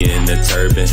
in the turban.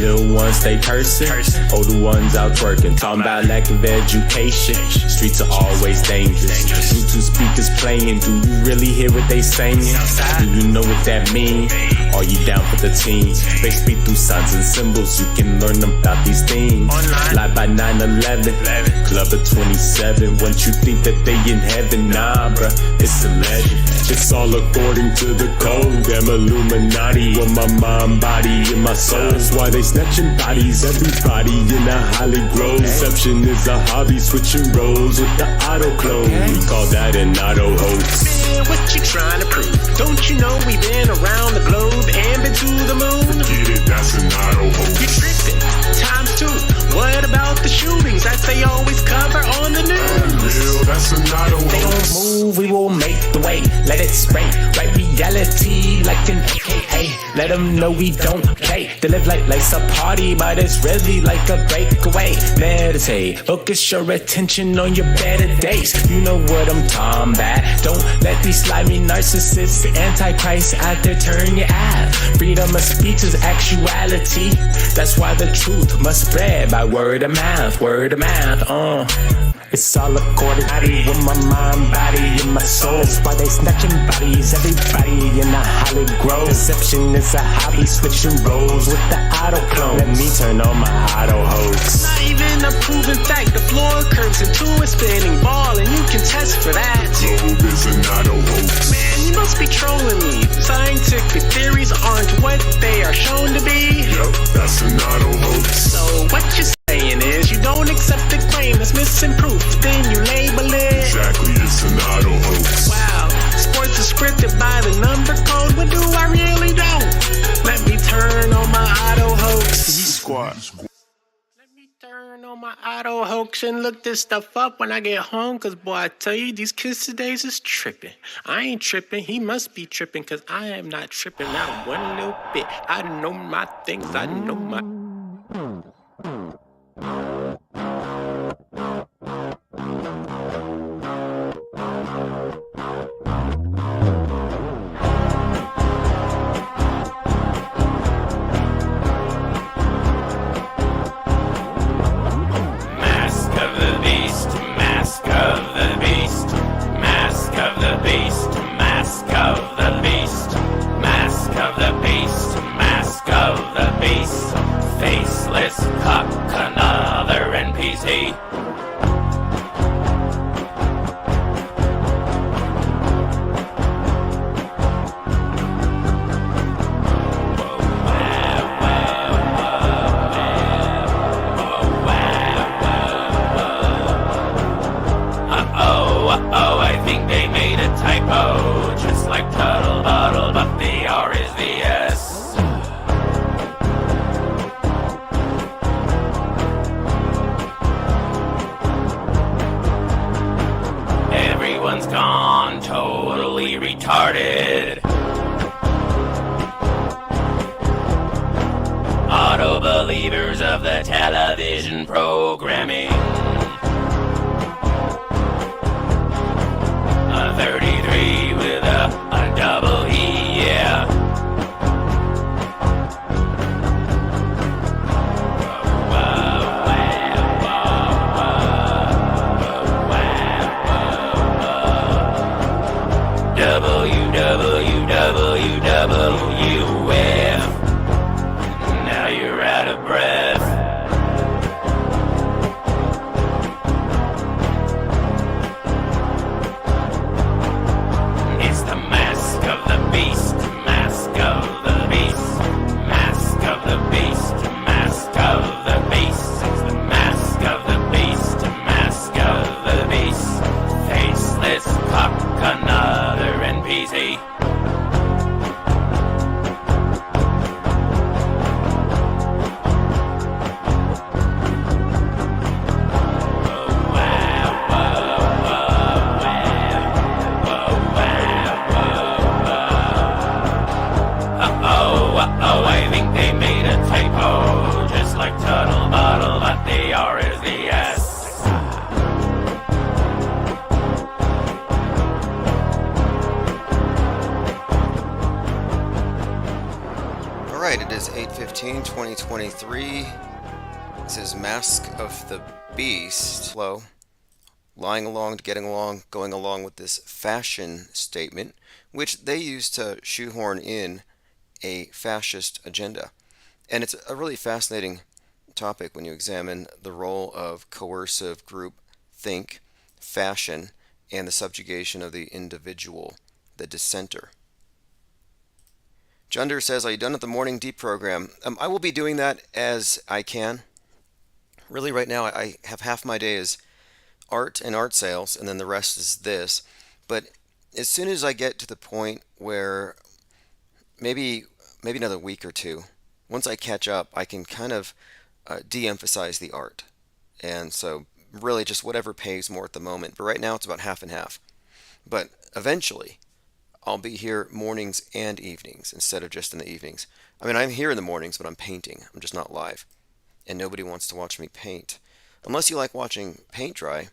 Little ones stay cursing, older ones out twerking. Talking about lack of education, streets are always dangerous. Bluetooth speakers playing, do you really hear what they saying? Do you know what that mean? Are you down for the team? They speak through signs and symbols, you can learn about these things. Live by 9/11, Club of 27. Once you think that they in heaven, nah bruh, it's a legend. It's all according to the code. Damn Illuminati with my mind, body, and my soul. That's why they snatching bodies, everybody in a Holly Grove. Deception is a hobby, switching roles with the auto close. We call that an auto hoax. Man, what you trying to prove? Don't you know we've been around the globe and been to the moon? Get it, that's an auto hoax. You tripping, times two. What about the shootings that they always cover on the news? Real, that's an auto They don't hoax. move, we will make the way. Let it spray, right reality like an AKA. Let them know we don't play. They live like life's a party, but it's really like a breakaway. Meditate, focus your attention on your better days. You know what I'm talking about. Don't let these slimy narcissists, antichrist out there turn your eye. Freedom of speech is actuality. That's why the truth must spread by word of mouth, word of mouth. It's all according with my mind, body, and my soul. That's why they snatching bodies, everybody in the Holly Grove. Deception is a hobby, switching roles with the auto clone. Let me turn on my auto hoax. Not even a proven fact. The floor curves into a spinning ball, and you can test for that. Globe is an auto hoax. Man, you must be trolling me. Scientific theories aren't what they are shown to be. Yep, that's an auto hoax. So what you're saying is you don't accept the claim that's missing proof, then you label it. Exactly, it's an auto hoax. Wow, sports is scripted by the number code. What do I really don't? Let me turn on my auto hoax. Squad. Let me turn on my auto hoax and look this stuff up when I get home. Cause boy, I tell you, these kids today is tripping. I ain't tripping, he must be tripping. Cause I am not tripping, not one little bit. I know my things, I know my... Mask of the beast, mask of the beast, mask of the beast, mask of the beast, mask of the beast, mask of the beast, faceless cock, another NPC. Oh, I think they made a typo. Just like Tuttle Bottle, but the R is the S. Everyone's gone totally retarded. Auto believers of the television programming. 33 with a double E, yeah. WWWF. Now you're out of breath. It's the 9/15/2023. This is Mask of the Beast. Hello. Lying along to getting along, going along with this fashion statement, which they use to shoehorn in a fascist agenda. And it's a really fascinating topic when you examine the role of coercive group think, fashion, and the subjugation of the individual, the dissenter. Junder says, are you done with the morning deep program? I will be doing that as I can. Really, right now, I have half my day is art and art sales, and then the rest is this. But as soon as I get to the point where maybe another week or two, once I catch up, I can kind of de-emphasize the art. And so really just whatever pays more at the moment. But right now it's about half and half. But eventually I'll be here mornings and evenings instead of just in the evenings. I mean, I'm here in the mornings, but I'm painting. I'm just not live. And nobody wants to watch me paint. Unless you like watching paint dry.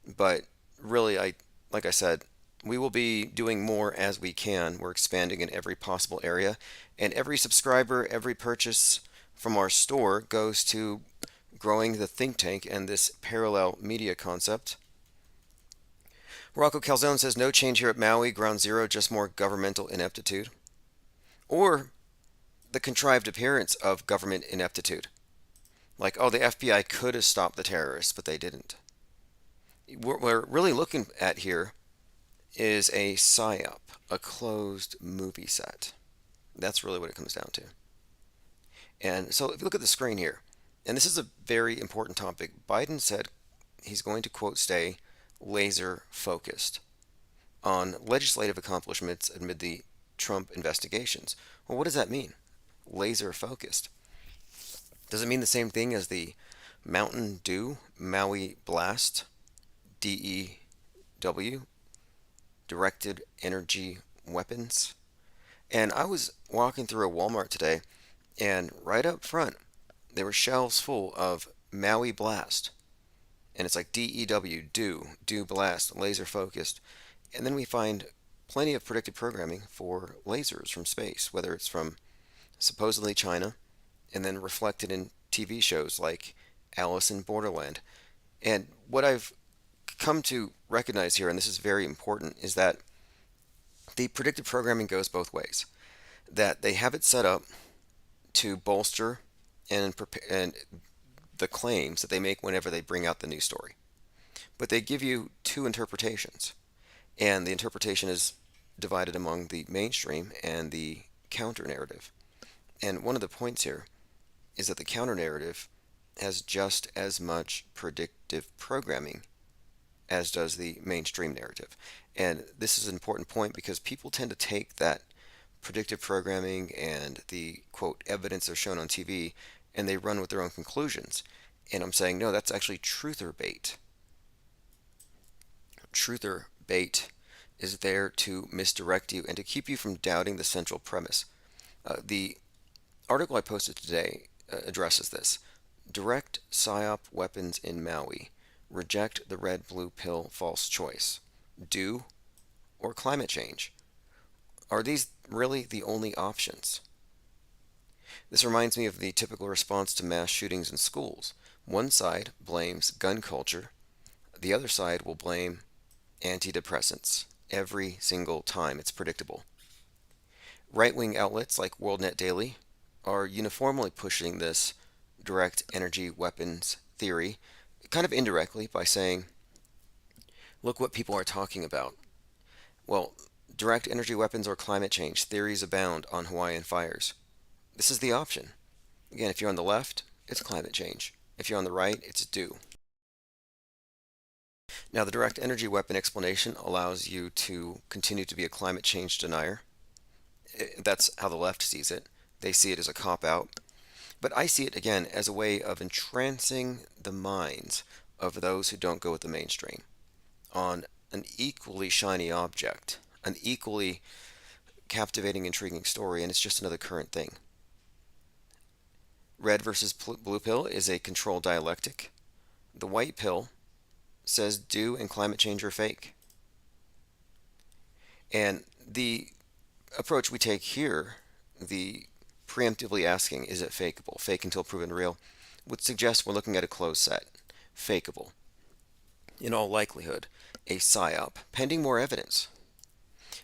But really, like I said, we will be doing more as we can. We're expanding in every possible area. And every subscriber, every purchase from our store goes to growing the think tank and this parallel media concept. Rocco Calzone says, no change here at Maui, ground zero, just more governmental ineptitude. Or the contrived appearance of government ineptitude. Like, oh, the FBI could have stopped the terrorists, but they didn't. What we're really looking at here is a PSYOP, a closed movie set. That's really what it comes down to. And so if you look at the screen here, and this is a very important topic, Biden said he's going to, quote, stay laser focused on legislative accomplishments amid the Trump investigations. Well, what does that mean? Laser focused. Does it mean the same thing as the Mountain Dew Maui Blast DEW, directed energy weapons? And I was walking through a Walmart today, and right up front there were shelves full of Maui Blast. And it's like DEW, do blast, laser focused. And then we find plenty of predictive programming for lasers from space, whether it's from supposedly China, and then reflected in TV shows like Alice in Borderland. And what I've come to recognize here, and this is very important, is that the predictive programming goes both ways. That they have it set up to bolster and the claims that they make whenever they bring out the news story. But they give you two interpretations, and the interpretation is divided among the mainstream and the counter-narrative. And one of the points here is that the counter-narrative has just as much predictive programming as does the mainstream narrative. And this is an important point because people tend to take that predictive programming and the, quote, evidence they're shown on TV, and they run with their own conclusions. And I'm saying, no, that's actually truther bait. Truther bait is there to misdirect you and to keep you from doubting the central premise. The article I posted today addresses this. Direct PSYOP weapons in Maui. Reject the red-blue pill false choice. Do or climate change. Are these really the only options? This reminds me of the typical response to mass shootings in schools. One side blames gun culture. The other side will blame antidepressants. Every single time. It's predictable. Right-wing outlets like WorldNet Daily are uniformly pushing this direct energy weapons theory, kind of indirectly by saying, look what people are talking about. Well, direct energy weapons or climate change, theories abound on Hawaiian fires. This is the option. Again, if you're on the left, it's climate change. If you're on the right, it's do. Now, the direct energy weapon explanation allows you to continue to be a climate change denier. That's how the left sees it. They see it as a cop-out. But I see it, again, as a way of entrancing the minds of those who don't go with the mainstream on an equally shiny object, an equally captivating, intriguing story, and it's just another current thing. Red versus blue pill is a control dialectic. The white pill says do and climate change are fake. And the approach we take here, the preemptively asking, is it fakeable? Fake until proven real would suggest we're looking at a closed set. Fakeable. In all likelihood, a psyop, pending more evidence.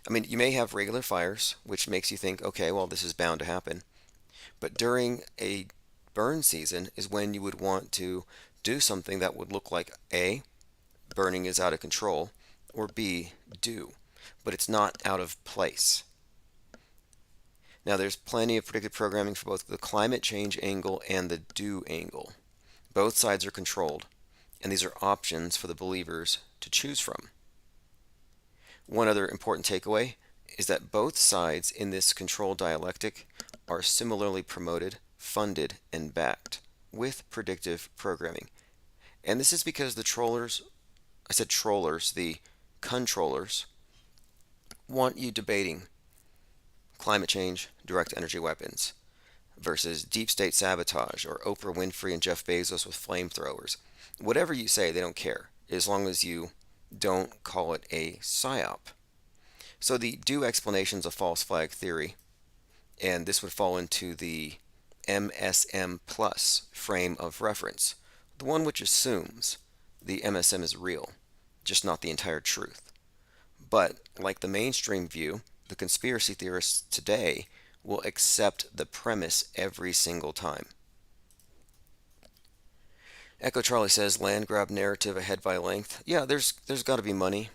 I mean, you may have regular fires, which makes you think, okay, well, this is bound to happen. But during a burn season is when you would want to do something that would look like A, burning is out of control, or B, do. But it's not out of place. Now, there's plenty of predictive programming for both the climate change angle and the do angle. Both sides are controlled, and these are options for the believers to choose from. One other important takeaway is that both sides in this control dialectic are similarly promoted, funded, and backed with predictive programming. And this is because the trollers, the controllers, want you debating climate change, direct energy weapons, versus deep state sabotage, or Oprah Winfrey and Jeff Bezos with flamethrowers. Whatever you say, they don't care, as long as you don't call it a psyop. So the do explanation is a false flag theory, and this would fall into the MSM plus frame of reference, the one which assumes the MSM is real, just not the entire truth. But like the mainstream view, the conspiracy theorists today will accept the premise every single time. Echo Charlie says, land grab narrative ahead by length. Yeah, there's got to be money.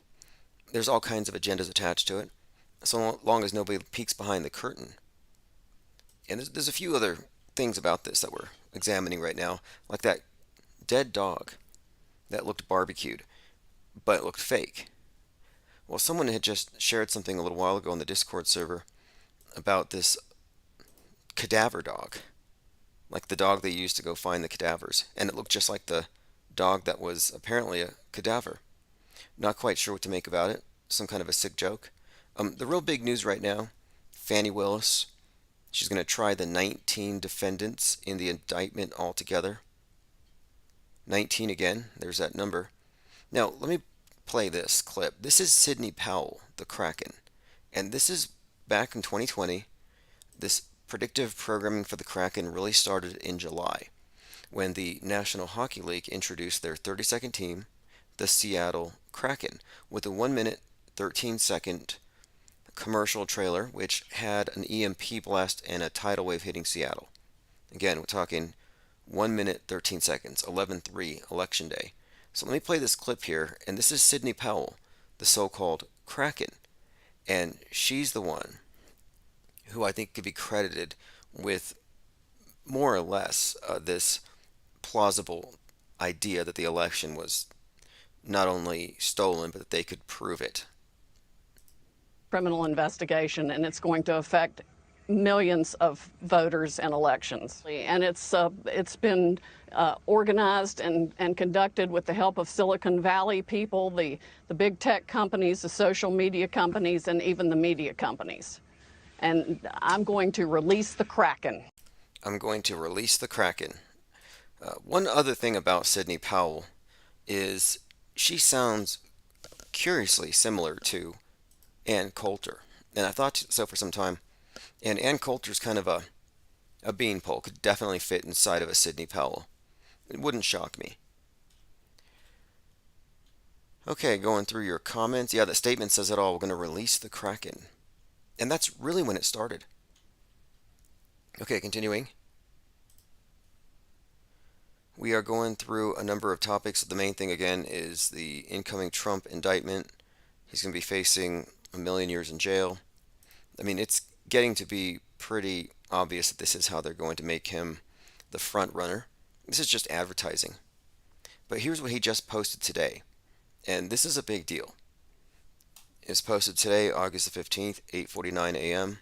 There's all kinds of agendas attached to it, so long as nobody peeks behind the curtain. And there's a few other things about this that we're examining right now, like that dead dog that looked barbecued, but it looked fake. Well, someone had just shared something a little while ago on the Discord server about this cadaver dog, like the dog they used to go find the cadavers, and it looked just like the dog that was apparently a cadaver. Not quite sure what to make about it. Some kind of a sick joke. The real big news right now, Fani Willis, she's going to try the 19 defendants in the indictment altogether. 19 again, there's that number. Now, let me play this clip. This is Sidney Powell, the Kraken. And this is back in 2020. This predictive programming for the Kraken really started in July, when the National Hockey League introduced their 30-second team, the Seattle Kraken, with a 1-minute, 13-second commercial trailer which had an EMP blast and a tidal wave hitting Seattle. Again, we're talking 1 minute, 13 seconds, 11/3, Election Day. So let me play this clip here, and this is Sidney Powell, the so-called Kraken. And she's the one who I think could be credited with more or less this plausible idea that the election was not only stolen, but that they could prove it. Criminal investigation, and it's going to affect millions of voters and elections. And it's been organized and conducted with the help of Silicon Valley people, the big tech companies, the social media companies, and even the media companies. And I'm going to release the Kraken. I'm going to release the Kraken. One other thing about Sidney Powell is she sounds curiously similar to Ann Coulter. And I thought so for some time. And Ann Coulter's kind of a beanpole, could definitely fit inside of a Sidney Powell. It wouldn't shock me. Okay, going through your comments. Yeah, the statement says it all. We're going to release the Kraken. And that's really when it started. Okay, continuing. We are going through a number of topics. The main thing, again, is the incoming Trump indictment. He's going to be facing 1 million years in jail. I mean, it's getting to be pretty obvious that this is how they're going to make him the front runner. This is just advertising. But here's what he just posted today. And this is a big deal. It's posted today, August the 15th, 8:49 a.m.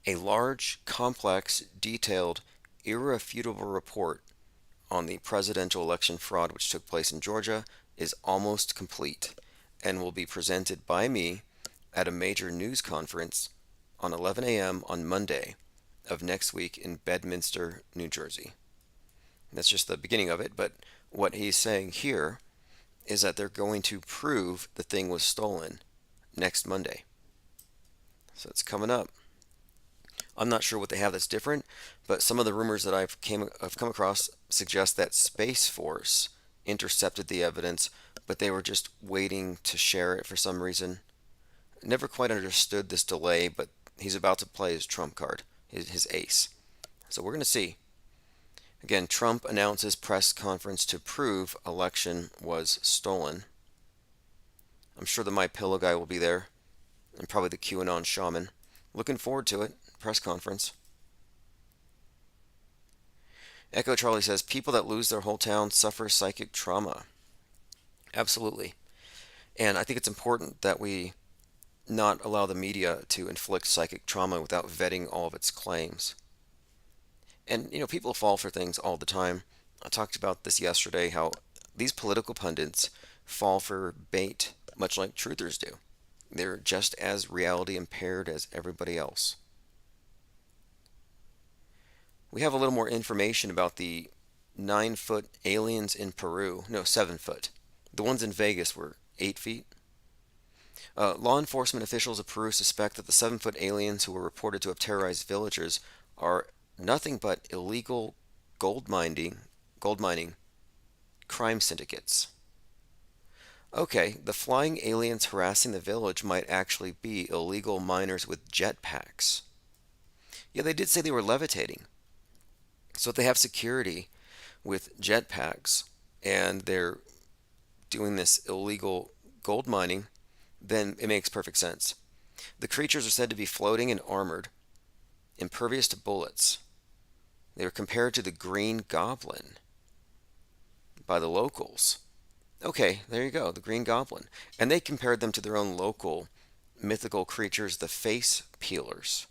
A large, complex, detailed, irrefutable report on the presidential election fraud which took place in Georgia is almost complete and will be presented by me at a major news conference on 11 a.m. on Monday of next week in Bedminster, New Jersey. That's just the beginning of it, but what he's saying here is that they're going to prove the thing was stolen next Monday. So it's coming up. I'm not sure what they have that's different, but some of the rumors that I've come across suggest that Space Force intercepted the evidence, but they were just waiting to share it for some reason. Never quite understood this delay, but he's about to play his trump card, his ace. So we're going to see. Again, Trump announces press conference to prove election was stolen. I'm sure the My Pillow guy will be there, and probably the QAnon shaman. Looking forward to it. Press conference. Echo Charlie says, people that lose their whole town suffer psychic trauma. Absolutely. And I think it's important that we not allow the media to inflict psychic trauma without vetting all of its claims. And, people fall for things all the time. I talked about this yesterday, how these political pundits fall for bait, much like truthers do. They're just as reality impaired as everybody else. We have a little more information about the 9-foot aliens in Peru. No, 7 foot. The ones in Vegas were 8 feet. Law enforcement officials of Peru suspect that the 7-foot aliens who were reported to have terrorized villagers are nothing but illegal gold mining crime syndicates. Okay, the flying aliens harassing the village might actually be illegal miners with jetpacks. Yeah, they did say they were levitating. So if they have security with jetpacks and they're doing this illegal gold mining, then it makes perfect sense. The creatures are said to be floating and armored, impervious to bullets. They were compared to the Green Goblin by the locals. Okay, there you go, the Green Goblin. And they compared them to their own local mythical creatures, the Face Peelers.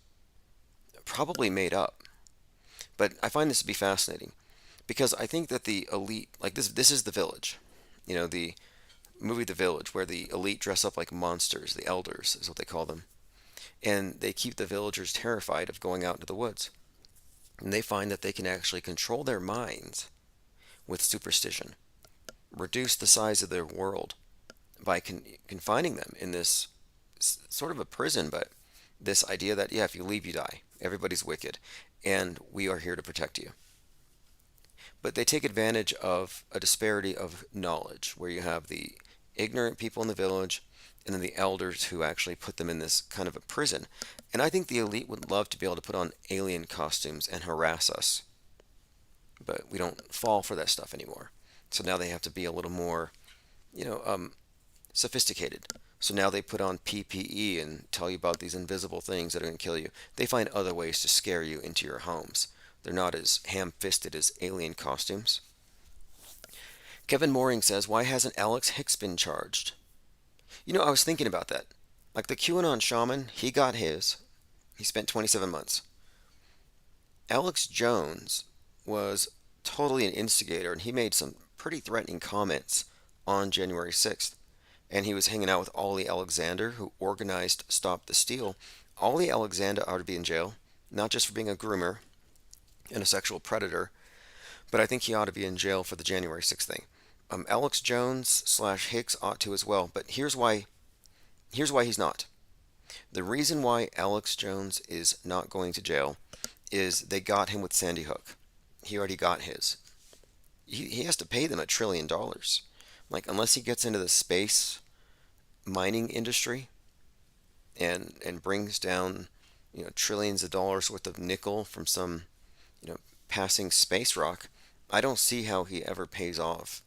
Probably made up. But I find this to be fascinating because I think that the elite, like this is The Village. The movie The Village, where the elite dress up like monsters, the elders is what they call them. And they keep the villagers terrified of going out into the woods. And they find that they can actually control their minds with superstition, reduce the size of their world by confining them in this sort of a prison, but this idea that, if you leave, you die. Everybody's wicked, and we are here to protect you. But they take advantage of a disparity of knowledge, where you have the ignorant people in the village and then the elders who actually put them in this kind of a prison. And I think the elite would love to be able to put on alien costumes and harass us. But we don't fall for that stuff anymore. So now they have to be a little more, sophisticated. So now they put on PPE and tell you about these invisible things that are going to kill you. They find other ways to scare you into your homes. They're not as ham-fisted as alien costumes. Kevin Mooring says, why hasn't Alex Hicks been charged? I was thinking about that. Like the QAnon shaman, he got his. He spent 27 months. Alex Jones was totally an instigator, and he made some pretty threatening comments on January 6th. And he was hanging out with Ollie Alexander, who organized Stop the Steal. Ollie Alexander ought to be in jail, not just for being a groomer and a sexual predator, but I think he ought to be in jail for the January 6th thing. Alex Jones / Hicks ought to as well, but here's why he's not. The reason why Alex Jones is not going to jail is they got him with Sandy Hook. He already got his. He has to pay them $1 trillion. Like, unless he gets into the space mining industry and brings down, trillions of dollars worth of nickel from some, passing space rock, I don't see how he ever pays off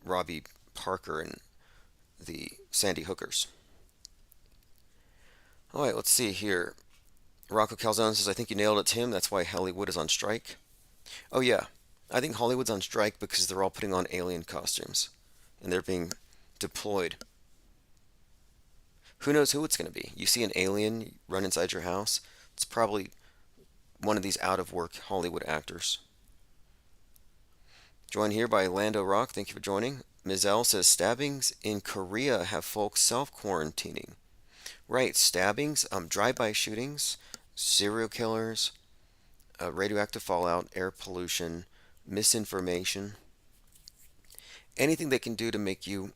Robbie Parker and the Sandy Hookers. All right, let's see here. Rocco Calzone says, I think you nailed it, Tim. That's why Hollywood is on strike. Oh, yeah. I think Hollywood's on strike because they're all putting on alien costumes. And they're being deployed. Who knows who it's going to be? You see an alien run inside your house, it's probably one of these out-of-work Hollywood actors. Joined here by Lando Rock. Thank you for joining. Ms. L says, stabbings in Korea have folks self-quarantining. Right, stabbings, drive-by shootings, serial killers, radioactive fallout, air pollution, misinformation. Anything they can do to make you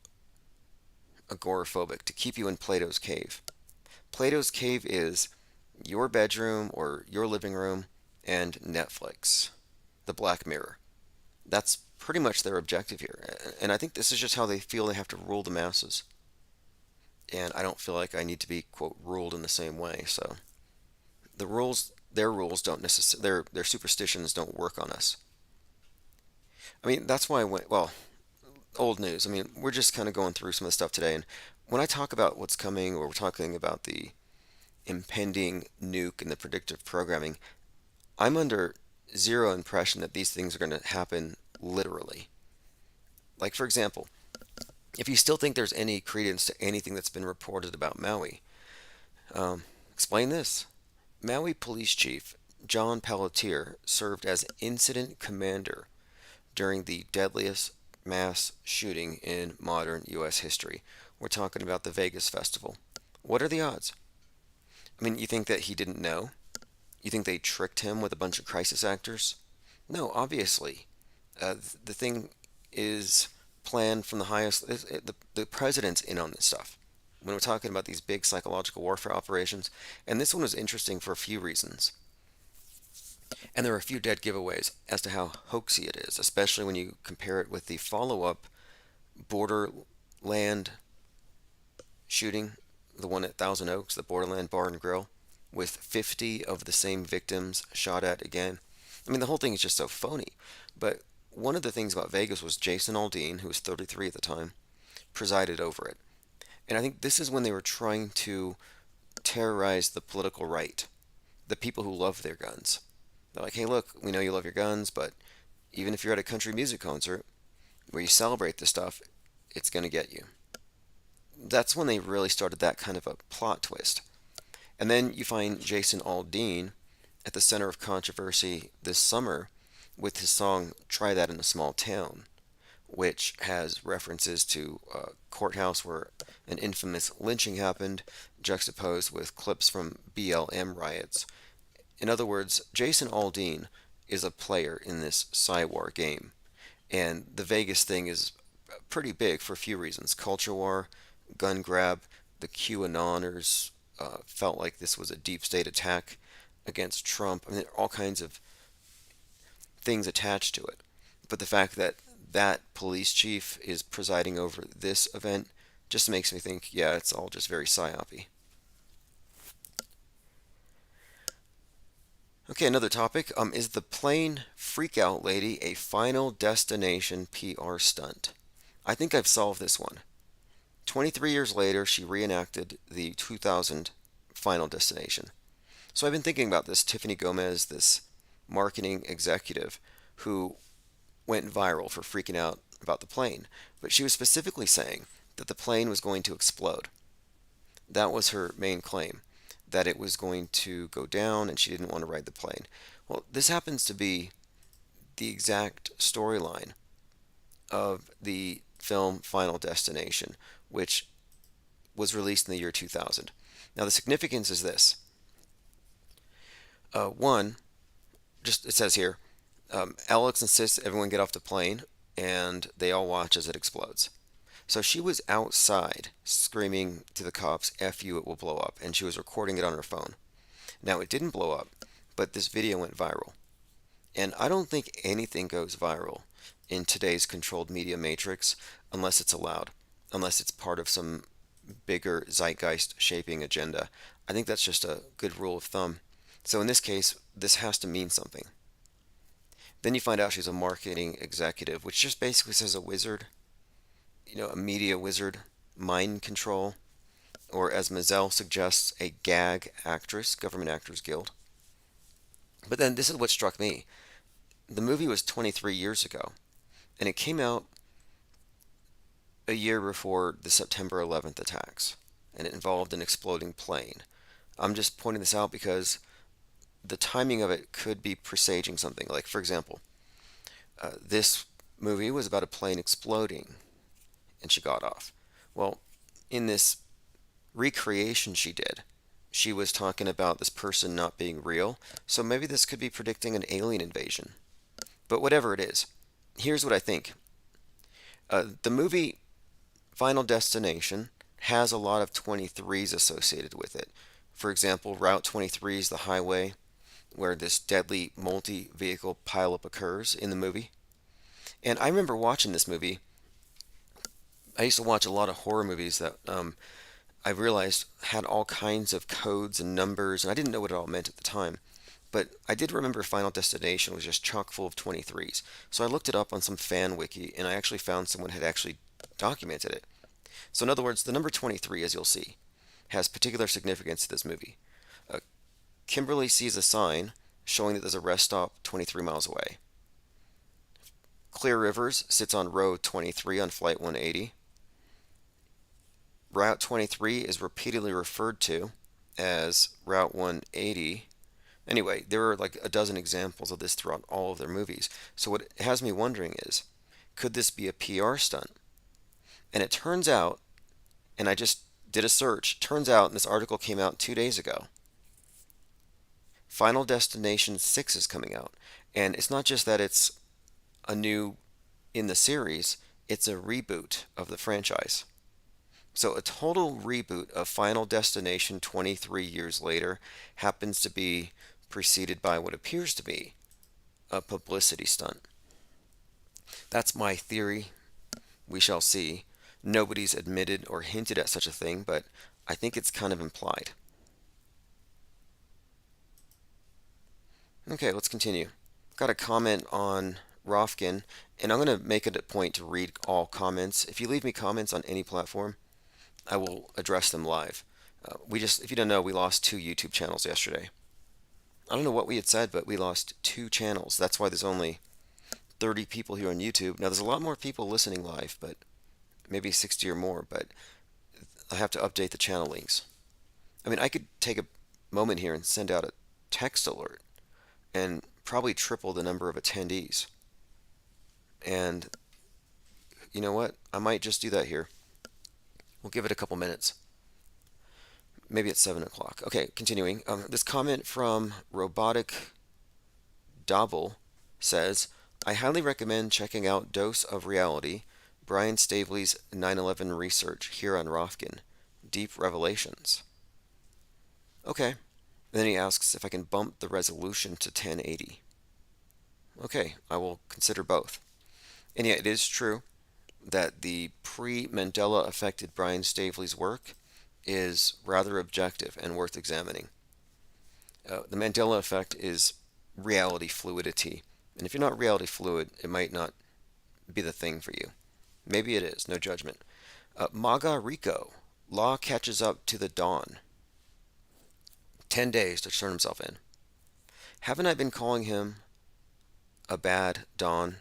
agoraphobic, to keep you in Plato's cave. Plato's cave is your bedroom or your living room and Netflix, the Black Mirror. That's pretty much their objective here. And I think this is just how they feel they have to rule the masses. And I don't feel like I need to be, quote, ruled in the same way. So their rules don't necessarily, their superstitions don't work on us. I mean, that's why well, old news. I mean, we're just kind of going through some of the stuff today. And when I talk about what's coming, or we're talking about the impending nuke and the predictive programming, I'm under zero impression that these things are going to happen literally. Like, for example, if you still think there's any credence to anything that's been reported about Maui, explain this. Maui Police Chief John Pelletier served as incident commander during the deadliest mass shooting in modern U.S. history. We're talking about the Vegas Festival. What are the odds? I mean, you think that he didn't know? You think they tricked him with a bunch of crisis actors? No, obviously. The thing is planned from the highest. The president's in on this stuff. When we're talking about these big psychological warfare operations, and this one was interesting for a few reasons. And there are a few dead giveaways as to how hoaxy it is, especially when you compare it with the follow-up Borderland shooting, the one at Thousand Oaks, the Borderland Bar and Grill, with 50 of the same victims shot at again. I mean, the whole thing is just so phony. But one of the things about Vegas was Jason Aldean, who was 33 at the time, presided over it. And I think this is when they were trying to terrorize the political right, the people who love their guns. They're like, hey, look, we know you love your guns, but even if you're at a country music concert where you celebrate this stuff, it's going to get you. That's when they really started that kind of a plot twist. And then you find Jason Aldean at the center of controversy this summer with his song Try That in a Small Town, which has references to a courthouse where an infamous lynching happened, juxtaposed with clips from BLM riots. In other words, Jason Aldean is a player in this Psy-War game. And the Vegas thing is pretty big for a few reasons. Culture war, gun grab, the QAnoners felt like this was a deep state attack against Trump. I mean, there are all kinds of things attached to it. But the fact that that police chief is presiding over this event just makes me think, yeah, it's all just very psyopy. Okay, another topic. Is the plane freakout lady a Final Destination PR stunt? I think I've solved this one. 23 years later, she reenacted the 2000 Final Destination. So I've been thinking about this Tiffany Gomez, this marketing executive who went viral for freaking out about the plane. But she was specifically saying that the plane was going to explode. That was her main claim, that it was going to go down and she didn't want to ride the plane. Well, this happens to be the exact storyline of the film Final Destination, which was released in the year 2000. Now, the significance is this. One, just it says here, Alex insists everyone get off the plane, and they all watch as it explodes. So she was outside screaming to the cops, F you, it will blow up, and she was recording it on her phone. Now, it didn't blow up, but this video went viral. And I don't think anything goes viral in today's controlled media matrix unless it's allowed, unless it's part of some bigger zeitgeist shaping agenda. I think that's just a good rule of thumb. So in this case, this has to mean something. Then you find out she's a marketing executive, which just basically says a wizard, a media wizard, mind control, or as Mazel suggests, a gag actress, Government Actors Guild. But then this is what struck me. The movie was 23 years ago, and it came out a year before the September 11th attacks, and it involved an exploding plane. I'm just pointing this out because the timing of it could be presaging something. Like, for example, this movie was about a plane exploding, and she got off. Well, in this recreation she did, she was talking about this person not being real, so maybe this could be predicting an alien invasion. But whatever it is, here's what I think. The movie Final Destination has a lot of 23s associated with it. For example, Route 23 is the highway where this deadly multi-vehicle pileup occurs in the movie. And I remember watching this movie. I used to watch a lot of horror movies that I realized had all kinds of codes and numbers, and I didn't know what it all meant at the time. But I did remember Final Destination was just chock full of 23s. So I looked it up on some fan wiki, and I actually found someone had actually documented it. So in other words, the number 23, as you'll see, has particular significance to this movie. Kimberly sees a sign showing that there's a rest stop 23 miles away. Clear Rivers sits on row 23 on Flight 180. Route 23 is repeatedly referred to as Route 180. Anyway, there are like a dozen examples of this throughout all of their movies. So what it has me wondering is, could this be a PR stunt? And it turns out, and I just did a search, turns out, and this article came out 2 days ago, Final Destination 6 is coming out. And it's not just that it's a new in the series, it's a reboot of the franchise. So a total reboot of Final Destination 23 years later happens to be preceded by what appears to be a publicity stunt. That's my theory. We shall see. Nobody's admitted or hinted at such a thing, but I think it's kind of implied. Okay, let's continue. Got a comment on Rofkin, and I'm going to make it a point to read all comments. If you leave me comments on any platform, I will address them live. If you don't know, we lost 2 YouTube channels yesterday. I don't know what we had said, but we lost 2 channels. That's why there's only 30 people here on YouTube. Now, there's a lot more people listening live, but maybe 60 or more, but I have to update the channel links. I mean, I could take a moment here and send out a text alert and probably triple the number of attendees. And you know what? I might just do that here. We'll give it a couple minutes. Maybe it's 7 o'clock. Okay, continuing. This comment from Robotic Double says, I highly recommend checking out Dose of Reality, Brian Staveley's 9/11 research here on Rofkin. Deep Revelations. Okay. And then he asks if I can bump the resolution to 1080. Okay, I will consider both. And yeah, it is true that the pre-Mandela affected Brian Staveley's work is rather objective and worth examining. The Mandela effect is reality fluidity. And if you're not reality fluid, it might not be the thing for you. Maybe it is, no judgment. Maga Rico, Law catches up to the dawn. 10 days to turn himself in. Haven't I been calling him a bad Don,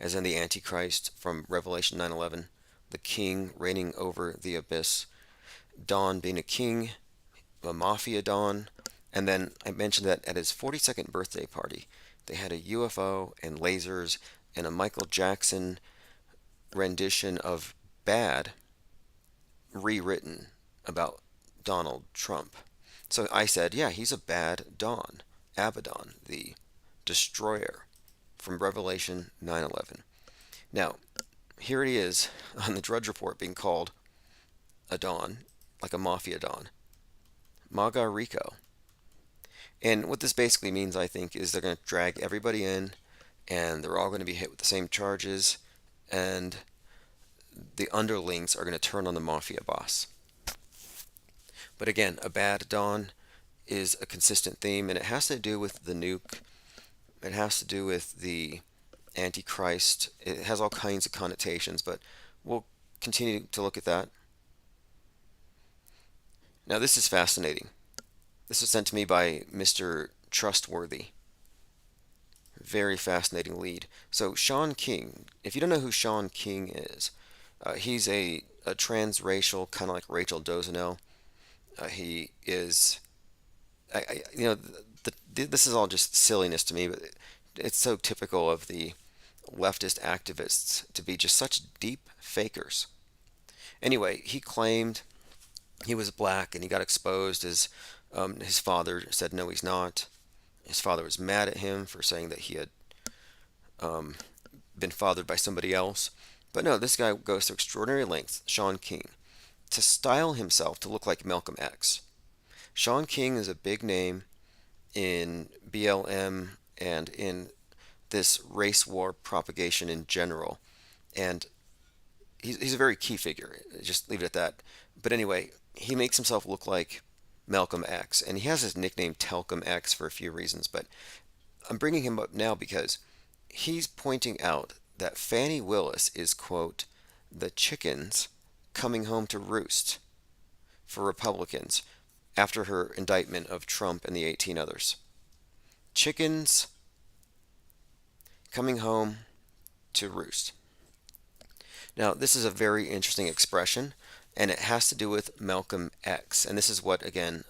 as in the Antichrist from Revelation 9:11, the king reigning over the abyss, Don being a king, a mafia Don, and then I mentioned that at his 42nd birthday party, they had a UFO and lasers and a Michael Jackson rendition of Bad rewritten about Donald Trump. So I said, yeah, he's a bad Don, Abaddon, the destroyer from Revelation 9:11. Now, here he is on the Drudge Report being called a Don, like a mafia Don. Maga Rico. And what this basically means, I think, is they're going to drag everybody in, and they're all going to be hit with the same charges, and the underlings are going to turn on the mafia boss. But again, a bad Don is a consistent theme, and it has to do with the nuke. It has to do with the Antichrist. It has all kinds of connotations, but we'll continue to look at that. Now, this is fascinating. This was sent to me by Mr. Trustworthy. Very fascinating lead. So, Sean King. If you don't know who Sean King is, he's a transracial, kind of like Rachel Dolezal. He is, this is all just silliness to me, but it's so typical of the leftist activists to be just such deep fakers. Anyway, he claimed he was black and he got exposed as his father said no, he's not. His father was mad at him for saying that he had been fathered by somebody else. But no, this guy goes to extraordinary lengths, Sean King, to style himself to look like Malcolm X. Sean King is a big name in BLM and in this race war propagation in general. And he's a very key figure. Just leave it at that. But anyway, he makes himself look like Malcolm X, and he has his nickname Telcom X for a few reasons. But I'm bringing him up now because he's pointing out that Fani Willis is, quote, the chickens coming home to roost for Republicans after her indictment of Trump and the 18 others. Chickens coming home to roost. Now, this is a very interesting expression, and it has to do with Malcolm X. And this is what, again,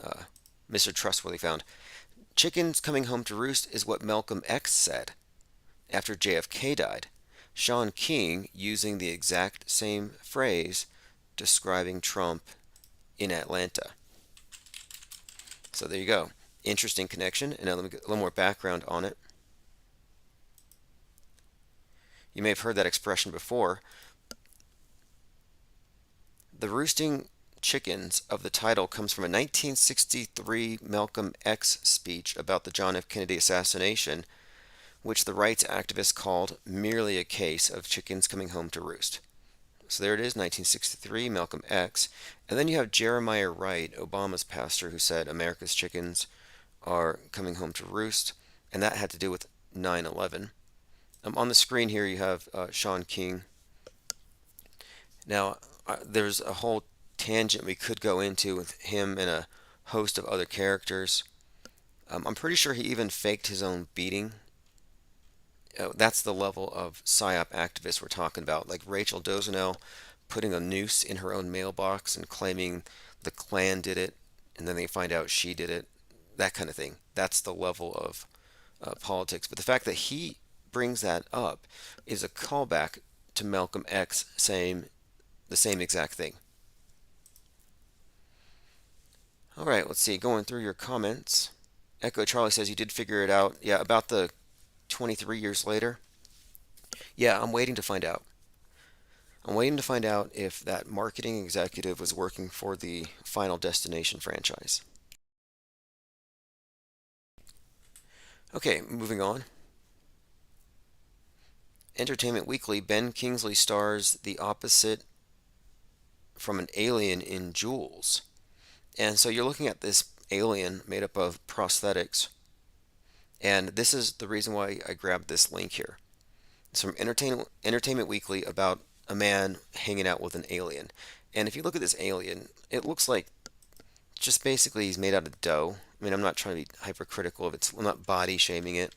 Mr. Trustworthy found. Chickens coming home to roost is what Malcolm X said after JFK died. Sean King using the exact same phrase describing Trump in Atlanta. So there you go. Interesting connection, and now let me get a little more background on it. You may have heard that expression before. The roosting chickens of the title comes from a 1963 Malcolm X speech about the John F. Kennedy assassination, which the rights activists called merely a case of chickens coming home to roost. So there it is, 1963, Malcolm X. And then you have Jeremiah Wright, Obama's pastor, who said America's chickens are coming home to roost, and that had to do with 9/11. On the screen here you have Sean King. Now, there's a whole tangent we could go into with him and a host of other characters. I'm pretty sure he even faked his own beating. That's the level of PSYOP activists we're talking about, like Rachel Dolezal putting a noose in her own mailbox and claiming the Klan did it, and then they find out she did it, that kind of thing. That's the level of politics. But the fact that he brings that up is a callback to Malcolm X saying the same exact thing. All right, let's see. Going through your comments. Echo Charlie says you did figure it out. Yeah, about the 23 years later. Yeah, I'm waiting to find out. I'm waiting to find out if that marketing executive was working for the Final Destination franchise. Okay, moving on. Entertainment Weekly, Ben Kingsley stars the opposite from an alien in Jules. And so you're looking at this alien made up of prosthetics. And this is the reason why I grabbed this link here. It's from Entertainment Weekly about a man hanging out with an alien. And if you look at this alien, it looks like just basically he's made out of dough. I mean, I'm not trying to be hypercritical of it. I'm not body shaming it.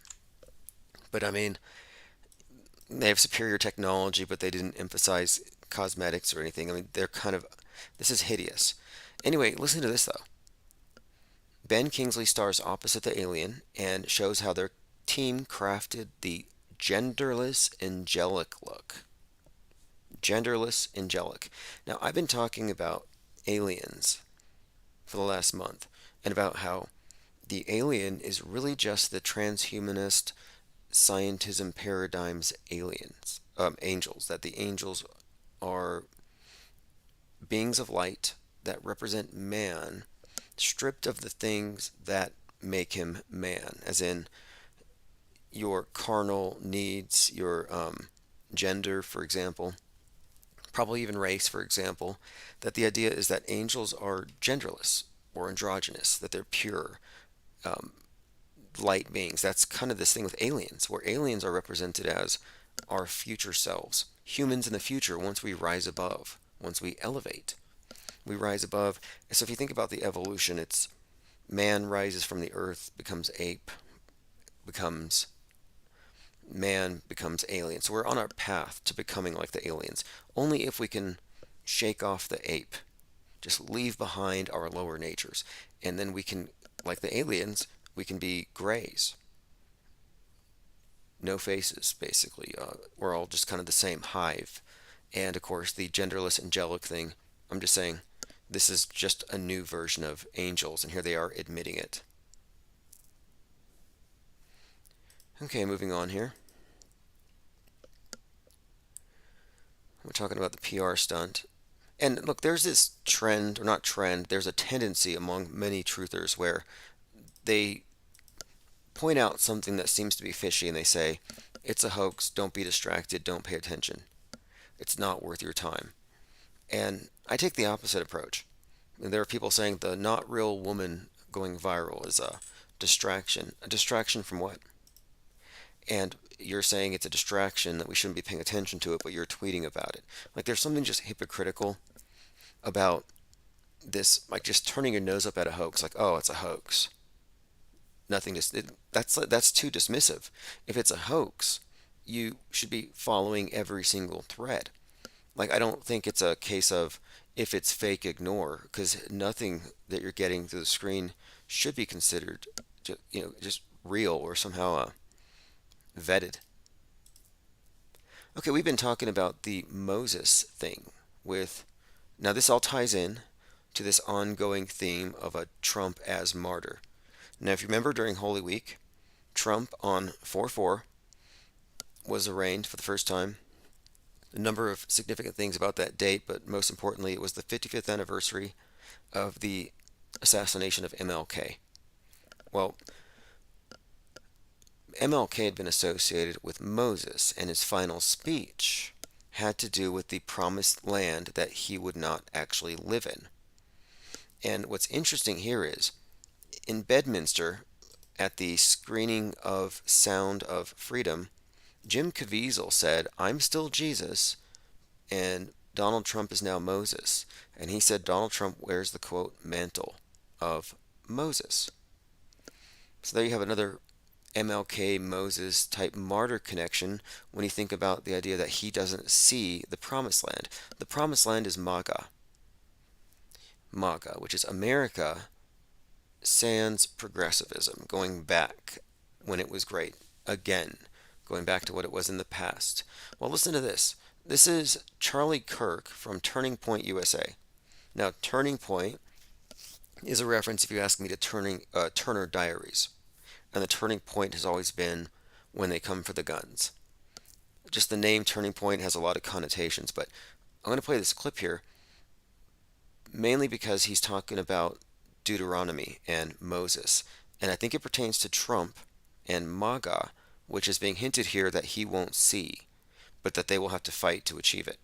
But I mean, they have superior technology, but they didn't emphasize cosmetics or anything. I mean, they're kind of, this is hideous. Anyway, listen to this though. Ben Kingsley stars opposite the alien and shows how their team crafted the genderless angelic look. Genderless angelic. Now, I've been talking about aliens for the last month and about how the alien is really just the transhumanist scientism paradigm's angels, that the angels are beings of light that represent man, stripped of the things that make him man, as in your carnal needs, your gender, for example, probably even race, for example, that the idea is that angels are genderless or androgynous, that they're pure light beings. That's kind of this thing with aliens, where aliens are represented as our future selves, humans in the future, once we rise above, once we elevate. We rise above. So if you think about the evolution, it's man rises from the earth, becomes ape, becomes man, becomes alien. So we're on our path to becoming like the aliens. Only if we can shake off the ape, just leave behind our lower natures. And then we can, like the aliens, we can be grays. No faces, basically. We're all just kind of the same hive. And of course, the genderless angelic thing, I'm just saying, this is just a new version of angels, and here they are admitting it. Okay, moving on here. We're talking about the PR stunt. And look, there's this trend, or not trend, there's a tendency among many truthers where they point out something that seems to be fishy and they say, it's a hoax, don't be distracted, don't pay attention. It's not worth your time. And I take the opposite approach. And there are people saying the not real woman going viral is a distraction. A distraction from what? And you're saying it's a distraction, that we shouldn't be paying attention to it, but you're tweeting about it. Like, there's something just hypocritical about this, like just turning your nose up at a hoax, like, oh, it's a hoax. Nothing, that's too dismissive. If it's a hoax, you should be following every single thread. Like, I don't think it's a case of if it's fake, ignore, because nothing that you're getting through the screen should be considered, just real or somehow vetted. Okay, we've been talking about the Moses thing now this all ties in to this ongoing theme of a Trump as martyr. Now, if you remember during Holy Week, Trump on 4/4 was arraigned for the first time. A number of significant things about that date, but most importantly, it was the 55th anniversary of the assassination of MLK. Well, MLK had been associated with Moses, and his final speech had to do with the promised land that he would not actually live in. And what's interesting here is, in Bedminster, at the screening of Sound of Freedom, Jim Caviezel said, I'm still Jesus, and Donald Trump is now Moses. And he said Donald Trump wears the, quote, mantle of Moses. So there you have another MLK Moses type martyr connection when you think about the idea that he doesn't see the promised land. The promised land is MAGA. MAGA, which is America sans progressivism, going back when it was great. Again, going back to what it was in the past. Well, listen to this. This is Charlie Kirk from Turning Point USA. Now, Turning Point is a reference, if you ask me, to Turner Diaries. And the turning point has always been when they come for the guns. Just the name Turning Point has a lot of connotations, but I'm going to play this clip here mainly because he's talking about Deuteronomy and Moses. And I think it pertains to Trump and MAGA, which is being hinted here that he won't see, but that they will have to fight to achieve it.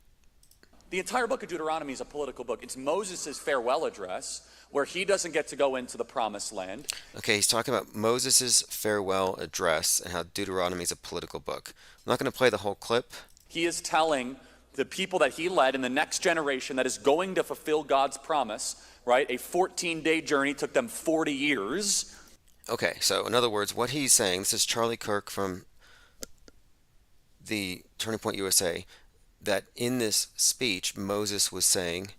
The entire book of Deuteronomy is a political book. It's Moses' farewell address, where he doesn't get to go into the promised land. Okay, he's talking about Moses' farewell address and how Deuteronomy is a political book. I'm not going to play the whole clip. He is telling the people that he led in the next generation that is going to fulfill God's promise, right? A 14-day journey took them 40 years. Okay, so in other words, what he's saying, this is Charlie Kirk from the Turning Point USA, that in this speech, Moses was saying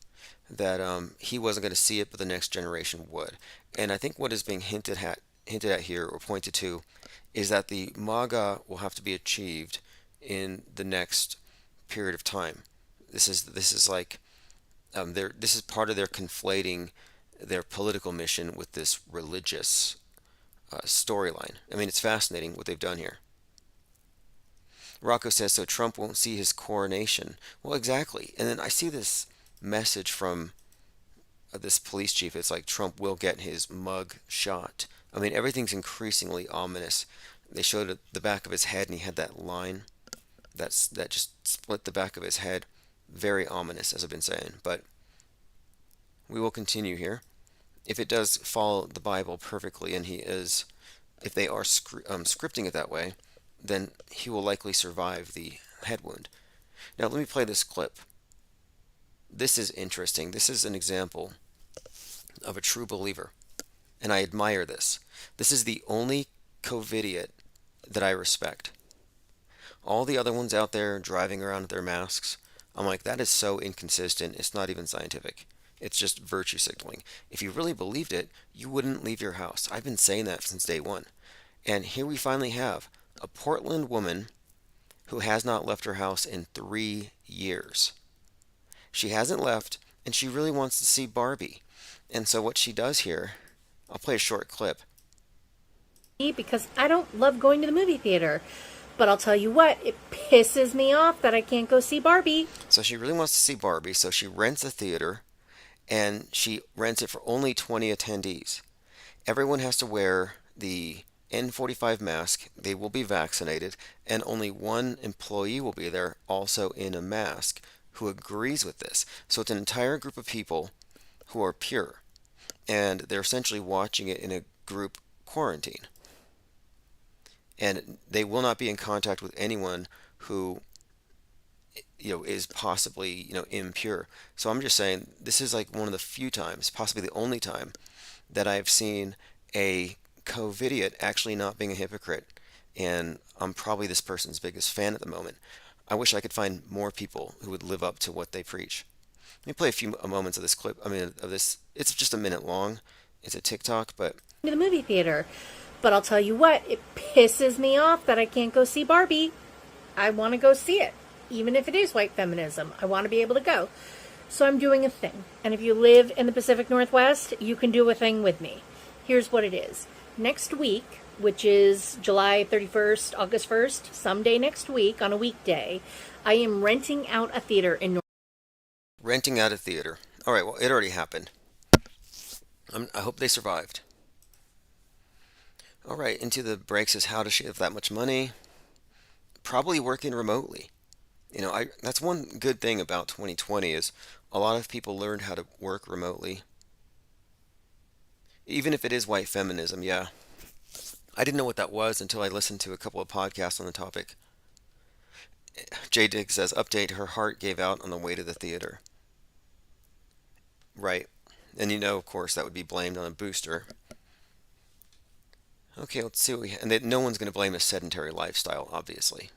that he wasn't going to see it, but the next generation would. And I think what is being hinted at here, or pointed to, is that the MAGA will have to be achieved in the next period of time. This is like this is part of their conflating their political mission with this religious storyline. I mean, it's fascinating what they've done here. Rocco says, so Trump won't see his coronation. Well, exactly. And then I see this message from this police chief. It's like Trump will get his mug shot. I mean, everything's increasingly ominous. They showed the back of his head, and he had that line that just split the back of his head. Very ominous, as I've been saying. But we will continue here. If it does follow the Bible perfectly, and if they are scripting it that way, then he will likely survive the head wound. Now, let me play this clip. This is interesting. This is an example of a true believer, and I admire this. This is the only COVIDiot that I respect. All the other ones out there driving around with their masks, I'm like, that is so inconsistent, it's not even scientific. It's just virtue signaling. If you really believed it, you wouldn't leave your house. I've been saying that since day one. And here we finally have a Portland woman who has not left her house in 3 years. She hasn't left, and she really wants to see Barbie. And so what she does here, I'll play a short clip. Because I don't love going to the movie theater. But I'll tell you what, it pisses me off that I can't go see Barbie. So she really wants to see Barbie, so she rents a theater and she rents it for only 20 attendees. Everyone has to wear the N95 mask, they will be vaccinated, and only one employee will be there also in a mask who agrees with this. So it's an entire group of people who are pure, and they're essentially watching it in a group quarantine. And they will not be in contact with anyone who is possibly impure. So I'm just saying this is like one of the few times, possibly the only time, that I've seen a COVIDiot actually not being a hypocrite, and I'm probably this person's biggest fan at the moment. I wish I could find more people who would live up to what they preach. Let me play a few moments of this clip. Of this. It's just a minute long. It's a TikTok, but To the movie theater. But I'll tell you what, it pisses me off that I can't go see Barbie. I want to go see it. Even if it is white feminism, I want to be able to go. So I'm doing a thing. And if you live in the Pacific Northwest, you can do a thing with me. Here's what it is. Next week, which is July 31st, August 1st, someday next week on a weekday, I am renting out a theater in renting out a theater. All right, well, it already happened. I hope they survived. All right, into the break says, how does she have that much money? Probably working remotely. That's one good thing about 2020 is a lot of people learned how to work remotely. Even if it is white feminism, yeah. I didn't know what that was until I listened to a couple of podcasts on the topic. J. Diggs says, update, her heart gave out on the way to the theater. Right. And of course, that would be blamed on a booster. Okay, let's see what we have. And no one's going to blame a sedentary lifestyle, obviously.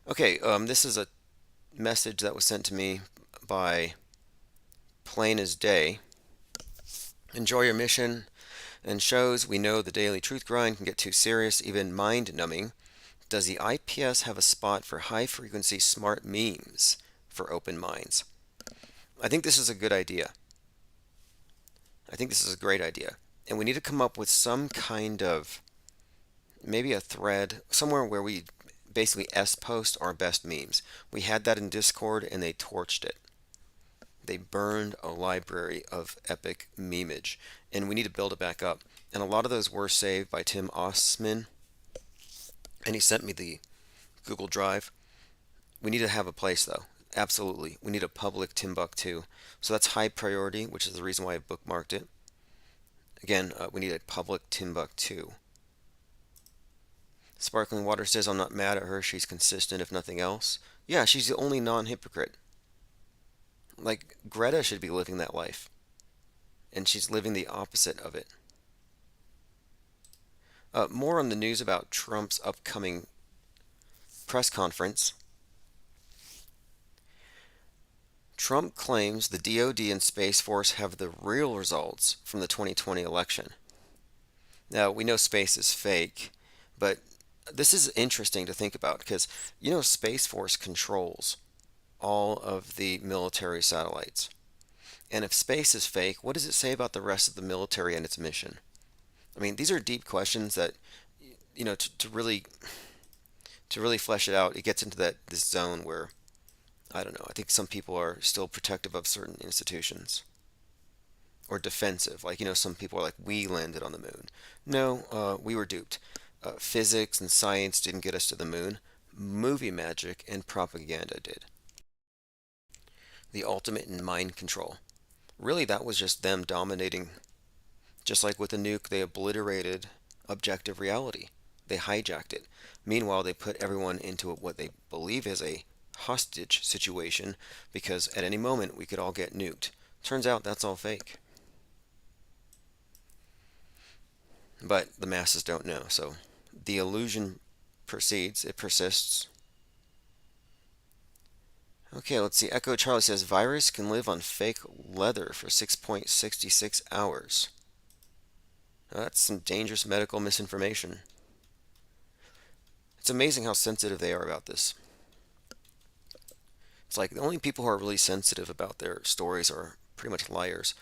Okay, this is a message that was sent to me by Plain as Day. Enjoy your mission and shows. We know the daily truth grind can get too serious, even mind-numbing. Does the IPS have a spot for high-frequency smart memes for open minds? I think this is a good idea. I think this is a great idea. And we need to come up with some kind of, maybe a thread, somewhere where we basically S-post our best memes. We had that in Discord and they torched it. They burned a library of epic memeage, and we need to build it back up. And a lot of those were saved by Tim Osman, and he sent me the Google Drive. We need to have a place, though. Absolutely. We need a public Timbuktu. So that's high priority, which is the reason why I bookmarked it. Again, we need a public Timbuktu. Sparkling Water says, I'm not mad at her. She's consistent, if nothing else. Yeah, she's the only non-hypocrite. Like, Greta should be living that life. And she's living the opposite of it. More on the news about Trump's upcoming press conference. Trump claims the DoD and Space Force have the real results from the 2020 election. Now, we know space is fake, but this is interesting to think about because, Space Force controls all of the military satellites. And if space is fake, what does it say about the rest of the military and its mission? I mean, these are deep questions that, to really flesh it out, it gets into this zone where, I don't know, I think some people are still protective of certain institutions. Or defensive, like, some people are like, we landed on the moon. No, we were duped. Physics and science didn't get us to the moon. Movie magic and propaganda did. The ultimate in mind control. Really, that was just them dominating. Just like with the nuke, they obliterated objective reality. They hijacked it. Meanwhile, they put everyone into what they believe is a hostage situation because at any moment we could all get nuked. Turns out that's all fake. But the masses don't know, so the illusion proceeds, it persists. Okay, let's see. Echo Charlie says, virus can live on fake leather for 6.66 hours. Now, that's some dangerous medical misinformation. It's amazing how sensitive they are about this. It's like the only people who are really sensitive about their stories are pretty much liars.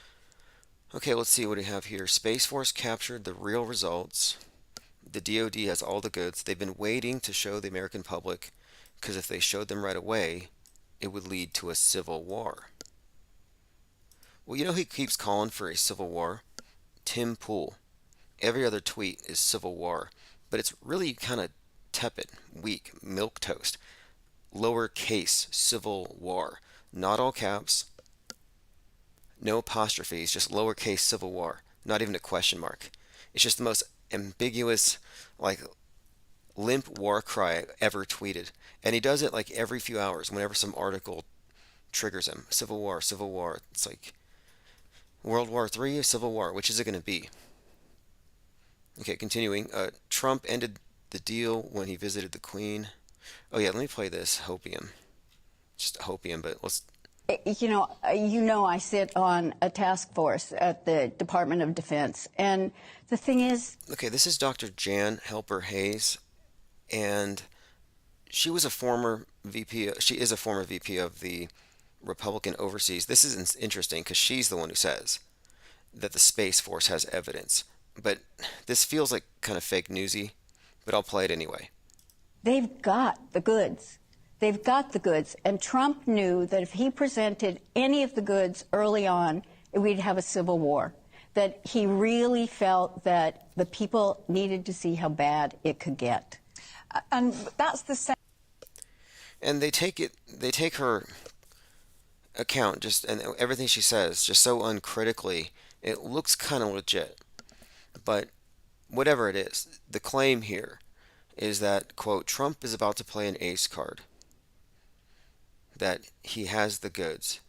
Okay, let's see what we have here. Space Force captured the real results. The DoD has all the goods. They've been waiting to show the American public because if they showed them right away, it would lead to a civil war. Well, you know who keeps calling for a civil war? Tim Pool. Every other tweet is civil war, but it's really kind of tepid, weak, milquetoast. Lowercase civil war. Not all caps, no apostrophes, just lowercase civil war. Not even a question mark. It's just the most ambiguous, like, limp war cry ever tweeted. And he does it like every few hours whenever some article triggers him. Civil war, civil war. It's like World War III, Civil War. Which is it going to be? Okay, continuing. Trump ended the deal when he visited the Queen. Oh yeah, let me play this hopium. Just hopium, but let's. I sit on a task force at the Department of Defense, and the thing is. Okay, this is Dr. Jan Helper Hayes, and she was a former VP. She is a former VP of the Republican Overseas. This is interesting because she's the one who says that the Space Force has evidence, but this feels like kind of fake newsy. But I'll play it anyway. They've got the goods. They've got the goods. And Trump knew that if he presented any of the goods early on, we'd have a civil war. That he really felt that the people needed to see how bad it could get. And that's the same. And they take her account just and everything she says just so uncritically. It looks kind of legit. But whatever it is, the claim here is that, quote, Trump is about to play an ace card. That he has the goods.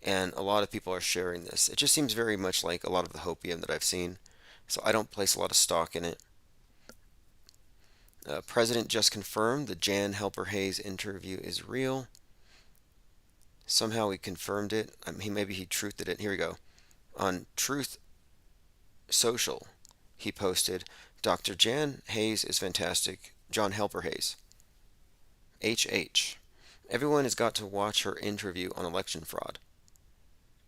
And a lot of people are sharing this. It just seems very much like a lot of the hopium that I've seen. So I don't place a lot of stock in it. President just confirmed the Jan Helper Hayes interview is real. Somehow he confirmed it. Maybe he truthed it. Here we go. On Truth Social, he posted, Dr. Jan Hayes is fantastic. John Helper Hayes. HH. Everyone has got to watch her interview on election fraud.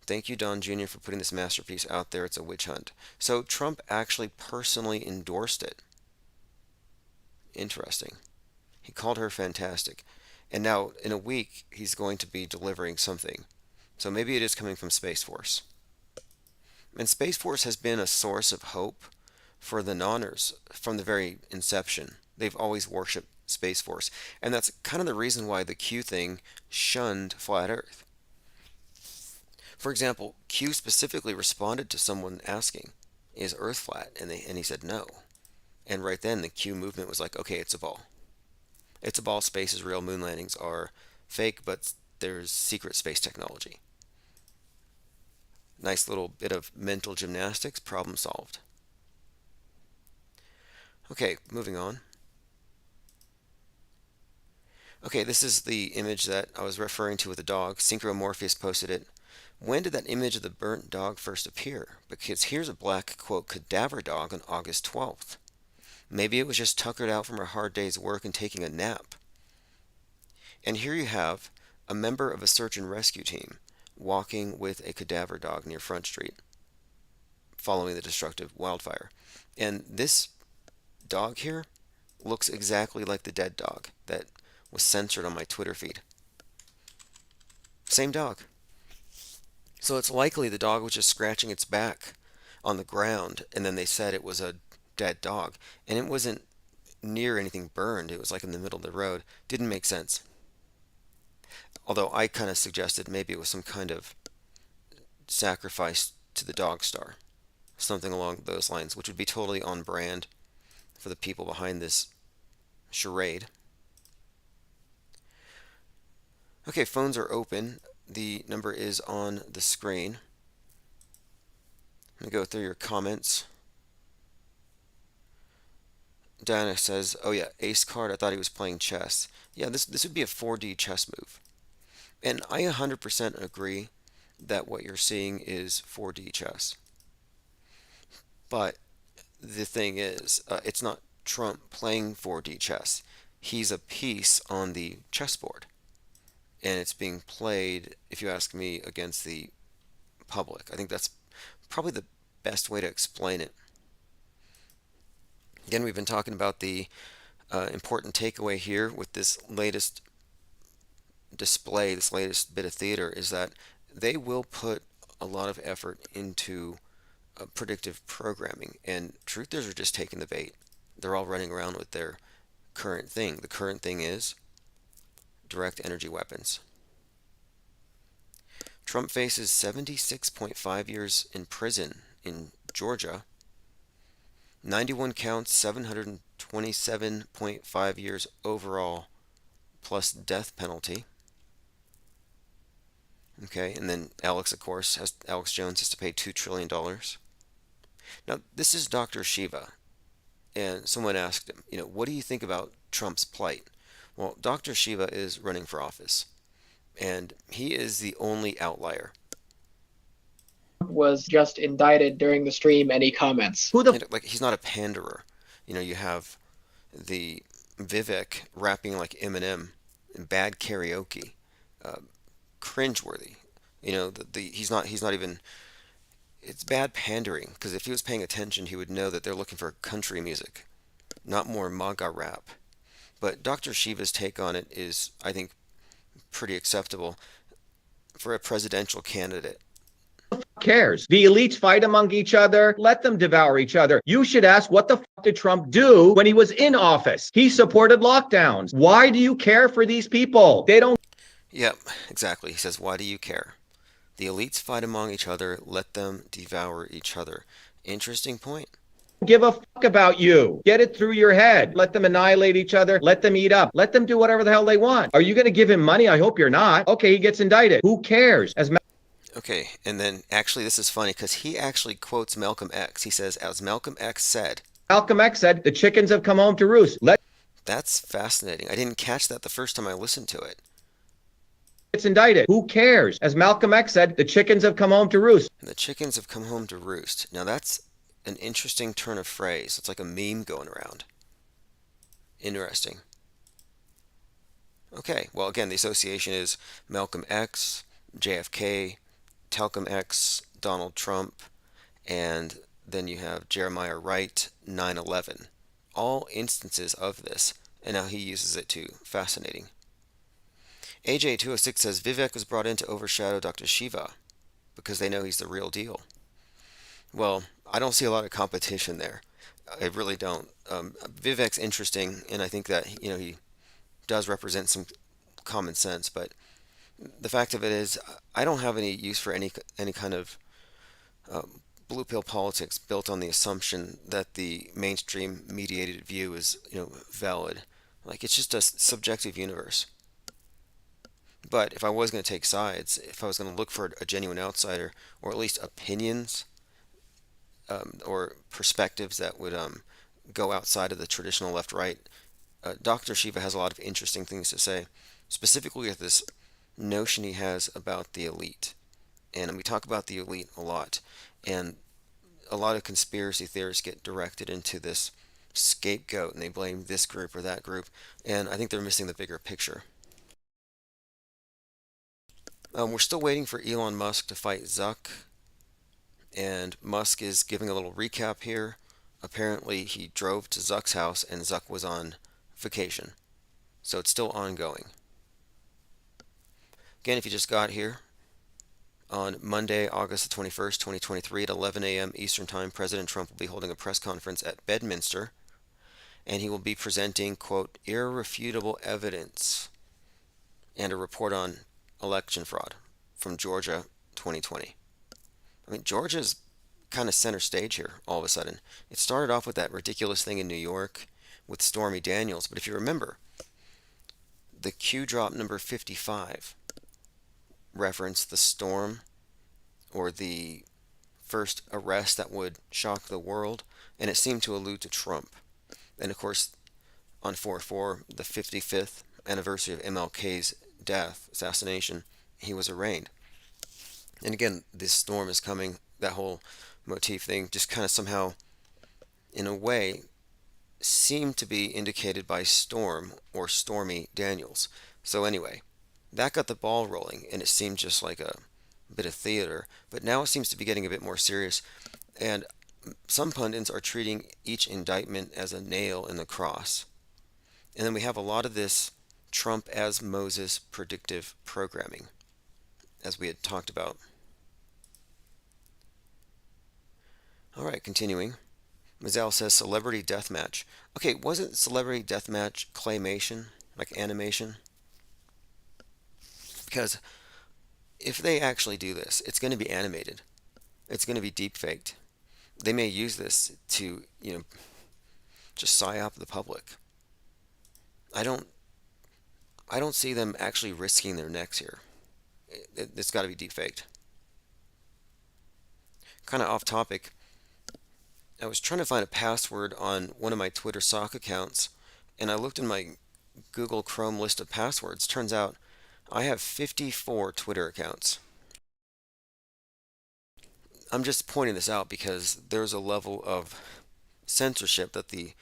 Thank you, Don Jr., for putting this masterpiece out there. It's a witch hunt. So Trump actually personally endorsed it. Interesting. He called her fantastic. And now, in a week, he's going to be delivering something. So maybe it is coming from Space Force. And Space Force has been a source of hope for the nonners from the very inception. They've always worshipped Space Force. And that's kind of the reason why the Q thing shunned Flat Earth. For example, Q specifically responded to someone asking, is Earth flat? And he said no. And right then the Q movement was like, okay, it's a ball. It's a ball, space is real, moon landings are fake, but there's secret space technology. Nice little bit of mental gymnastics, problem solved. Okay, moving on. Okay, this is the image that I was referring to with the dog. Synchromorpheus posted it. When did that image of the burnt dog first appear? Because here's a black, quote, cadaver dog on August 12th. Maybe it was just tuckered out from a hard day's work and taking a nap. And here you have a member of a search and rescue team walking with a cadaver dog near Front Street following the destructive wildfire. And this dog here looks exactly like the dead dog that was censored on my Twitter feed. Same dog. So it's likely the dog was just scratching its back on the ground, and then they said it was a dead dog. And it wasn't near anything burned. It was like in the middle of the road. Didn't make sense. Although I kind of suggested maybe it was some kind of sacrifice to the dog star. Something along those lines, which would be totally on brand for the people behind this charade. Okay, phones are open. The number is on the screen. Let me go through your comments. Diana says, oh yeah, ace card, I thought he was playing chess. Yeah, this would be a 4D chess move. And I 100% agree that what you're seeing is 4D chess. But the thing is, it's not Trump playing 4D chess. He's a piece on the chessboard. And it's being played, if you ask me, against the public. I think that's probably the best way to explain it. Again, we've been talking about the important takeaway here with this latest display, this latest bit of theater, is that they will put a lot of effort into predictive programming, and truthers are just taking the bait. They're all running around with their current thing. The current thing is direct energy weapons. Trump faces 76.5 years in prison in Georgia, 91 counts, 727.5 years overall, plus death penalty. Okay, and then Alex, of course, Alex Jones has to pay $2 trillion. Now, this is Dr. Shiva, and someone asked him, what do you think about Trump's plight? Well, Dr. Shiva is running for office, and he is the only outlier. Was just indicted during the stream, and he comments, he's not a panderer. You have the Vivek rapping like Eminem in bad karaoke, cringeworthy. He's not even. It's bad pandering, because if he was paying attention, he would know that they're looking for country music, not more MAGA rap. But Dr. Shiva's take on it is, I think, pretty acceptable for a presidential candidate. Cares? The elites fight among each other. Let them devour each other. You should ask, what the fuck did Trump do when he was in office? He supported lockdowns. Why do you care for these people? They don't. Yep, exactly. He says, why do you care? The elites fight among each other. Let them devour each other. Interesting point. Give a fuck about you. Get it through your head. Let them annihilate each other. Let them eat up. Let them do whatever the hell they want. Are you going to give him money? I hope you're not. Okay, he gets indicted. Who cares? Okay, and then actually this is funny because he actually quotes Malcolm X. He says, as Malcolm X said, the chickens have come home to roost. That's fascinating. I didn't catch that the first time I listened to it. It's indicted. Who cares? As Malcolm X said, the chickens have come home to roost. The chickens have come home to roost. Now that's an interesting turn of phrase. It's like a meme going around. Interesting. Okay, well again, the association is Malcolm X, JFK, Talcum X, Donald Trump, and then you have Jeremiah Wright, 9/11. All instances of this, and now he uses it too. Fascinating. AJ206 says Vivek was brought in to overshadow Dr. Shiva because they know he's the real deal. Well, I don't see a lot of competition there. I really don't. Vivek's interesting, and I think that he does represent some common sense, but the fact of it is, I don't have any use for any kind of blue pill politics built on the assumption that the mainstream mediated view is valid. Like, it's just a subjective universe. But if I was going to take sides, if I was going to look for a genuine outsider, or at least opinions or perspectives that would go outside of the traditional left-right, Dr. Shiva has a lot of interesting things to say, specifically with this notion he has about the elite. And we talk about the elite a lot, and a lot of conspiracy theorists get directed into this scapegoat, and they blame this group or that group, and I think they're missing the bigger picture. We're still waiting for Elon Musk to fight Zuck, and Musk is giving a little recap here. Apparently he drove to Zuck's house and Zuck was on vacation, so it's still ongoing. Again, if you just got here, on Monday, August the 21st, 2023 at 11 a.m. Eastern Time, President Trump will be holding a press conference at Bedminster, and he will be presenting, quote, irrefutable evidence and a report on election fraud from Georgia 2020. I mean, Georgia's kind of center stage here all of a sudden. It started off with that ridiculous thing in New York with Stormy Daniels, but if you remember, the Q drop number 55 referenced the storm or the first arrest that would shock the world, and it seemed to allude to Trump. And of course, on 4/4, the 55th anniversary of MLK's death, assassination, he was arraigned. And again, this storm is coming, that whole motif thing just kind of somehow, in a way, seemed to be indicated by Storm or Stormy Daniels. So anyway, that got the ball rolling, and it seemed just like a bit of theater, but now it seems to be getting a bit more serious. And some pundits are treating each indictment as a nail in the cross. And then we have a lot of this Trump as Moses predictive programming, as we had talked about. All right, continuing. Mazal says celebrity deathmatch. Okay, wasn't celebrity deathmatch claymation, like animation? Because if they actually do this, it's going to be animated. It's going to be deep faked. They may use this to, just psyop the public. I don't see them actually risking their necks here. It's got to be deep faked. Kind of off topic. I was trying to find a password on one of my Twitter sock accounts, and I looked in my Google Chrome list of passwords. Turns out I have 54 Twitter accounts. I'm just pointing this out because there's a level of censorship that the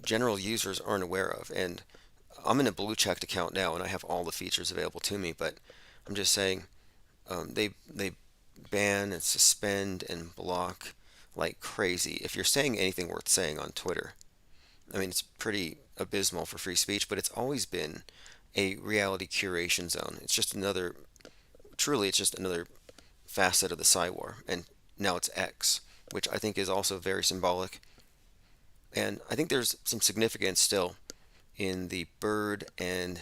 general users aren't aware of. And I'm in a blue checked account now, and I have all the features available to me, but I'm just saying they ban and suspend and block like crazy if you're saying anything worth saying on Twitter. I mean, it's pretty abysmal for free speech, but it's always been a reality curation zone. It's just another, truly, it's just another facet of the Psy-War. And now it's X, which I think is also very symbolic. And I think there's some significance still in the bird and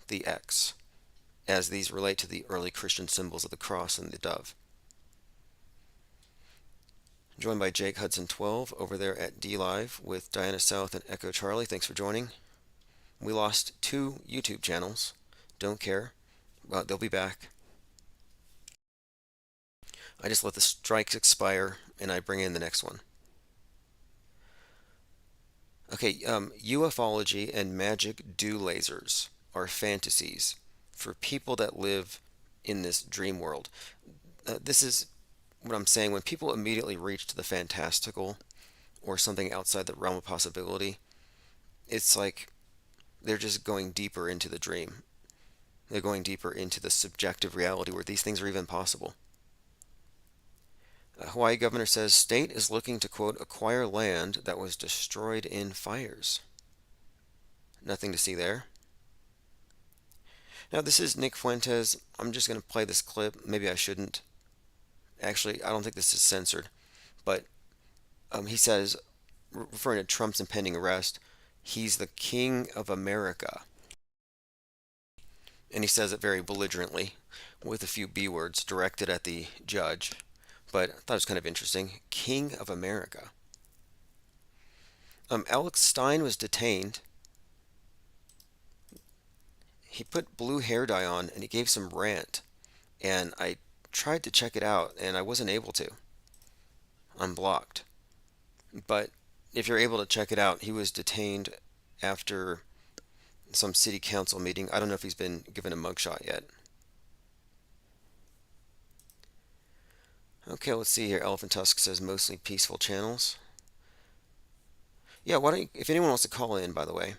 the X, as these relate to the early Christian symbols of the cross and the dove. Joined by Jake Hudson 12 over there at DLive with Diana South and Echo Charlie. Thanks for joining. We lost 2 YouTube channels. Don't care. They'll be back. I just let the strikes expire and I bring in the next one. Okay, ufology and magic dew lasers are fantasies for people that live in this dream world. This is what I'm saying. When people immediately reach to the fantastical or something outside the realm of possibility, it's like they're just going deeper into the dream. They're going deeper into the subjective reality where these things are even possible. Hawaii governor says state is looking to, quote, acquire land that was destroyed in fires. Nothing to see there. Now, this is Nick Fuentes. I'm just going to play this clip. Maybe I shouldn't. Actually, I don't think this is censored. But he says, referring to Trump's impending arrest, he's the king of America. And he says it very belligerently with a few B words directed at the judge. But I thought it was kind of interesting. King of America. Alex Stein was detained. He put blue hair dye on and he gave some rant. And I tried to check it out and I wasn't able to. I'm blocked. But if you're able to check it out, he was detained after some city council meeting. I don't know if he's been given a mugshot yet. Okay, let's see here. Elephant Tusk says mostly peaceful channels. Yeah, why don't you, if anyone wants to call in, by the way,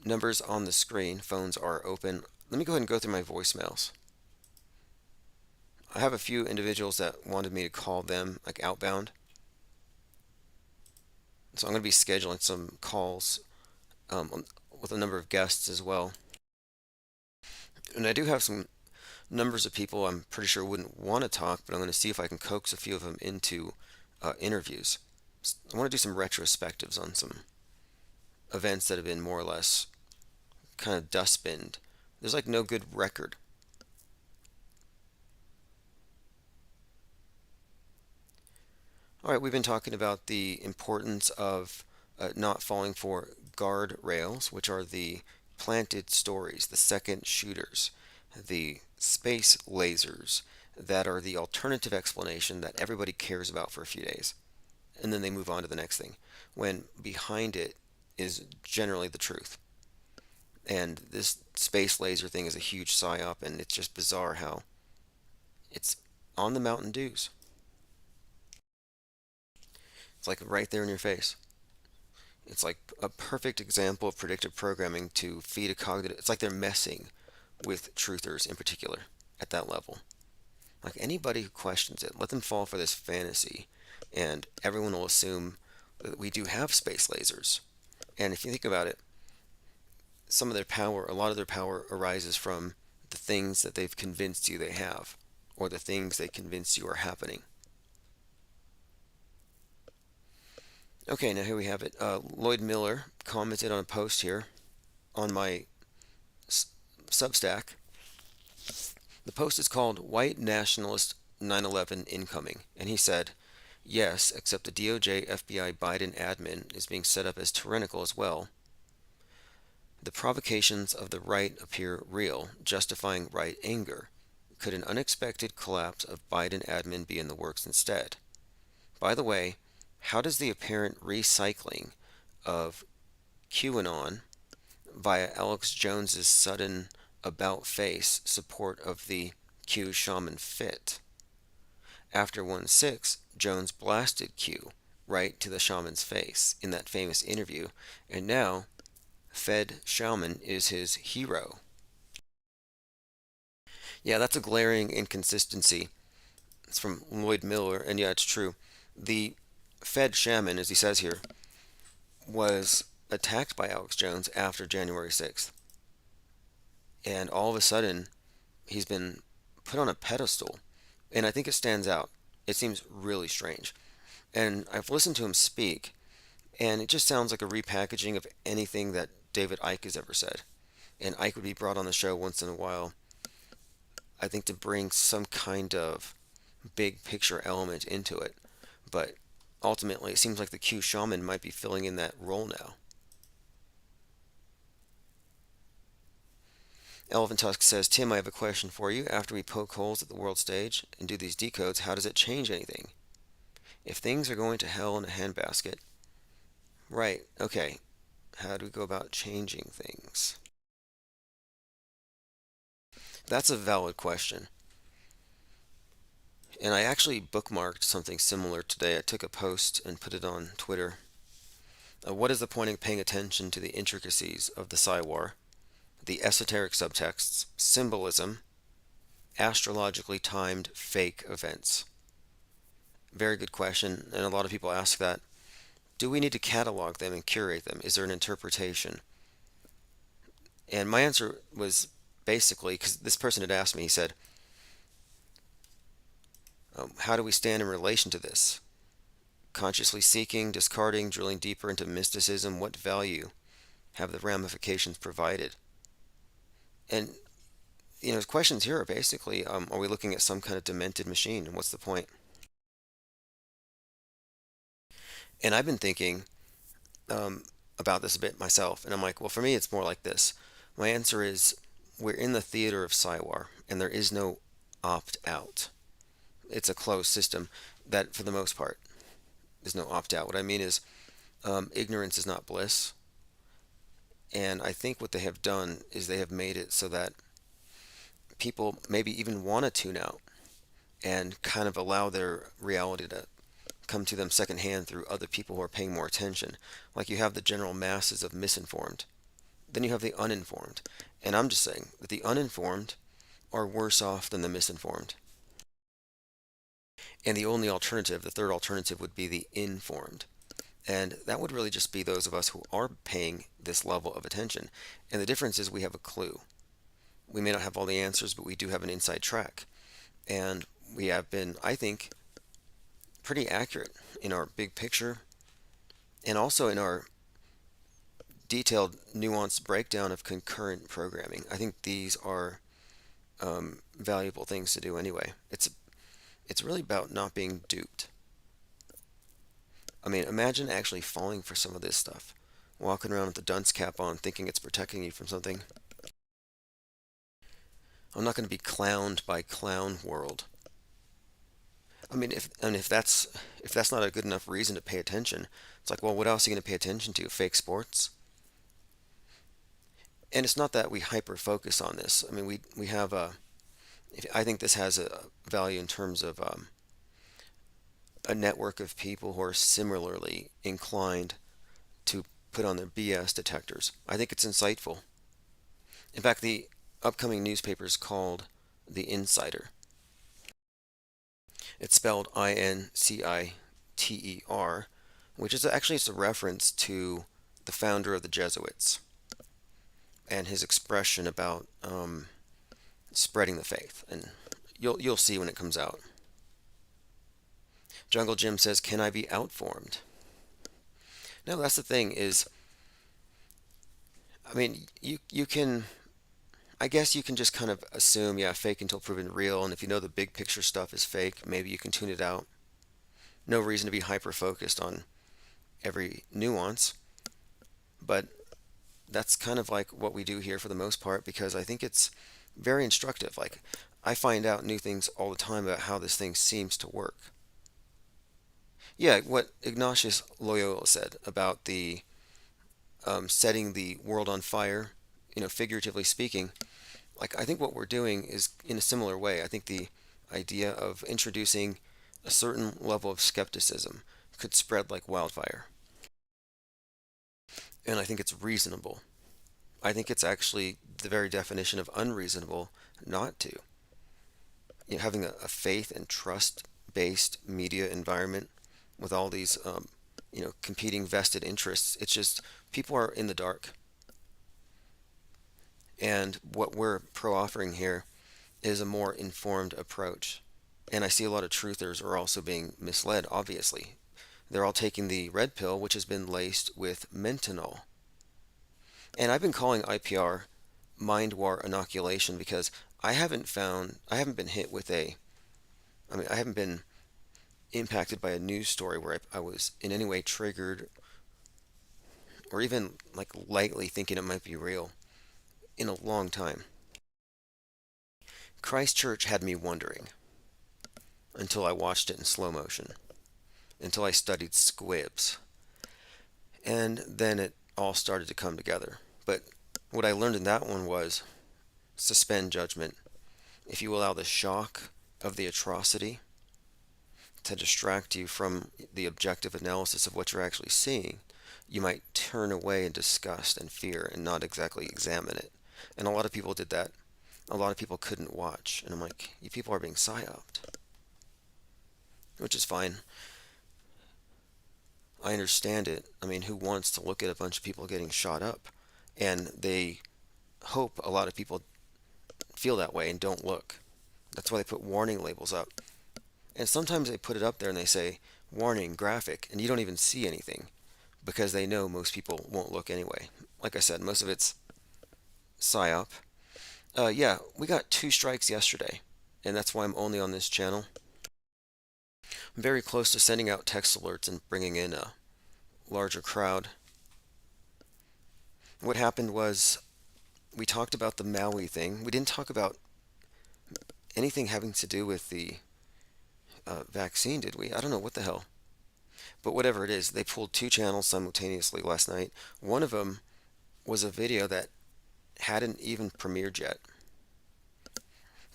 numbers on the screen, phones are open. Let me go ahead and go through my voicemails. I have a few individuals that wanted me to call them, like outbound. So I'm going to be scheduling some calls with a number of guests as well. And I do have some numbers of people I'm pretty sure wouldn't want to talk, but I'm going to see if I can coax a few of them into interviews. I want to do some retrospectives on some events that have been more or less kind of dustbinned. There's like no good record. All right, we've been talking about the importance of not falling for guardrails, which are the planted stories, the second shooters, the space lasers that are the alternative explanation that everybody cares about for a few days. And then they move on to the next thing, when behind it is generally the truth. And this space laser thing is a huge psyop, and it's just bizarre how it's on the Mountain Dews. It's like right there in your face. It's like a perfect example of predictive programming to feed a cognitive. It's like they're messing with truthers in particular at that level. Like anybody who questions it, let them fall for this fantasy and everyone will assume that we do have space lasers. And if you think about it, some of their power, a lot of their power arises from the things that they've convinced you they have, or the things they convince you are happening. Okay, now here we have it. Lloyd Miller commented on a post here on my Substack. The post is called White Nationalist 9/11 Incoming, and he said, yes, except the DOJ FBI Biden admin is being set up as tyrannical as well. The provocations of the right appear real, justifying right anger. Could an unexpected collapse of Biden admin be in the works instead? By the way, how does the apparent recycling of QAnon via Alex Jones's sudden about-face support of the Q shaman fit? After 1/6, Jones blasted Q right to the shaman's face in that famous interview, and now Fed shaman is his hero. Yeah, that's a glaring inconsistency. It's from Lloyd Miller, and yeah, it's true. The Fed shaman, as he says here, was attacked by Alex Jones after January 6th. And all of a sudden, he's been put on a pedestal. And I think it stands out. It seems really strange. And I've listened to him speak, and it just sounds like a repackaging of anything that David Icke has ever said. And Icke would be brought on the show once in a while, I think, to bring some kind of big picture element into it. But ultimately, it seems like the Q shaman might be filling in that role now. Elephant Tusk says, Tim, I have a question for you. After we poke holes at the world stage and do these decodes, how does it change anything? If things are going to hell in a handbasket, right, okay, how do we go about changing things? That's a valid question. And I actually bookmarked something similar today. I took a post and put it on Twitter. What is the point of paying attention to the intricacies of the Psywar, the esoteric subtexts, symbolism, astrologically timed fake events? Very good question, and a lot of people ask that. Do we need to catalog them and curate them? Is there an interpretation? And my answer was basically, because this person had asked me, he said, how do we stand in relation to this? Consciously seeking, discarding, drilling deeper into mysticism, what value have the ramifications provided? And, his questions here are basically, are we looking at some kind of demented machine, and what's the point? And I've been thinking about this a bit myself, and I'm like, well, for me, it's more like this. My answer is, we're in the theater of Psywar, and there is no opt-out. It's a closed system that, for the most part, there's no opt-out. What I mean is, ignorance is not bliss. And I think what they have done is they have made it so that people maybe even want to tune out and kind of allow their reality to come to them secondhand through other people who are paying more attention. Like you have the general masses of misinformed. Then you have the uninformed. And I'm just saying that the uninformed are worse off than the misinformed. And the only alternative, the third alternative, would be the informed. And that would really just be those of us who are paying this level of attention. And the difference is we have a clue. We may not have all the answers, but we do have an inside track. And we have been, I think, pretty accurate in our big picture and also in our detailed, nuanced breakdown of concurrent programming. I think these are valuable things to do anyway. It's really about not being duped. I mean, imagine actually falling for some of this stuff. Walking around with the dunce cap on, thinking it's protecting you from something. I'm not going to be clowned by Clown World. I mean, if that's not a good enough reason to pay attention, it's like, well, what else are you going to pay attention to? Fake sports? And it's not that we hyper focus on this. I mean, we have I think this has a value in terms of a network of people who are similarly inclined to put on their BS detectors. I think it's insightful. In fact, the upcoming newspaper is called The Insider. It's spelled INCIDER. Ter, which is actually it's a reference to the founder of the Jesuits and his expression about spreading the faith. And you'll see when it comes out. Jungle Jim says, "Can I be outformed?" No, that's the thing is, I mean, you can, I guess you can just kind of assume, yeah, fake until proven real, and if you know the big picture stuff is fake, maybe you can tune it out. No reason to be hyper focused on every nuance, but that's kind of like what we do here for the most part, because I think it's very instructive. Like, I find out new things all the time about how this thing seems to work. Yeah, what Ignatius Loyola said about the setting the world on fire, figuratively speaking, like I think what we're doing is in a similar way. I think the idea of introducing a certain level of skepticism could spread like wildfire. And I think it's reasonable. I think it's actually the very definition of unreasonable not to. Having a faith and trust-based media environment with all these, competing vested interests, it's just people are in the dark. And what we're pro-offering here is a more informed approach. And I see a lot of truthers are also being misled, obviously. They're all taking the red pill, which has been laced with mentanol. And I've been calling IPR mind war inoculation because I haven't been hit with I haven't been impacted by a news story where I was in any way triggered or even like lightly thinking it might be real in a long time. Christchurch had me wondering until I watched it in slow motion, until I studied squibs, and then it all started to come together. But what I learned in that one was suspend judgment. If you allow the shock of the atrocity to distract you from the objective analysis of what you're actually seeing, you might turn away in disgust and fear and not exactly examine it. And a lot of people did that. A lot of people couldn't watch. And I'm like, you people are being psyoped. Which is fine. I understand it. I mean, who wants to look at a bunch of people getting shot up? And they hope a lot of people feel that way and don't look. That's why they put warning labels up. And sometimes they put it up there and they say, warning, graphic, and you don't even see anything because they know most people won't look anyway. Like I said, most of it's psyop. Yeah, we got 2 strikes yesterday, and that's why I'm only on this channel. I'm very close to sending out text alerts and bringing in a larger crowd. What happened was we talked about the Maui thing. We didn't talk about anything having to do with the vaccine, did we? I don't know what the hell. But whatever it is, they pulled 2 channels simultaneously last night. One of them was a video that hadn't even premiered yet.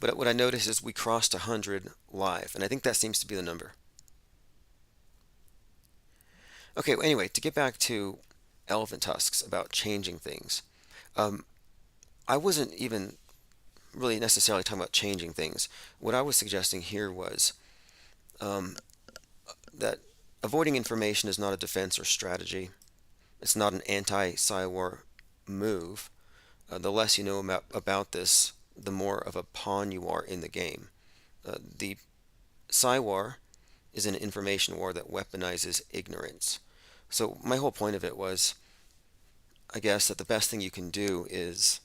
But what I noticed is we crossed 100 live, and I think that seems to be the number. Okay, well, anyway, to get back to elephant tusks about changing things. I wasn't even really necessarily talking about changing things. What I was suggesting here was that avoiding information is not a defense or strategy. It's not an anti-Psywar move. The less you know about this, the more of a pawn you are in the game. The Psywar is an information war that weaponizes ignorance. So my whole point of it was, I guess, that the best thing you can do is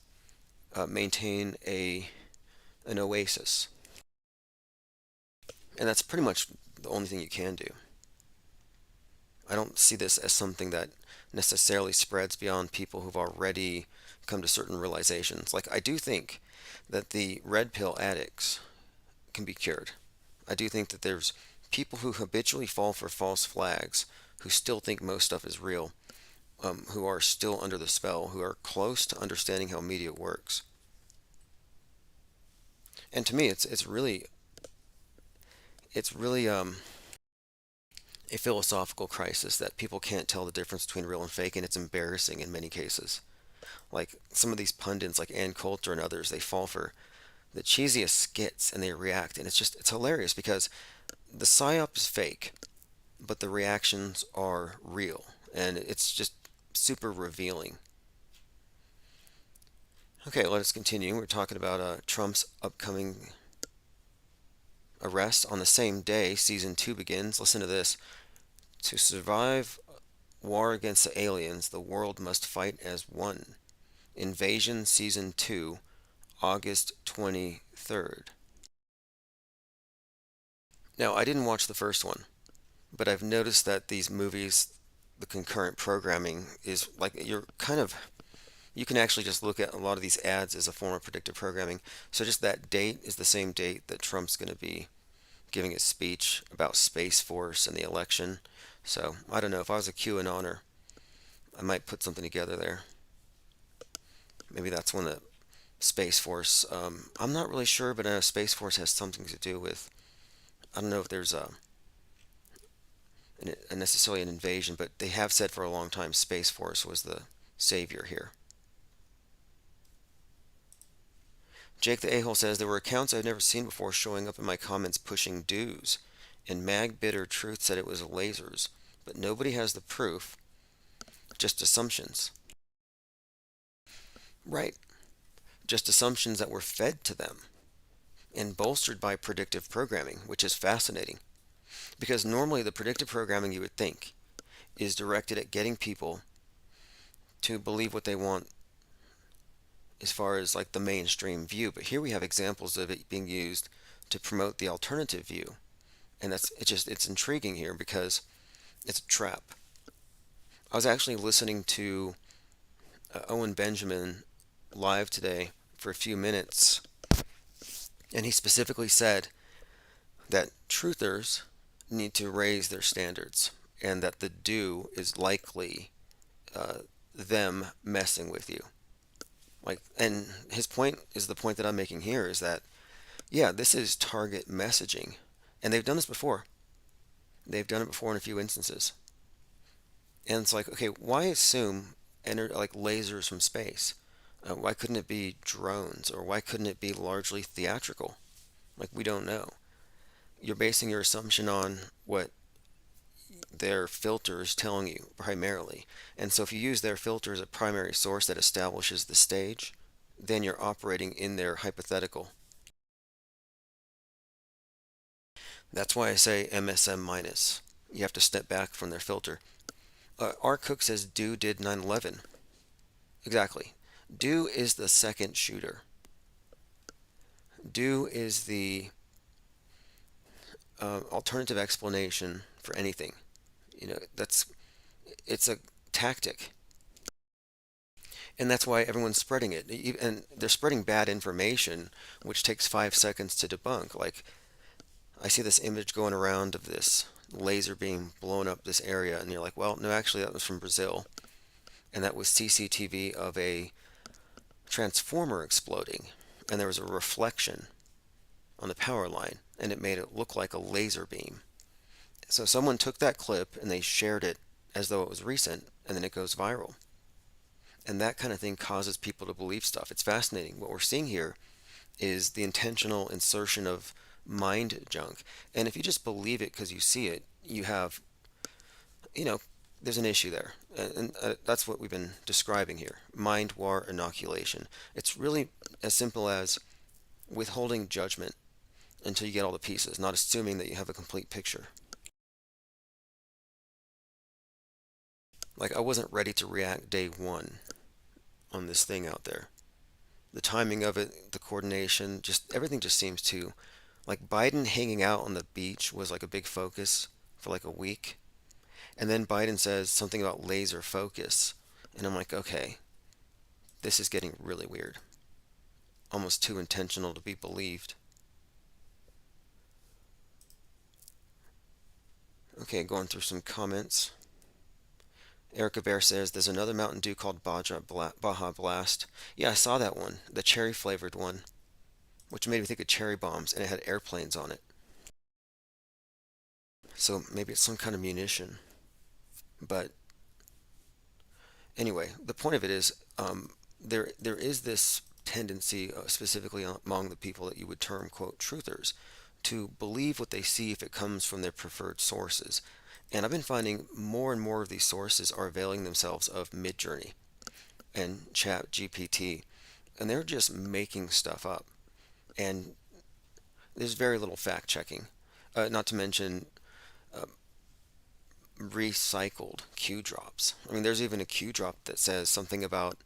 maintain an oasis. And that's pretty much the only thing you can do. I don't see this as something that necessarily spreads beyond people who've already come to certain realizations. Like, I do think that the red pill addicts can be cured. I do think that there's people who habitually fall for false flags, who still think most stuff is real, who are still under the spell, who are close to understanding how media works. And to me, it's really a philosophical crisis that people can't tell the difference between real and fake, and it's embarrassing in many cases. Like some of these pundits, like Ann Coulter and others, they fall for the cheesiest skits and they react, and it's hilarious because the psyop is fake. but the reactions are real, and it's just super revealing. Okay, let us continue. We're talking about Trump's upcoming arrest. On the same day, season 2 begins. Listen to this. To survive war against the aliens, the world must fight as one. Invasion season 2, August 23rd. Now, I didn't watch the first one, but I've noticed that these movies, the concurrent programming is like you can actually just look at a lot of these ads as a form of predictive programming. So just that date is the same date that Trump's going to be giving his speech about Space Force and the election. So I don't know, if I was a QAnoner, I might put something together there. Maybe that's when the Space Force, I'm not really sure, but I know Space Force has something to do with, I don't know if there's a necessarily an invasion, but they have said for a long time Space Force was the savior here. Jake the A-hole says, there were accounts I've never seen before showing up in my comments pushing dues, and Mag Bitter Truth said it was lasers, but nobody has the proof, just assumptions. Right, just assumptions that were fed to them and bolstered by predictive programming, which is fascinating. Because normally the predictive programming, you would think, is directed at getting people to believe what they want as far as like the mainstream view. But here we have examples of it being used to promote the alternative view. And it's intriguing here because it's a trap. I was actually listening to Owen Benjamin live today for a few minutes, and he specifically said that truthers need to raise their standards, and that the do is likely them messing with you. And his point is the point that I'm making here, is that, yeah, this is target messaging, and they've done this before. They've done it before in a few instances. And it's like, okay, why assume like lasers from space? Why couldn't it be drones, or why couldn't it be largely theatrical? Like, we don't know. You're basing your assumption on what their filter is telling you primarily. And so if you use their filter as a primary source that establishes the stage, then you're operating in their hypothetical. That's why I say MSM minus. You have to step back from their filter. R. Cook says Do did 9/11. Exactly. Do is the second shooter. Do is the alternative explanation for anything. It's a tactic. And that's why everyone's spreading it. And they're spreading bad information, which takes 5 seconds to debunk. Like, I see this image going around of this laser beam blowing up this area, and you're like, well, no, actually that was from Brazil. And that was CCTV of a transformer exploding, and there was a reflection on the power line, and it made it look like a laser beam. So someone took that clip and they shared it as though it was recent, and then it goes viral. And that kind of thing causes people to believe stuff. It's fascinating. What we're seeing here is the intentional insertion of mind junk. And if you just believe it because you see it, you have, there's an issue there. And that's what we've been describing here. Mind war inoculation. It's really as simple as withholding judgment until you get all the pieces, not assuming that you have a complete picture. Like, I wasn't ready to react day one on this thing out there. The timing of it, the coordination, just everything just seems to, like, Biden hanging out on the beach was like a big focus for like a week. And then Biden says something about laser focus. And I'm like, okay, this is getting really weird. Almost too intentional to be believed. Okay, going through some comments. Erica Bear says, there's another Mountain Dew called Baja Blast. Yeah, I saw that one, the cherry flavored one, which made me think of cherry bombs, and it had airplanes on it. So maybe it's some kind of munition. But anyway, the point of it is, there is this tendency, specifically among the people that you would term, quote, truthers, to believe what they see if it comes from their preferred sources. And I've been finding more and more of these sources are availing themselves of Midjourney and ChatGPT, and they're just making stuff up. And there's very little fact checking. Not to mention recycled Q drops. I mean, there's even a Q drop that says something about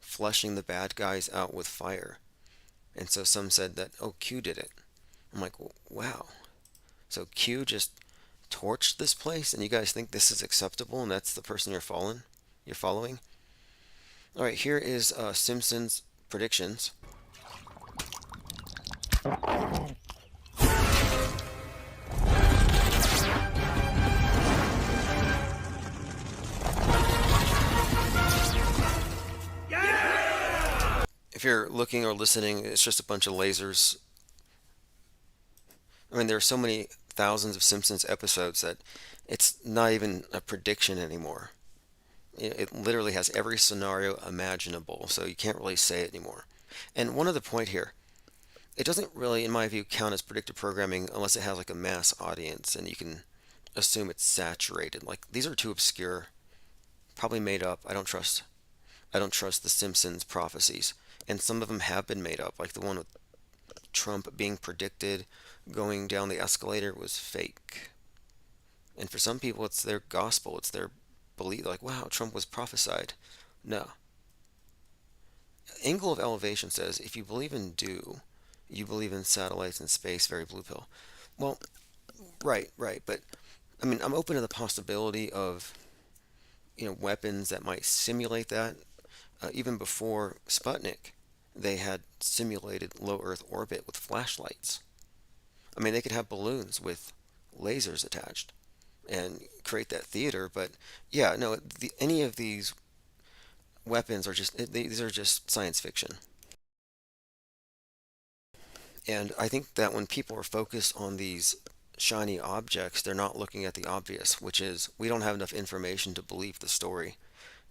flushing the bad guys out with fire. And so some said that, oh, Q did it. I'm like, wow. So Q just torched this place, and you guys think this is acceptable, and that's the person you're following? All right, here is Simpsons predictions. If you're looking or listening, it's just a bunch of lasers. I mean, there are so many thousands of Simpsons episodes that it's not even a prediction anymore. It literally has every scenario imaginable, so you can't really say it anymore. And one other point here, it doesn't really, in my view, count as predictive programming unless it has like a mass audience, and you can assume it's saturated. Like, these are too obscure, probably made up. I don't trust the Simpsons prophecies. And some of them have been made up, like the one with Trump being predicted going down the escalator was fake. And for some people, it's their gospel, it's their belief, like, wow, Trump was prophesied. No. Angle of Elevation says, if you believe in dew, you believe in satellites and space, very blue pill. Well, right, but, I mean, I'm open to the possibility of, weapons that might simulate that. Even before Sputnik, they had simulated low Earth orbit with flashlights. I mean, they could have balloons with lasers attached and create that theater, but yeah, no, any of these weapons are these are just science fiction. And I think that when people are focused on these shiny objects, they're not looking at the obvious, which is we don't have enough information to believe the story.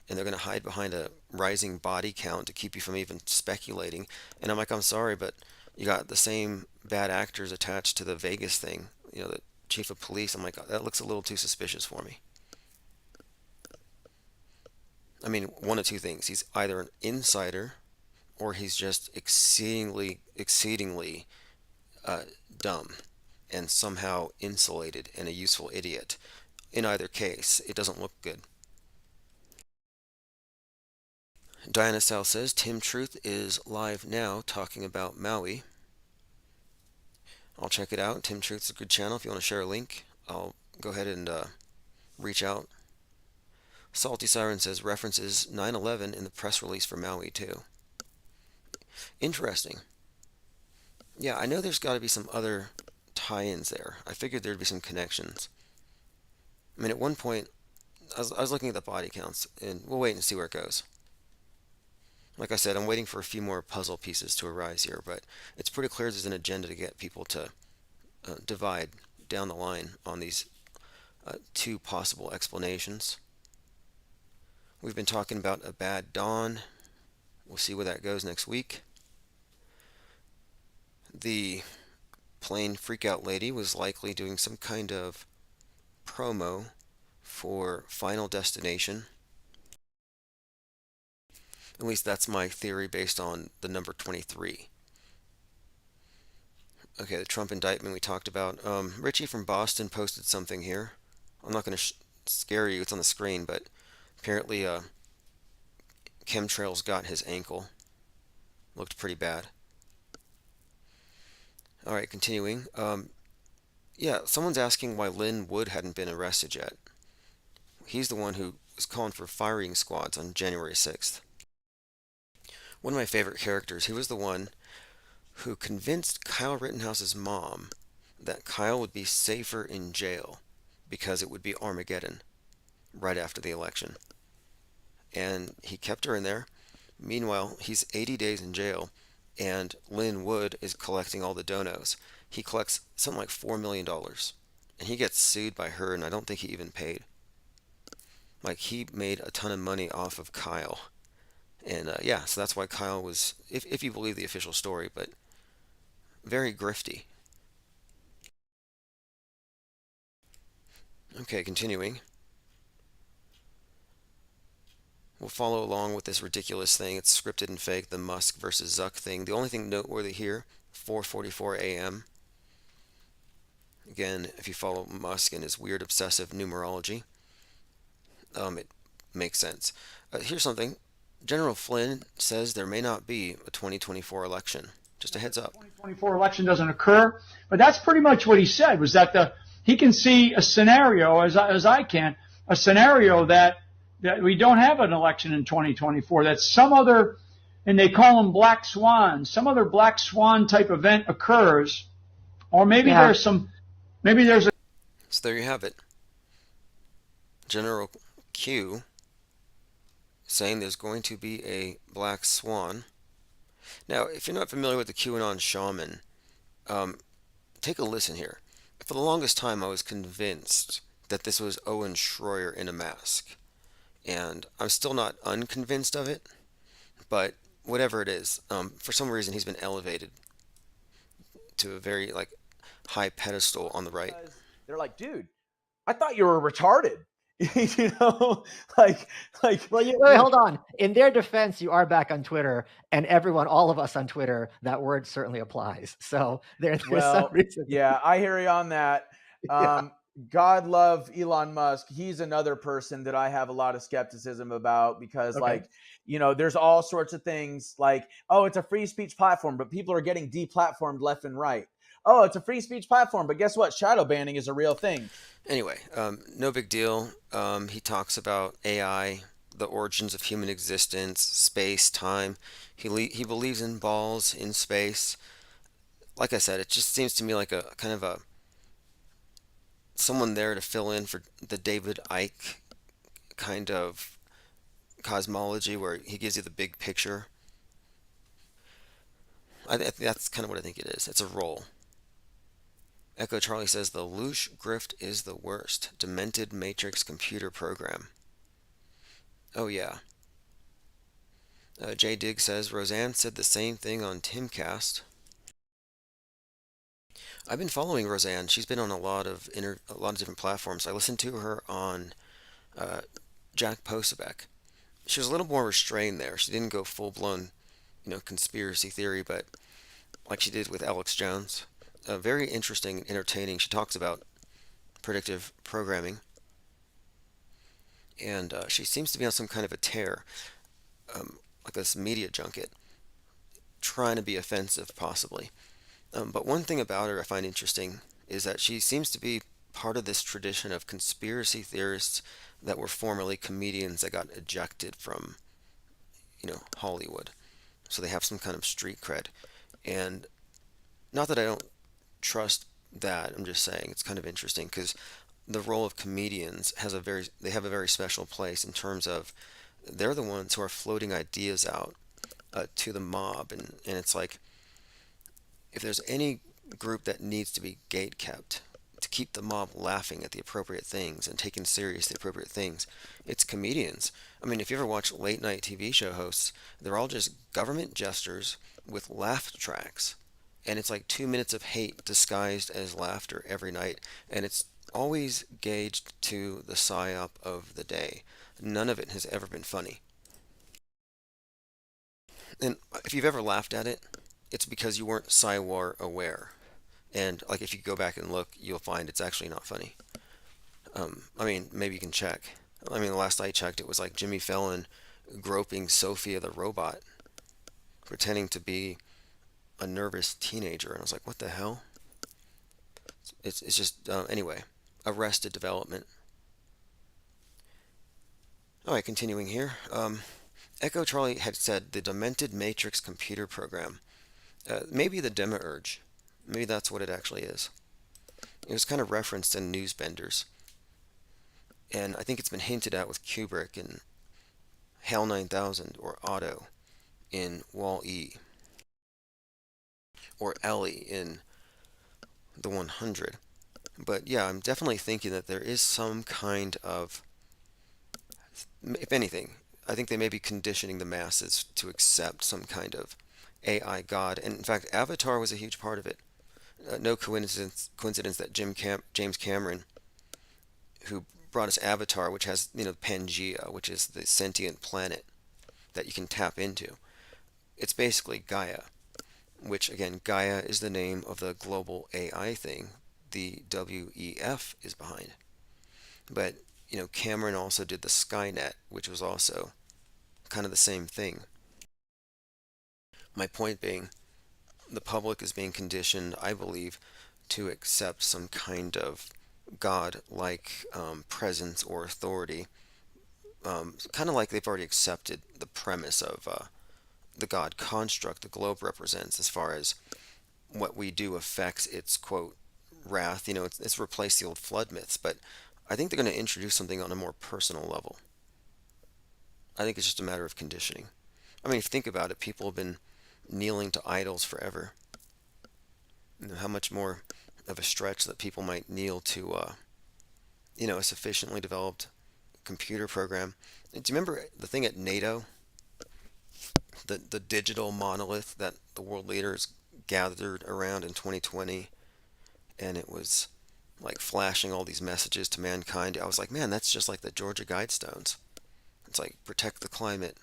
And they're going to hide behind a rising body count to keep you from even speculating. And I'm like, I'm sorry, but you got the same bad actors attached to the Vegas thing, the chief of police. I'm like, that looks a little too suspicious for me. I mean, one of two things. He's either an insider or he's just exceedingly dumb and somehow insulated and a useful idiot. In either case, it doesn't look good. Diana Sal says, Tim Truth is live now talking about Maui. I'll check it out. Tim Truth's a good channel. If you want to share a link, I'll go ahead and reach out. Salty Siren says, references 9/11 in the press release for Maui too. Interesting. Yeah, I know there's got to be some other tie-ins there. I figured there'd be some connections. I mean, at one point, I was looking at the body counts, and we'll wait and see where it goes. Like I said, I'm waiting for a few more puzzle pieces to arise here, but it's pretty clear there's an agenda to get people to divide down the line on these two possible explanations. We've been talking about a bad dawn. We'll see where that goes next week. The plane freakout lady was likely doing some kind of promo for Final Destination. At least that's my theory based on the number 23. Okay, the Trump indictment we talked about. Richie from Boston posted something here. I'm not going to scare you, it's on the screen, but apparently chemtrails got his ankle. Looked pretty bad. Alright, continuing. Yeah, someone's asking why Lin Wood hadn't been arrested yet. He's the one who was calling for firing squads on January 6th. One of my favorite characters, he was the one who convinced Kyle Rittenhouse's mom that Kyle would be safer in jail because it would be Armageddon right after the election. And he kept her in there. Meanwhile, he's 80 days in jail, and Lin Wood is collecting all the donos. He collects something like $4 million, and he gets sued by her, and I don't think he even paid. Like, he made a ton of money off of Kyle. And yeah, so that's why Kyle was, if you believe the official story, but very grifty. Okay, continuing. We'll follow along with this ridiculous thing. It's scripted and fake, the Musk versus Zuck thing. The only thing noteworthy here, 4:44 a.m. Again, if you follow Musk and his weird obsessive numerology, it makes sense. Here's something. General Flynn says there may not be a 2024 election. Just a heads up. 2024 election doesn't occur, but that's pretty much what he said, was that he can see a scenario, as I can, a scenario that we don't have an election in 2024, that some other, and they call them black swans, some other black swan type event occurs, or maybe there's a. So there you have it. General Q saying there's going to be a black swan. Now, if you're not familiar with the QAnon shaman, take a listen here. For the longest time, I was convinced that this was Owen Schroyer in a mask. And I'm still not unconvinced of it, but whatever it is, for some reason he's been elevated to a very high pedestal on the right. They're like, dude, I thought you were retarded. Well, wait, hold on. In their defense, you are back on Twitter, and all of us on Twitter, that word certainly applies. So there's some reason. Yeah, I hear you on that. God love Elon Musk. He's another person that I have a lot of skepticism about because there's all sorts of things like, oh, it's a free speech platform, but people are getting deplatformed left and right. Oh, it's a free speech platform, but guess what? Shadow banning is a real thing. Anyway, no big deal. He talks about AI, the origins of human existence, space, time. He believes in balls in space. Like I said, it just seems to me like a kind of someone there to fill in for the David Icke kind of cosmology where he gives you the big picture. That's kind of what I think it is. It's a role. Echo Charlie says the Loosh grift is the worst. Demented Matrix computer program. Oh yeah. J Dig says Roseanne said the same thing on Timcast. I've been following Roseanne. She's been on a lot of different platforms. I listened to her on Jack Posobiec. She was a little more restrained there. She didn't go full blown, conspiracy theory, but like she did with Alex Jones. Very interesting and entertaining. She talks about predictive programming, and she seems to be on some kind of a tear, like this media junket, trying to be offensive possibly. But one thing about her I find interesting is that she seems to be part of this tradition of conspiracy theorists that were formerly comedians that got ejected from, Hollywood. So they have some kind of street cred. And not that I don't trust that, I'm just saying it's kind of interesting because the role of comedians they have a very special place in terms of they're the ones who are floating ideas out to the mob. And it's like, if there's any group that needs to be gate kept to keep the mob laughing at the appropriate things and taking serious the appropriate things, it's comedians. I mean, if you ever watch late night TV show hosts, they're all just government jesters with laugh tracks. And it's like 2 minutes of hate disguised as laughter every night. And it's always gauged to the psyop of the day. None of it has ever been funny. And if you've ever laughed at it, it's because you weren't Psywar aware. And if you go back and look, you'll find it's actually not funny. Maybe you can check. The last I checked, it was like Jimmy Fallon groping Sophia the robot, pretending to be a nervous teenager. And I was like, what the hell? It's just, anyway, Arrested Development. Alright, continuing here. Echo Charlie had said the Demented Matrix computer program. Maybe the Demiurge. Maybe that's what it actually is. It was kind of referenced in Newsbenders. And I think it's been hinted at with Kubrick in HAL 9000 or Otto in Wall-E. Or Ellie in The 100. But yeah, I'm definitely thinking that there is some kind of, if anything, I think they may be conditioning the masses to accept some kind of AI god, and in fact, Avatar was a huge part of it. No coincidence that James Cameron who brought us Avatar, which has, Pangea, which is the sentient planet that you can tap into. It's basically Gaia, which again, Gaia is the name of the global AI thing the WEF is behind. But, Cameron also did the Skynet, which was also kind of the same thing. My point being, the public is being conditioned, I believe, to accept some kind of God-like presence or authority, kind of like they've already accepted the premise of the God construct the globe represents, as far as what we do affects its, quote, wrath. It's replaced the old flood myths, but I think they're going to introduce something on a more personal level. I think it's just a matter of conditioning. I mean, if you think about it, people have been kneeling to idols forever. How much more of a stretch that people might kneel to, a sufficiently developed computer program. And do you remember the thing at NATO? The digital monolith that the world leaders gathered around in 2020, and it was like flashing all these messages to mankind. I was like, man, that's just like the Georgia Guidestones. It's like protect the climate.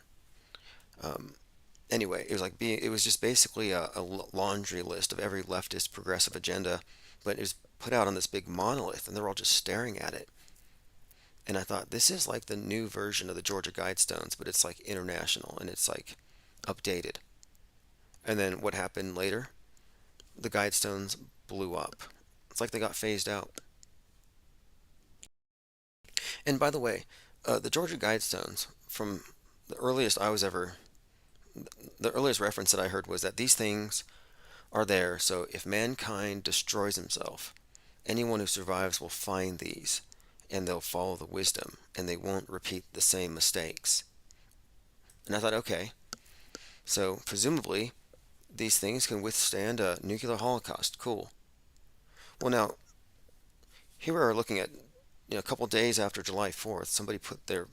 Anyway, it was just basically a laundry list of every leftist progressive agenda, but it was put out on this big monolith, and they're all just staring at it. And I thought, this is like the new version of the Georgia Guidestones, but it's like international, and it's like updated. And then what happened later? The Guidestones blew up. It's like they got phased out. And by the way, the Georgia Guidestones, from the earliest reference that I heard was that these things are there, so if mankind destroys himself, anyone who survives will find these, and they'll follow the wisdom, and they won't repeat the same mistakes. And I thought, okay, so presumably these things can withstand a nuclear holocaust. Cool. Well, now, here we are looking at, a couple days after July 4th, somebody put their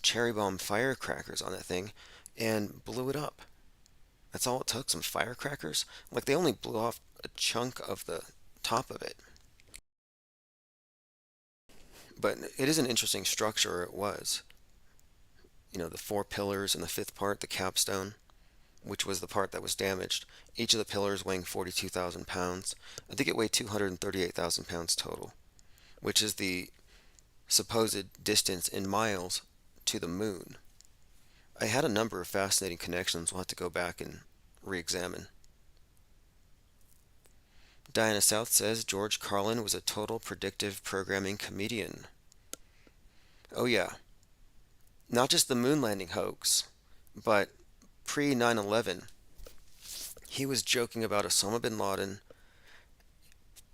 cherry bomb firecrackers on that thing and blew it up. That's all it took, some firecrackers? Like, they only blew off a chunk of the top of it. But it is an interesting structure, it was. The 4 pillars and the 5th part, the capstone, which was the part that was damaged. Each of the pillars weighing 42,000 pounds. I think it weighed 238,000 pounds total, which is the supposed distance in miles to the moon. I had a number of fascinating connections we'll have to go back and re-examine. Diana South says George Carlin was a total predictive programming comedian. Oh yeah. Not just the moon landing hoax, but pre 9/11, he was joking about Osama bin Laden,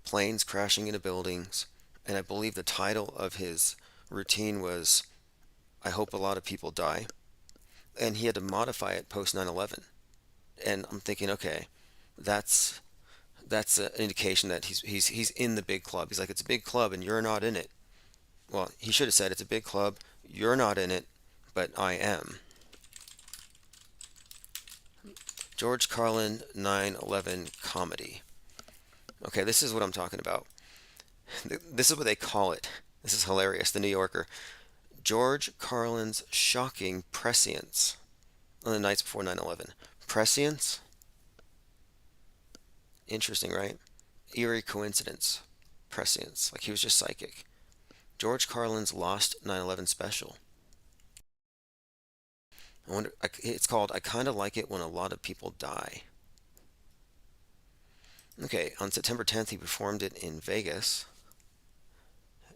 planes crashing into buildings, and I believe the title of his routine was, I hope a lot of people die. And he had to modify it post 9/11. And I'm thinking, okay, that's an indication that he's in the big club. He's like, it's a big club and you're not in it. Well, he should have said, it's a big club, you're not in it, but I am. George Carlin 9/11 comedy. Okay, this is what I'm talking about. This is what they call it. This is hilarious. The New Yorker. George Carlin's shocking prescience on the nights before 9/11. Prescience? Interesting, right? Eerie coincidence. Prescience. Like he was just psychic. George Carlin's lost 9/11 special. I wonder. It's called I Kinda Like It When a Lot of People Die. Okay, on September 10th, he performed it in Vegas.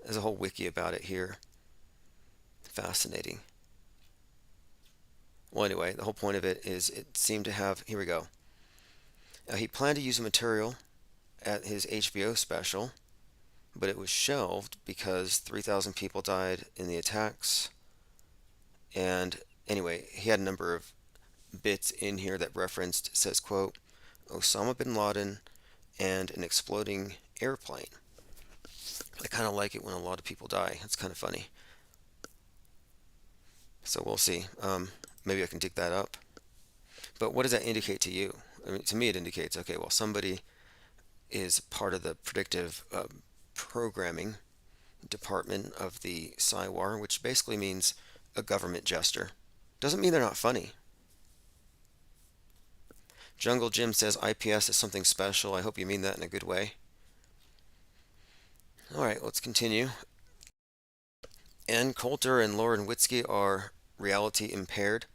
There's a whole wiki about it here. Fascinating. Well, anyway, the whole point of it is it seemed to have. Here we go. He planned to use the material at his HBO special, but it was shelved because 3,000 people died in the attacks. And anyway, he had a number of bits in here that referenced, says, quote, Osama bin Laden and an exploding airplane. I kind of like it when a lot of people die. It's kind of funny. So we'll see. Maybe I can dig that up. But what does that indicate to you? I mean, to me, it indicates, okay, well, somebody is part of the predictive programming department of the SIWAR, which basically means a government jester. Doesn't mean they're not funny. Jungle Jim says IPS is something special. I hope you mean that in a good way. Alright, let's continue. Ann Coulter and Lauren Witzke are reality impaired.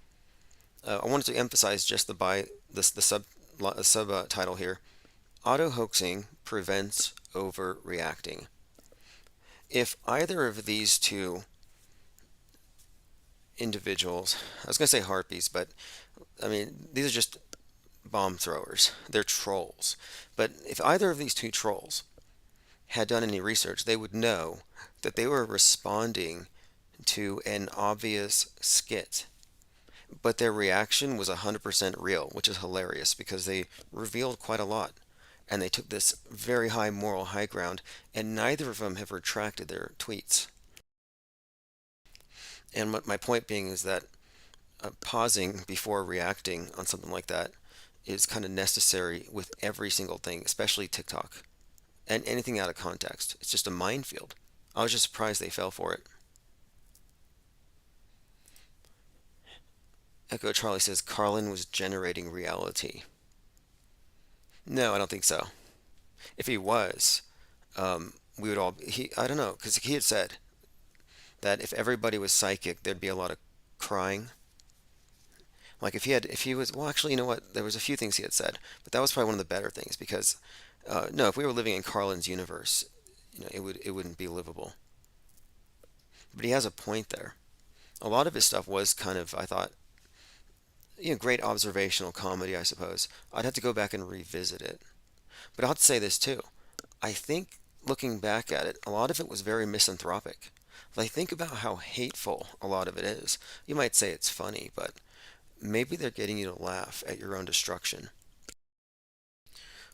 I wanted to emphasize just the subtitle here. Auto hoaxing prevents overreacting. If either of these two individuals, I was going to say harpies, but I mean, these are just bomb throwers. They're trolls. But if either of these two trolls had done any research, they would know that they were responding to an obvious skit. But their reaction was 100% real, which is hilarious because they revealed quite a lot. And they took this very high moral high ground, and neither of them have retracted their tweets. And my point being is that pausing before reacting on something like that is kind of necessary with every single thing, especially TikTok. And anything out of context. It's just a minefield. I was just surprised they fell for it. Echo Charlie says Carlin was generating reality. No, I don't think so. If he was, we would all. I don't know, because he had said that if everybody was psychic, there'd be a lot of crying. Like if he was. Well, actually, you know what? There was a few things he had said, but that was probably one of the better things because, no, if we were living in Carlin's universe, it wouldn't be livable. But he has a point there. A lot of his stuff was kind of, I thought, great observational comedy, I suppose. I'd have to go back and revisit it. But I'll have to say this too. I think, looking back at it, a lot of it was very misanthropic. Like, think about how hateful a lot of it is. You might say it's funny, but maybe they're getting you to laugh at your own destruction.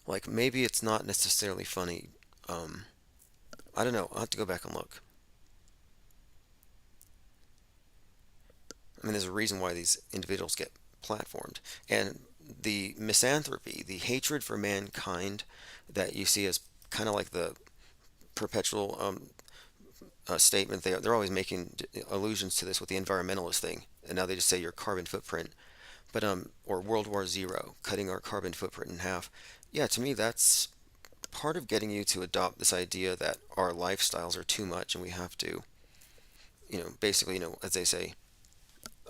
Like, maybe it's not necessarily funny. I don't know. I'll have to go back and look. I mean, there's a reason why these individuals get platformed. And the misanthropy, the hatred for mankind that you see as kind of like the perpetual statement, they're always making allusions to this with the environmentalist thing. And now they just say your carbon footprint. But, or World War Zero, cutting our carbon footprint in half. Yeah, to me, that's part of getting you to adopt this idea that our lifestyles are too much and we have to, basically, as they say,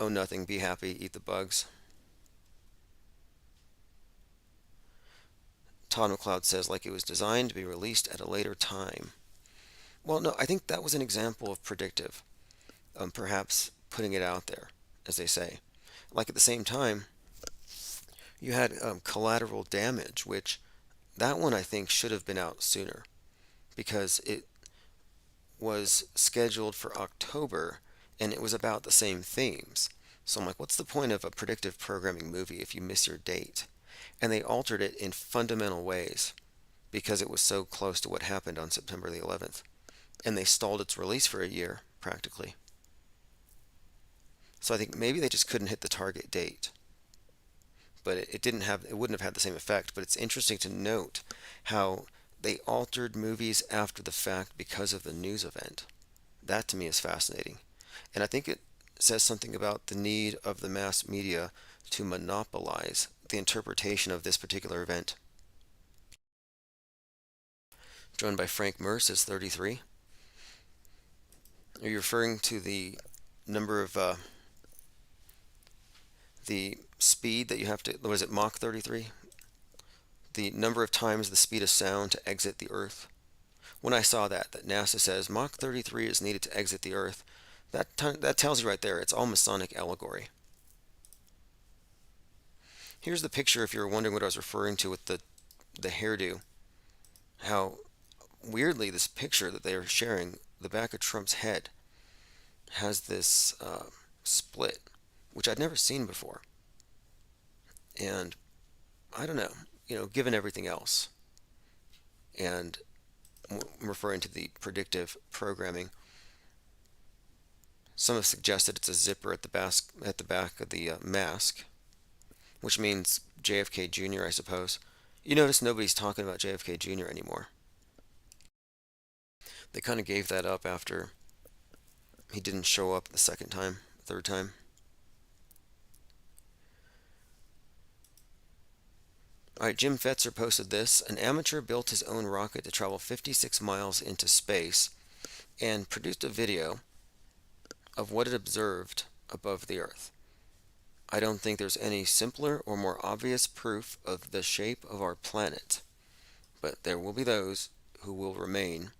own nothing, be happy, eat the bugs. Todd McLeod says, like it was designed to be released at a later time. Well, no, I think that was an example of predictive. Perhaps putting it out there, as they say. Like at the same time, you had Collateral Damage, which that one I think should have been out sooner because it was scheduled for October and it was about the same themes. So I'm like, what's the point of a predictive programming movie if you miss your date? And they altered it in fundamental ways because it was so close to what happened on September the 11th. And they stalled its release for a year, practically. So I think maybe they just couldn't hit the target date. But it wouldn't have had the same effect. But it's interesting to note how they altered movies after the fact because of the news event. That to me is fascinating. And I think it says something about the need of the mass media to monopolize the interpretation of this particular event. Joined by Frank Merce is 33. Are you referring to the number of the speed that you have to, was it Mach 33? The number of times the speed of sound to exit the Earth. When I saw that NASA says Mach 33 is needed to exit the Earth, that tells you right there, it's all Masonic allegory. Here's the picture if you're wondering what I was referring to with the hairdo. How weirdly this picture that they are sharing, the back of Trump's head, has this split, which I'd never seen before. And I don't know, given everything else, and I'm referring to the predictive programming, some have suggested it's a zipper at the back of the mask, which means JFK Jr., I suppose. You notice nobody's talking about JFK Jr. anymore. They kind of gave that up after he didn't show up the second time, third time. All right, Jim Fetzer posted this. An amateur built his own rocket to travel 56 miles into space and produced a video of what it observed above the Earth. I don't think there's any simpler or more obvious proof of the shape of our planet, but there will be those who will remain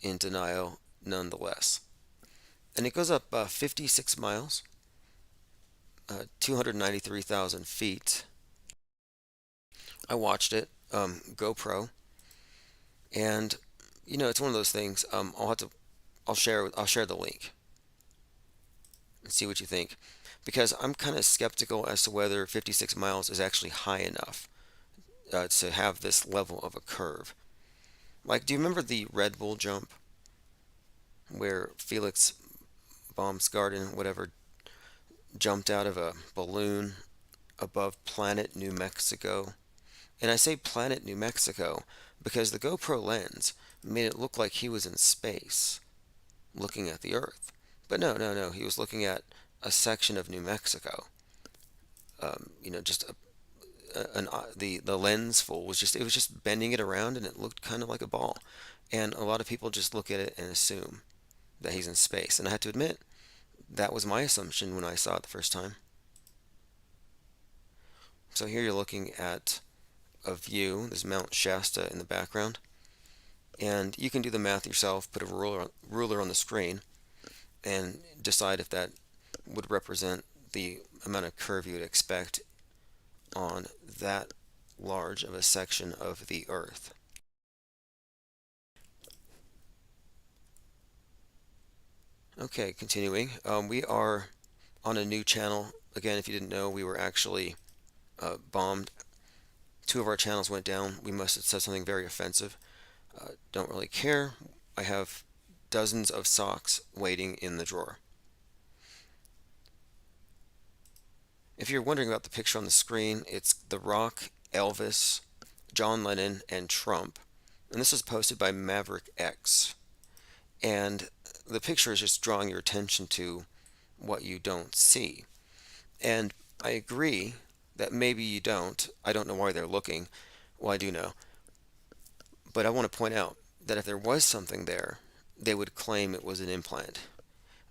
in denial nonetheless. And it goes up 56 miles, 293,000 feet. I watched it, GoPro, and it's one of those things. I'll share the link and see what you think, because I'm kind of skeptical as to whether 56 miles is actually high enough to have this level of a curve. Like, do you remember the Red Bull jump where Felix Baumgarten, whatever, jumped out of a balloon above Planet New Mexico? And I say Planet New Mexico because the GoPro lens made it look like he was in space looking at the Earth. But no, he was looking at a section of New Mexico. Just the lens full was just bending it around, and it looked kind of like a ball. And a lot of people just look at it and assume that he's in space. And I have to admit, that was my assumption when I saw it the first time. So here you're looking at a view. There's Mount Shasta in the background. And you can do the math yourself, put a ruler on the screen, and decide if that would represent the amount of curve you would expect on that large of a section of the Earth. Okay, continuing. We are on a new channel. Again, if you didn't know, we were actually bombed. 2 of our channels went down. We must have said something very offensive. Don't really care. I have dozens of socks waiting in the drawer. If you're wondering about the picture on the screen, it's The Rock, Elvis, John Lennon, and Trump. And this was posted by Maverick X. And the picture is just drawing your attention to what you don't see. And I agree that maybe you don't. I don't know why they're looking. Well, I do know. But I want to point out that if there was something there, they would claim it was an implant.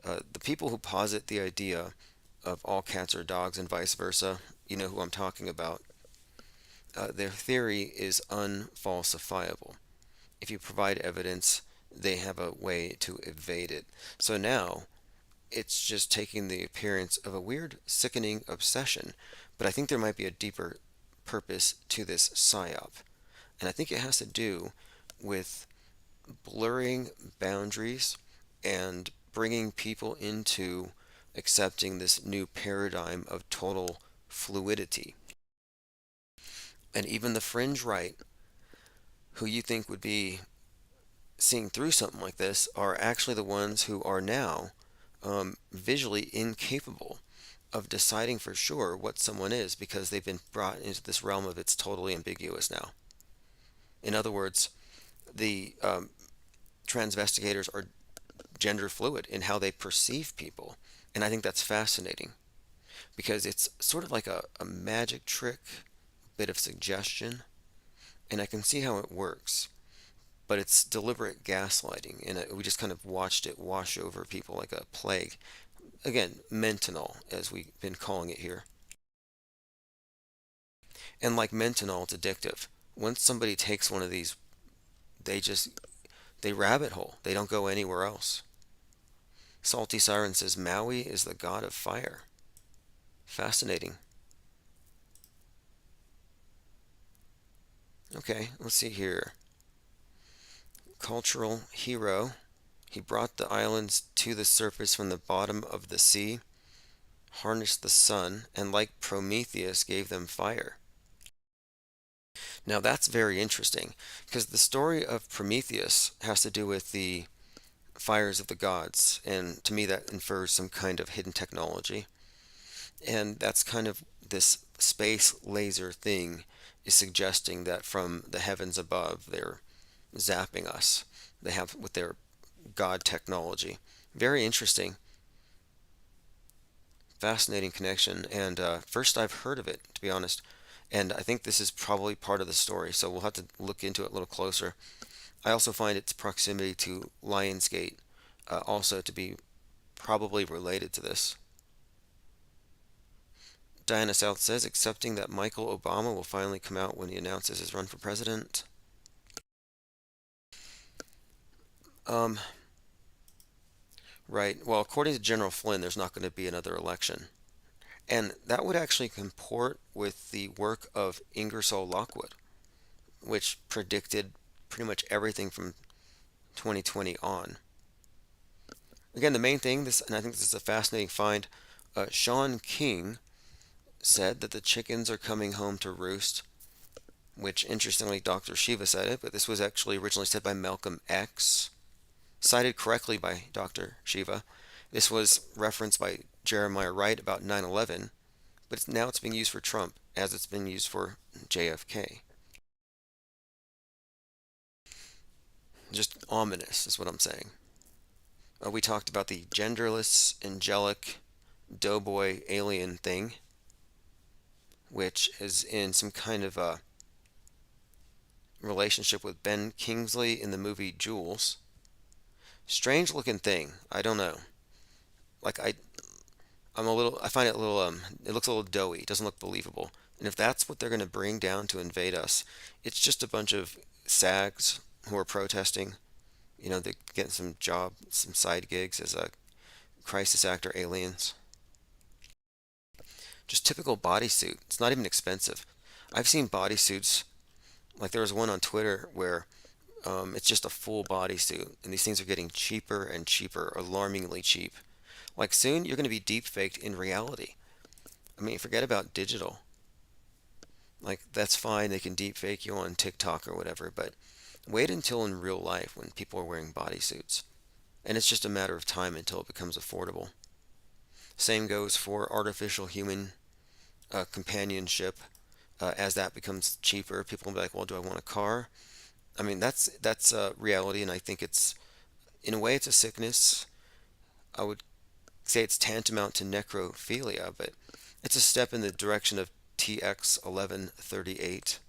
The people who posit the idea of all cats are dogs and vice versa, you know who I'm talking about, their theory is unfalsifiable. If you provide evidence, they have a way to evade it. So now, it's just taking the appearance of a weird, sickening obsession, but I think there might be a deeper purpose to this psyop. And I think it has to do with blurring boundaries and bringing people into accepting this new paradigm of total fluidity. And even the fringe right, who you think would be seeing through something like this, are actually the ones who are now visually incapable of deciding for sure what someone is, because they've been brought into this realm of it's totally ambiguous now. In other words, the transvestigators are gender fluid in how they perceive people. And I think that's fascinating, because it's sort of like a magic trick, bit of suggestion, and I can see how it works. But it's deliberate gaslighting, and we just kind of watched it wash over people like a plague. Again, Mentanol, as we've been calling it here. And like Mentanol, it's addictive. Once somebody takes one of these, they rabbit hole. They don't go anywhere else. Salty Siren says Maui is the god of fire. Fascinating. Okay, let's see here. Cultural hero. He brought the islands to the surface from the bottom of the sea, harnessed the sun, and like Prometheus gave them fire. Now that's very interesting, because the story of Prometheus has to do with the fires of the gods, and to me that infers some kind of hidden technology. And that's kind of this space laser thing is suggesting that from the heavens above they're zapping us. They have, with their God technology. Very interesting, fascinating connection. And first I've heard of it, to be honest. And I think this is probably part of the story, so we'll have to look into it a little closer. I also find its proximity to Lionsgate also to be probably related to this. Diana South says, accepting that Michael Obama will finally come out when he announces his run for president. Right. Well, according to General Flynn, there's not going to be another election. And that would actually comport with the work of Ingersoll Lockwood, which predicted pretty much everything from 2020 on. Again, the main thing, and I think this is a fascinating find, Sean King said that the chickens are coming home to roost, which interestingly Dr. Shiva said it, but this was actually originally said by Malcolm X, cited correctly by Dr. Shiva. This was referenced by Jeremiah Wright about 9/11, but now it's being used for Trump as it's been used for JFK. Just ominous is what I'm saying. We talked about the genderless, angelic, doughboy alien thing, which is in some kind of a relationship with Ben Kingsley in the movie Jules. Strange looking thing. I don't know. Like I find it a little it looks a little doughy. It doesn't look believable. And if that's what they're going to bring down to invade us, it's just a bunch of SAGs who are protesting. You know, they're getting some side gigs as a crisis actor aliens. Just typical bodysuit. It's not even expensive. I've seen bodysuits, like there was one on Twitter where it's just a full bodysuit, and these things are getting cheaper and cheaper, alarmingly cheap. Like soon you're going to be deep faked in reality. I mean, forget about digital. Like that's fine, they can deep fake you on TikTok or whatever, but wait until in real life when people are wearing bodysuits. And it's just a matter of time until it becomes affordable. Same goes for artificial human companionship. As that becomes cheaper, people will be like, well, do I want a car? I mean, that's reality, and I think it's, in a way, it's a sickness. I would say it's tantamount to necrophilia, but it's a step in the direction of TX 1138,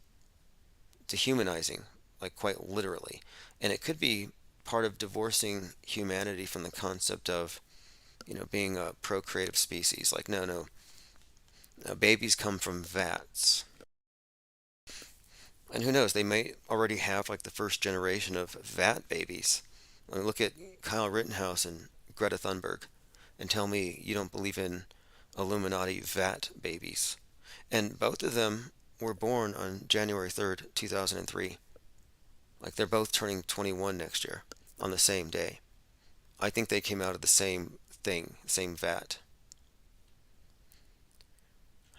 dehumanizing, like quite literally. And it could be part of divorcing humanity from the concept of, you know, being a procreative species. Like, no, babies come from vats. And who knows, they may already have like the first generation of vat babies. I mean, look at Kyle Rittenhouse and Greta Thunberg and tell me you don't believe in Illuminati vat babies. And both of them were born on January 3rd, 2003. Like they're both turning 21 next year on the same day. I think they came out of the same thing, same vat.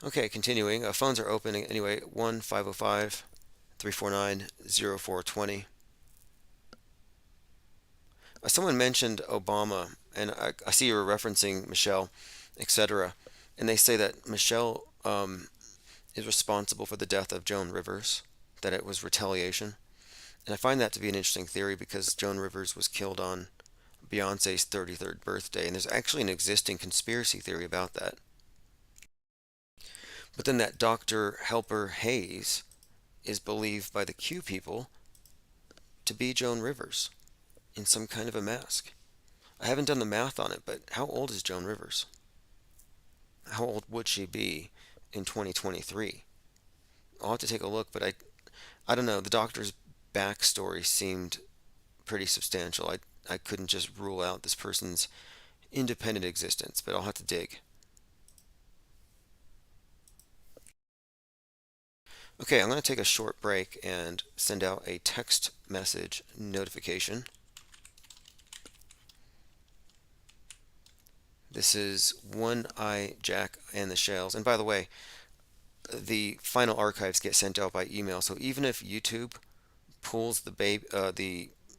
Okay, continuing. Phones are open anyway. 1-505-349-0420. Someone mentioned Obama, and I see you were referencing Michelle, etc. And they say that Michelle is responsible for the death of Joan Rivers, that it was retaliation. And I find that to be an interesting theory because Joan Rivers was killed on Beyonce's 33rd birthday, and there's actually an existing conspiracy theory about that. But then that Dr. Helper Hayes is believed by the Q people to be Joan Rivers in some kind of a mask. I haven't done the math on it, but how old is Joan Rivers? How old would she be in 2023? I'll have to take a look, but I don't know. The doctor's backstory seemed pretty substantial. I couldn't just rule out this person's independent existence, but I'll have to dig. Okay, I'm going to take a short break and send out a text message notification. This is One Eye Jack and the Shells. And by the way, the final archives get sent out by email, so even if YouTube pulls the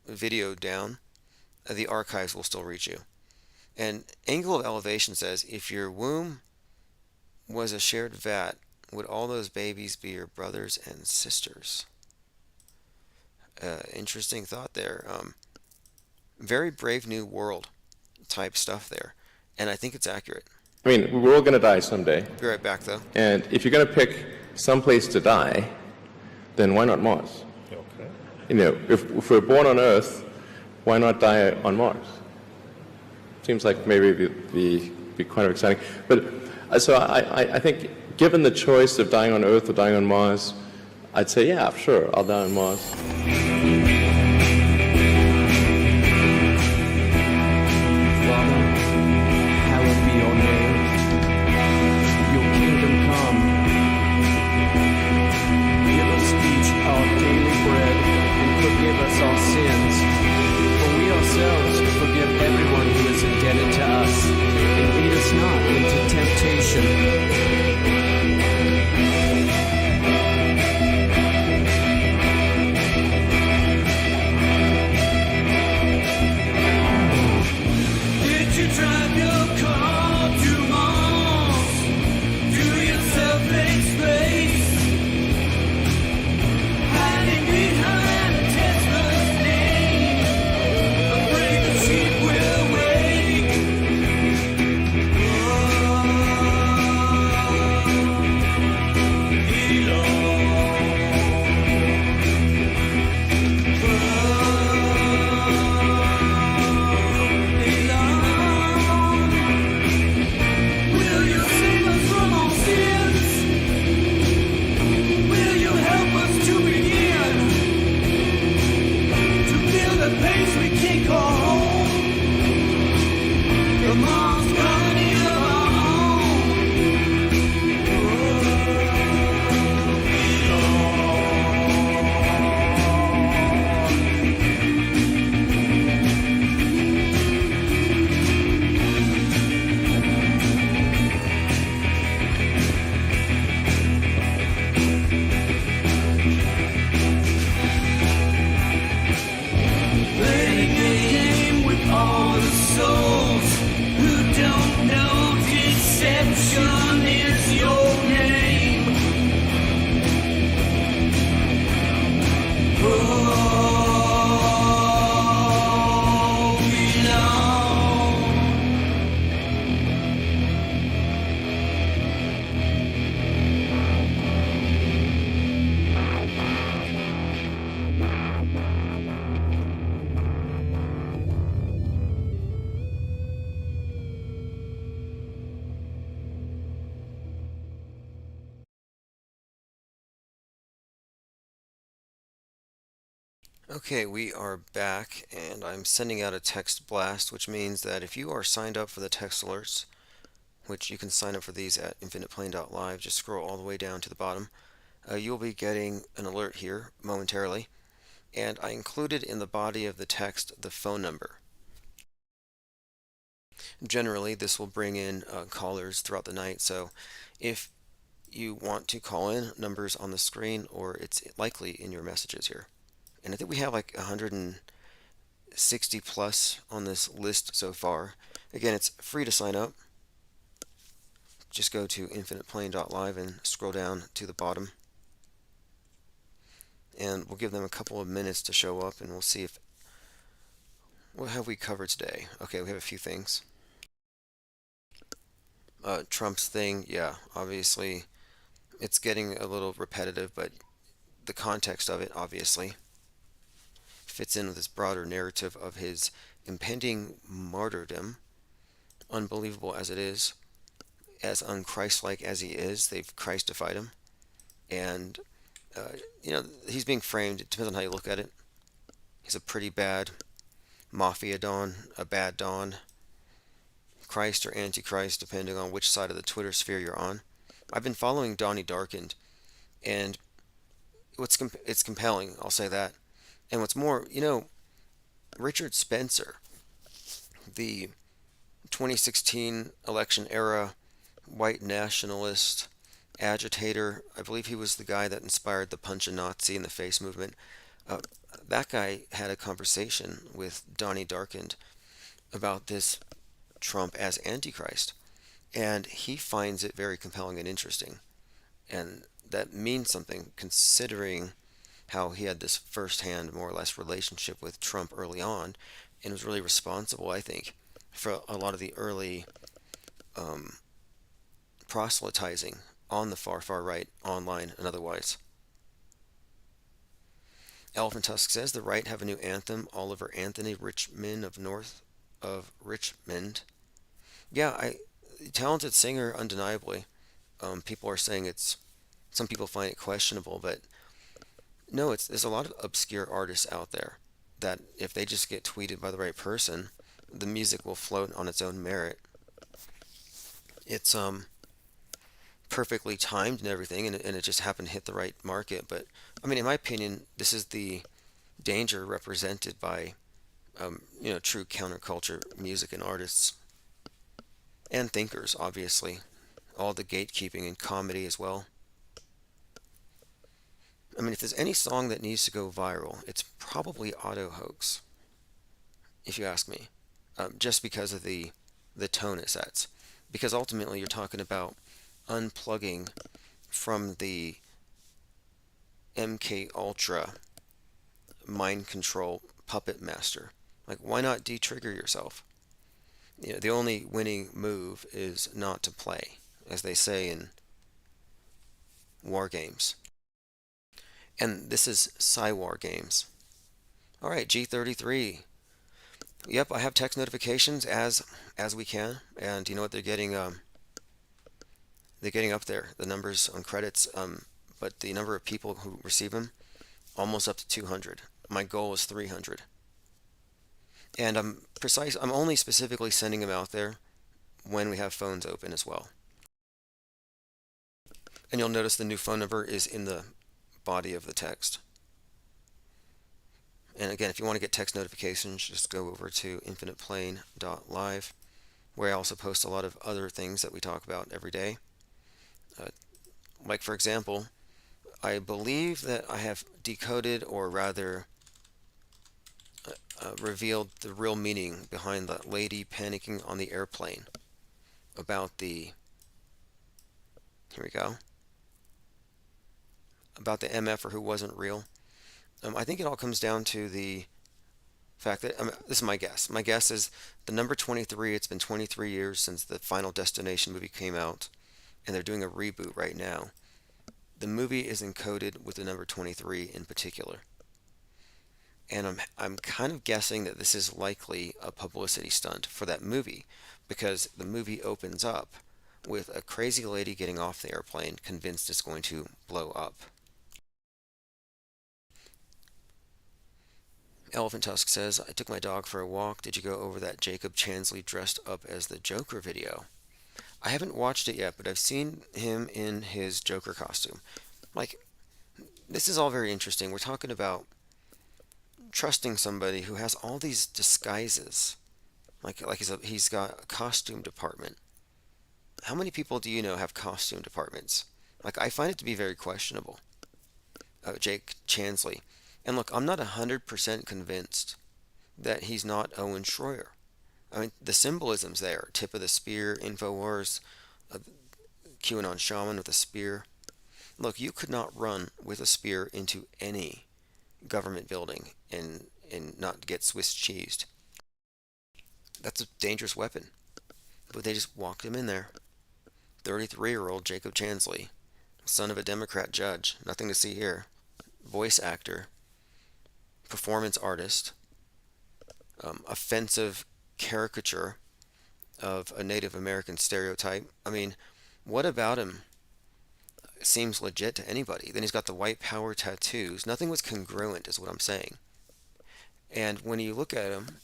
video down, the archives will still reach you. And Angle of Elevation says, if your womb was a shared vat, would all those babies be your brothers and sisters? Interesting thought there. very brave new world type stuff there, and I think it's accurate. I mean, we're all going to die someday. Be right back, though. And if you're going to pick some place to die, then why not Mars? Okay. You know, if we're born on Earth, why not die on Mars? Seems like maybe it'd be kind of exciting. But so I think, given the choice of dying on Earth or dying on Mars, I'd say, yeah, sure, I'll die on Mars. Forgive us our sins, for we ourselves forgive everyone who is indebted to us, and lead us not into temptation. Did you drive your car to Mars? Do yourself make space? Hiding behind Okay, we are back, and I'm sending out a text blast, which means that if you are signed up for the text alerts, which you can sign up for these at infiniteplane.live, just scroll all the way down to the bottom, you'll be getting an alert here momentarily, and I included in the body of the text the phone number. Generally, this will bring in callers throughout the night, so if you want to call in, numbers on the screen, or it's likely in your messages here. And I think we have like 160 plus on this list so far. Again, it's free to sign up. Just go to infiniteplane.live and scroll down to the bottom. And we'll give them a couple of minutes to show up, and we'll see if... What have we covered today? Okay, we have a few things. Trump's thing, yeah, obviously it's getting a little repetitive, but the context of it, obviously, fits in with this broader narrative of his impending martyrdom, unbelievable as it is, as unchristlike as he is. They've Christified him, and he's being framed. It depends on how you look at it. He's a pretty bad mafia don, a bad don, Christ or Antichrist, depending on which side of the Twitter sphere you're on. I've been following Donnie Darkened, and it's compelling, I'll say that. And what's more, Richard Spencer, the 2016 election era white nationalist agitator, I believe he was the guy that inspired the Punch a Nazi in the Face movement. That guy had a conversation with Donnie Darkened about this Trump as Antichrist, and he finds it very compelling and interesting, and that means something considering how he had this first-hand, more or less, relationship with Trump early on, and was really responsible, I think, for a lot of the early proselytizing on the far, far right, online and otherwise. Elephant Tusk says the right have a new anthem. Oliver Anthony Richmond of North of Richmond. Yeah, talented singer, undeniably. People are saying some people find it questionable, but no, there's a lot of obscure artists out there that if they just get tweeted by the right person, the music will float on its own merit. It's perfectly timed and everything, and it just happened to hit the right market. But I mean, in my opinion, this is the danger represented by true counterculture music and artists and thinkers, obviously. All the gatekeeping and comedy as well. I mean, if there's any song that needs to go viral, it's probably Auto Hoax, if you ask me, just because of the tone it sets. Because ultimately you're talking about unplugging from the MK Ultra mind control puppet master. Like, why not de-trigger yourself? The only winning move is not to play, as they say in war games. And this is Psywar Games. All right, G33. Yep, I have text notifications as we can, and you know what, they're getting up there, the numbers on credits, but the number of people who receive them, almost up to 200. My goal is 300. And I'm only specifically sending them out there when we have phones open as well. And you'll notice the new phone number is in the body of the text. And again, if you want to get text notifications, just go over to infiniteplane.live, where I also post a lot of other things that we talk about every day. Like, for example, I believe that I have decoded, or rather revealed, the real meaning behind the lady panicking on the airplane about the, here we go, about the MFer who wasn't real. I think it all comes down to the fact that, this is my guess. My guess is the number 23, it's been 23 years since the Final Destination movie came out, and they're doing a reboot right now. The movie is encoded with the number 23 in particular. And I'm kind of guessing that this is likely a publicity stunt for that movie, because the movie opens up with a crazy lady getting off the airplane, convinced it's going to blow up. Elephant Tusk says, I took my dog for a walk. Did you go over that Jacob Chansley dressed up as the Joker video? I haven't watched it yet, but I've seen him in his Joker costume. Like, this is all very interesting. We're talking about trusting somebody who has all these disguises. Like he's got a costume department. How many people do you know have costume departments? Like, I find it to be very questionable. Jake Chansley. And look, I'm not 100% convinced that he's not Owen Schroyer. I mean, the symbolism's there. Tip of the spear, InfoWars, QAnon shaman with a spear. Look, you could not run with a spear into any government building and not get Swiss cheesed. That's a dangerous weapon. But they just walked him in there. 33-year-old Jacob Chansley, son of a Democrat judge. Nothing to see here. Voice actor. Performance artist. Offensive caricature of a Native American stereotype. I mean, what about him seems legit to anybody? Then he's got the white power tattoos. Nothing was congruent, is what I'm saying. And when you look at him,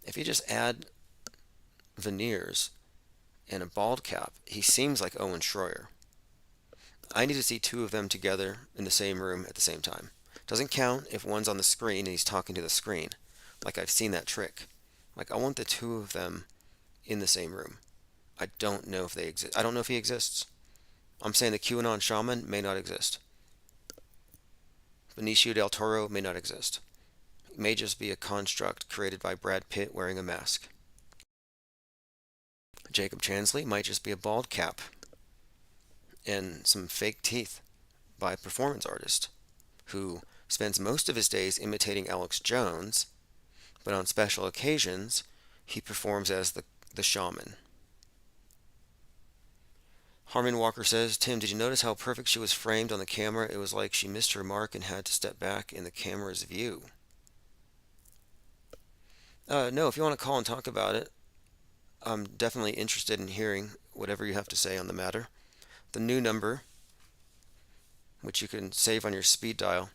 if you just add veneers and a bald cap, he seems like Owen Schroyer. I need to see two of them together in the same room at the same time. Doesn't count if one's on the screen and he's talking to the screen. Like, I've seen that trick. Like, I want the two of them in the same room. I don't know if they exist. I don't know if he exists. I'm saying the QAnon shaman may not exist. Benicio del Toro may not exist. It may just be a construct created by Brad Pitt wearing a mask. Jacob Chansley might just be a bald cap and some fake teeth by a performance artist who spends most of his days imitating Alex Jones but on special occasions, he performs as the shaman. Harmon Walker says, Tim, did you notice how perfect she was framed on the camera? It was like she missed her mark and had to step back in the camera's view. No, if you want to call and talk about it, I'm definitely interested in hearing whatever you have to say on the matter. The new number, which you can save on your speed dial,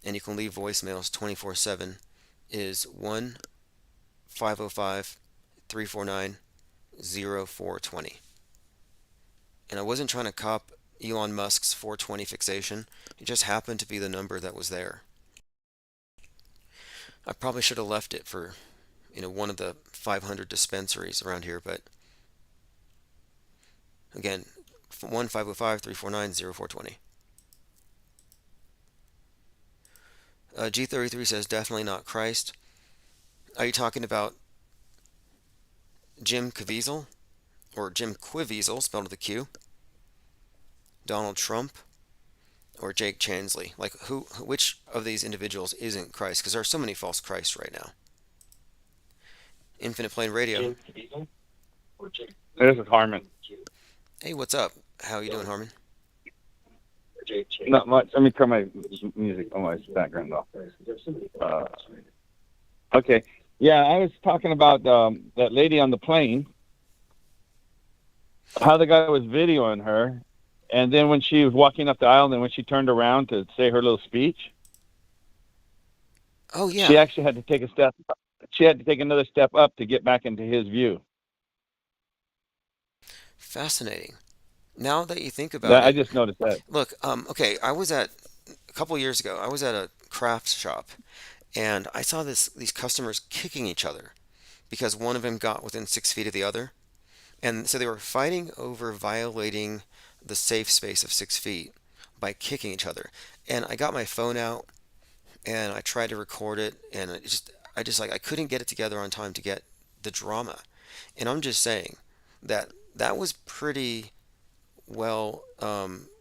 and you can leave voicemails 24/7, is 1-505-349-0420. And I wasn't trying to cop Elon Musk's 420 fixation. It just happened to be the number that was there. I probably should have left it for, one of the 500 dispensaries around here, but again, 1-505-349-0420. G33 says, definitely not Christ. Are you talking about Jim Caviezel? Or Jim Caviezel, spelled with a Q? Donald Trump? Or Jake Chansley? Like, which of these individuals isn't Christ? Because there are so many false Christs right now. Infinite Plane Radio. This is Harmon. Hey, what's up? How are you doing, Harmon? Not much. Let me turn my music on my background off. Okay. Yeah, I was talking about that lady on the plane, how the guy was videoing her, and then when she was walking up the aisle, and when she turned around to say her little speech, oh yeah, she actually had to take a step. She had to take another step up to get back into his view. Fascinating. Now that you think about That, it, I just noticed that. look, okay, a couple years ago, I was at a craft shop, and I saw these customers kicking each other because one of them got within 6 feet of the other. And so they were fighting over violating the safe space of 6 feet by kicking each other. And I got my phone out and I tried to record it, and I couldn't get it together on time to get the drama. And I'm just saying that was pretty well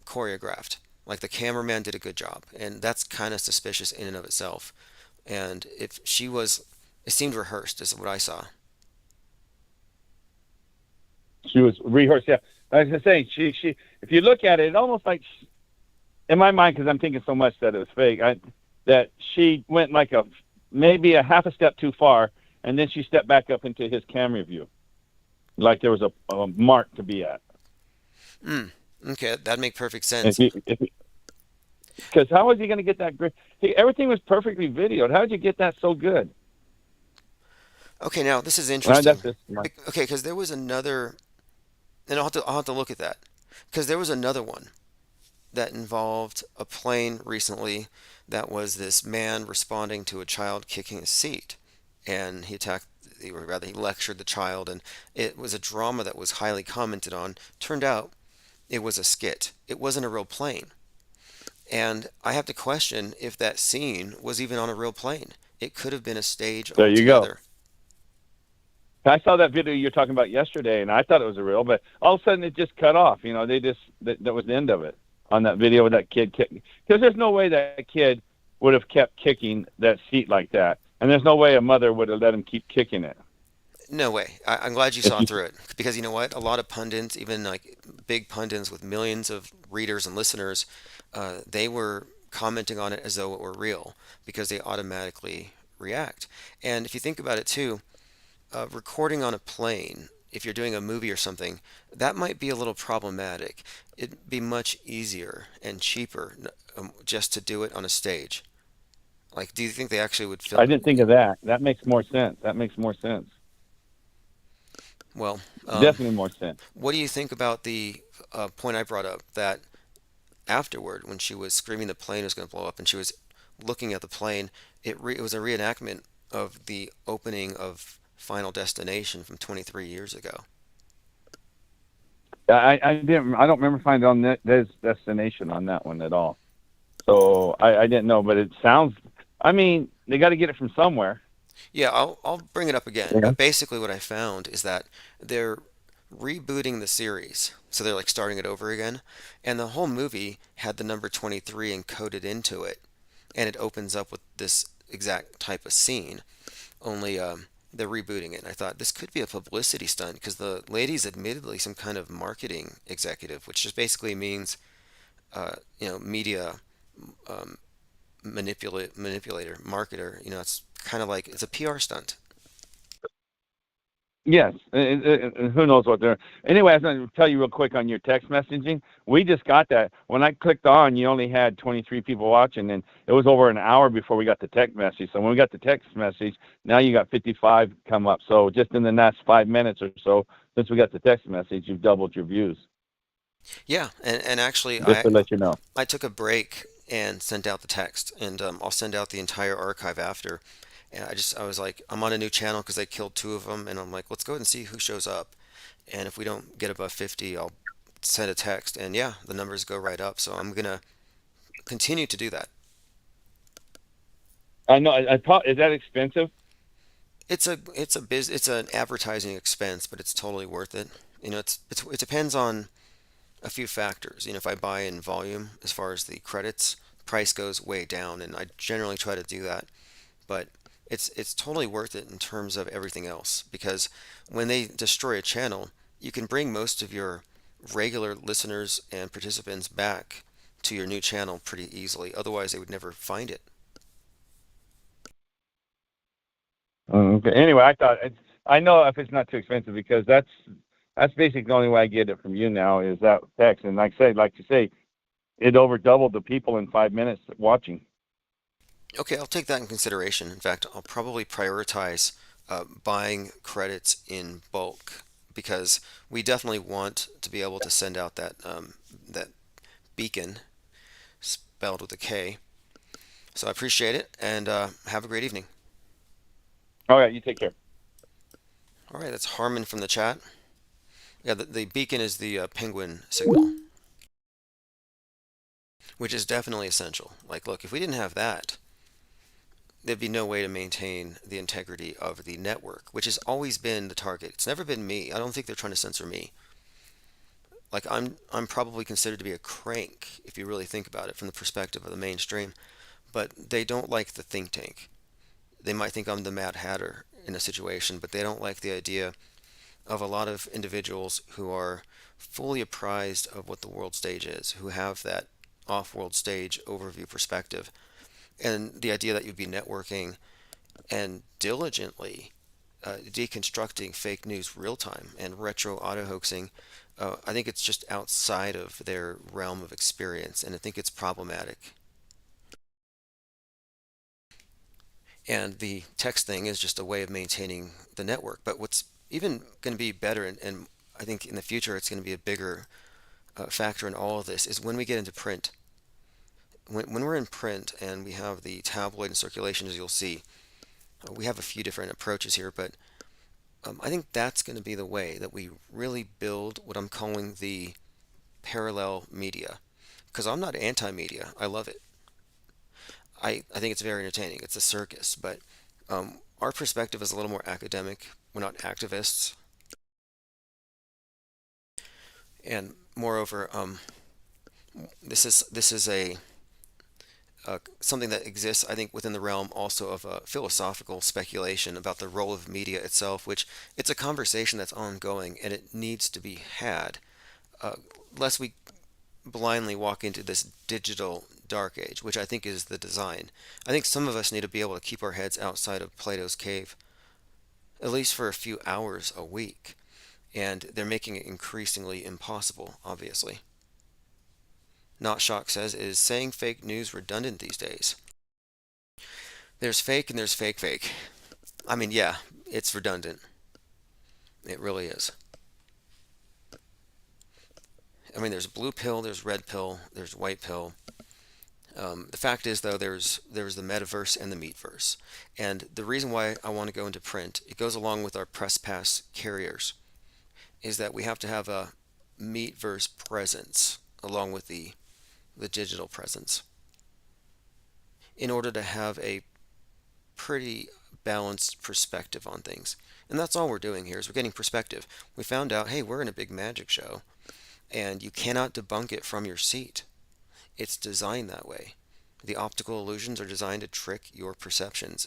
choreographed. Like, the cameraman did a good job, and that's kind of suspicious in and of itself. And it seemed rehearsed, is what I saw. She was rehearsed. Yeah, like I was saying, she. If you look at it, almost like, in my mind, because I'm thinking so much that it was fake, that she went like maybe a half a step too far, and then she stepped back up into his camera view, like there was a mark to be at. Okay, that'd make perfect sense. Because how was he going to get that great? Everything was perfectly videoed. How did you get that so good? Okay, now this is interesting. Right, okay, because there was another, and I'll have to look at that, because there was another one that involved a plane recently that was this man responding to a child kicking a seat, and he lectured the child, and it was a drama that was highly commented on. Turned out it was a skit. It wasn't a real plane. And I have to question if that scene was even on a real plane. It could have been a stage there altogether. You go. I saw that video you're talking about yesterday, and I thought it was a real, but all of a sudden it just cut off. That was the end of it on that video with that kid kicking. Because there's no way that kid would have kept kicking that seat like that. And there's no way a mother would have let him keep kicking it. No way. I'm glad you saw through it, because you know what? A lot of pundits, even like big pundits with millions of readers and listeners, they were commenting on it as though it were real, because they automatically react. And if you think about it too, recording on a plane, if you're doing a movie or something, that might be a little problematic. It'd be much easier and cheaper just to do it on a stage. Like, do you think they actually would film? I didn't think of that. That makes more sense. Well, definitely more sense. What do you think about the point I brought up, that afterward, when she was screaming the plane was going to blow up and she was looking at the plane, it was a reenactment of the opening of Final Destination from 23 years ago. I don't remember finding on that Destination on that one at all. So I didn't know, but it sounds, they got to get it from somewhere. Yeah, I'll bring it up again. Yeah. But basically what I found is that they're rebooting the series. So they're like starting it over again. And the whole movie had the number 23 encoded into it. And it opens up with this exact type of scene. only they're rebooting it. And I thought this could be a publicity stunt because the lady's admittedly some kind of marketing executive, which just basically means, media um, manipulator, marketer. It's kind of like it's a PR stunt. Yes, who knows what they're. Anyway, I was going to tell you real quick on your text messaging. We just got that. When I clicked on, you only had 23 people watching, and it was over an hour before we got the text message. So when we got the text message, now you got 55 come up. So just in the last 5 minutes or so, since we got the text message, you've doubled your views. Yeah, and actually, Just to let you know. I took a break and sent out the text, and I'll send out the entire archive after. And I was like, I'm on a new channel because they killed 2 of them, and I'm like, let's go ahead and see who shows up. And if we don't get above 50, I'll send a text, and yeah, the numbers go right up. So I'm gonna continue to do that. I know. I thought, is that expensive? It's an advertising expense, but it's totally worth it. It depends on a few factors. If I buy in volume, as far as the credits, price goes way down, and I generally try to do that. But it's totally worth it in terms of everything else, because when they destroy a channel, you can bring most of your regular listeners and participants back to your new channel pretty easily. Otherwise, they would never find it. Okay. Anyway, I know if it's not too expensive, because that's basically the only way I get it from you now is that text. And like you say, it over doubled the people in 5 minutes watching. Okay, I'll take that in consideration. In fact, I'll probably prioritize buying credits in bulk, because we definitely want to be able to send out that beacon spelled with a K. So I appreciate it, and have a great evening. All right, you take care. All right, that's Harmon from the chat. Yeah, the beacon is the penguin signal, which is definitely essential. Like, look, if we didn't have that, there'd be no way to maintain the integrity of the network, which has always been the target. It's never been me. I don't think they're trying to censor me. Like, I'm probably considered to be a crank, if you really think about it from the perspective of the mainstream, but they don't like the think tank. They might think I'm the Mad Hatter in a situation, but they don't like the idea of a lot of individuals who are fully apprised of what the world stage is, who have that off-world stage overview perspective, and the idea that you'd be networking and diligently deconstructing fake news real time and retro auto hoaxing. I think it's just outside of their realm of experience, and I think it's problematic. And the text thing is just a way of maintaining the network. But what's even going to be better, and I think in the future it's going to be a bigger factor in all of this, is when we get into print. When we're in print and we have the tabloid in circulation, as you'll see, we have a few different approaches here, but I think that's going to be the way that we really build what I'm calling the parallel media. Because I'm not anti-media. I love it. I think it's very entertaining. It's a circus, but our perspective is a little more academic. We're not activists. And moreover, this is a something that exists, I think, within the realm also of a philosophical speculation about the role of media itself, which it's a conversation that's ongoing and it needs to be had, lest we blindly walk into this digital dark age, which I think is the design. I think some of us need to be able to keep our heads outside of Plato's cave, at least for a few hours a week, and they're making it increasingly impossible, obviously. Not Shock says, is saying fake news redundant these days? There's fake and there's fake. I mean, yeah, it's redundant. It really is. I mean, there's blue pill, there's red pill, there's white pill. The fact is, though, there's the metaverse and the meatverse. And the reason why I want to go into print, it goes along with our press pass carriers, is that we have to have a meatverse presence along with the digital presence in order to have a pretty balanced perspective on things. And that's all we're doing here is we're getting perspective. We found out, hey, we're in a big magic show, and you cannot debunk it from your seat. It's designed that way. The optical illusions are designed to trick your perceptions,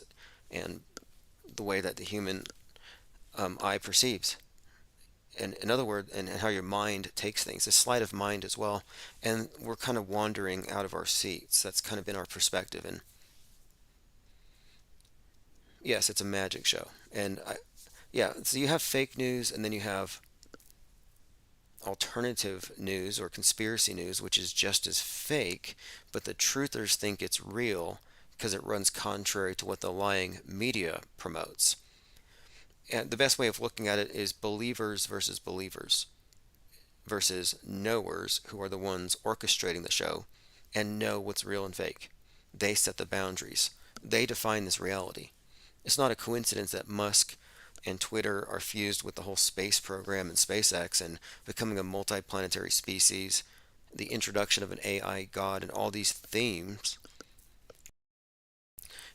and the way that the human eye perceives. And in other words, and how your mind takes things, a sleight of mind as well. And we're kind of wandering out of our seats. That's kind of been our perspective. And yes, it's a magic show. And yeah, so you have fake news, and then you have alternative news or conspiracy news, which is just as fake, but the truthers think it's real because it runs contrary to what the lying media promotes. And the best way of looking at it is believers versus knowers, who are the ones orchestrating the show and know what's real and fake. They set the boundaries. They define this reality. It's not a coincidence that Musk and Twitter are fused with the whole space program and SpaceX and becoming a multiplanetary species, the introduction of an AI god, and all these themes.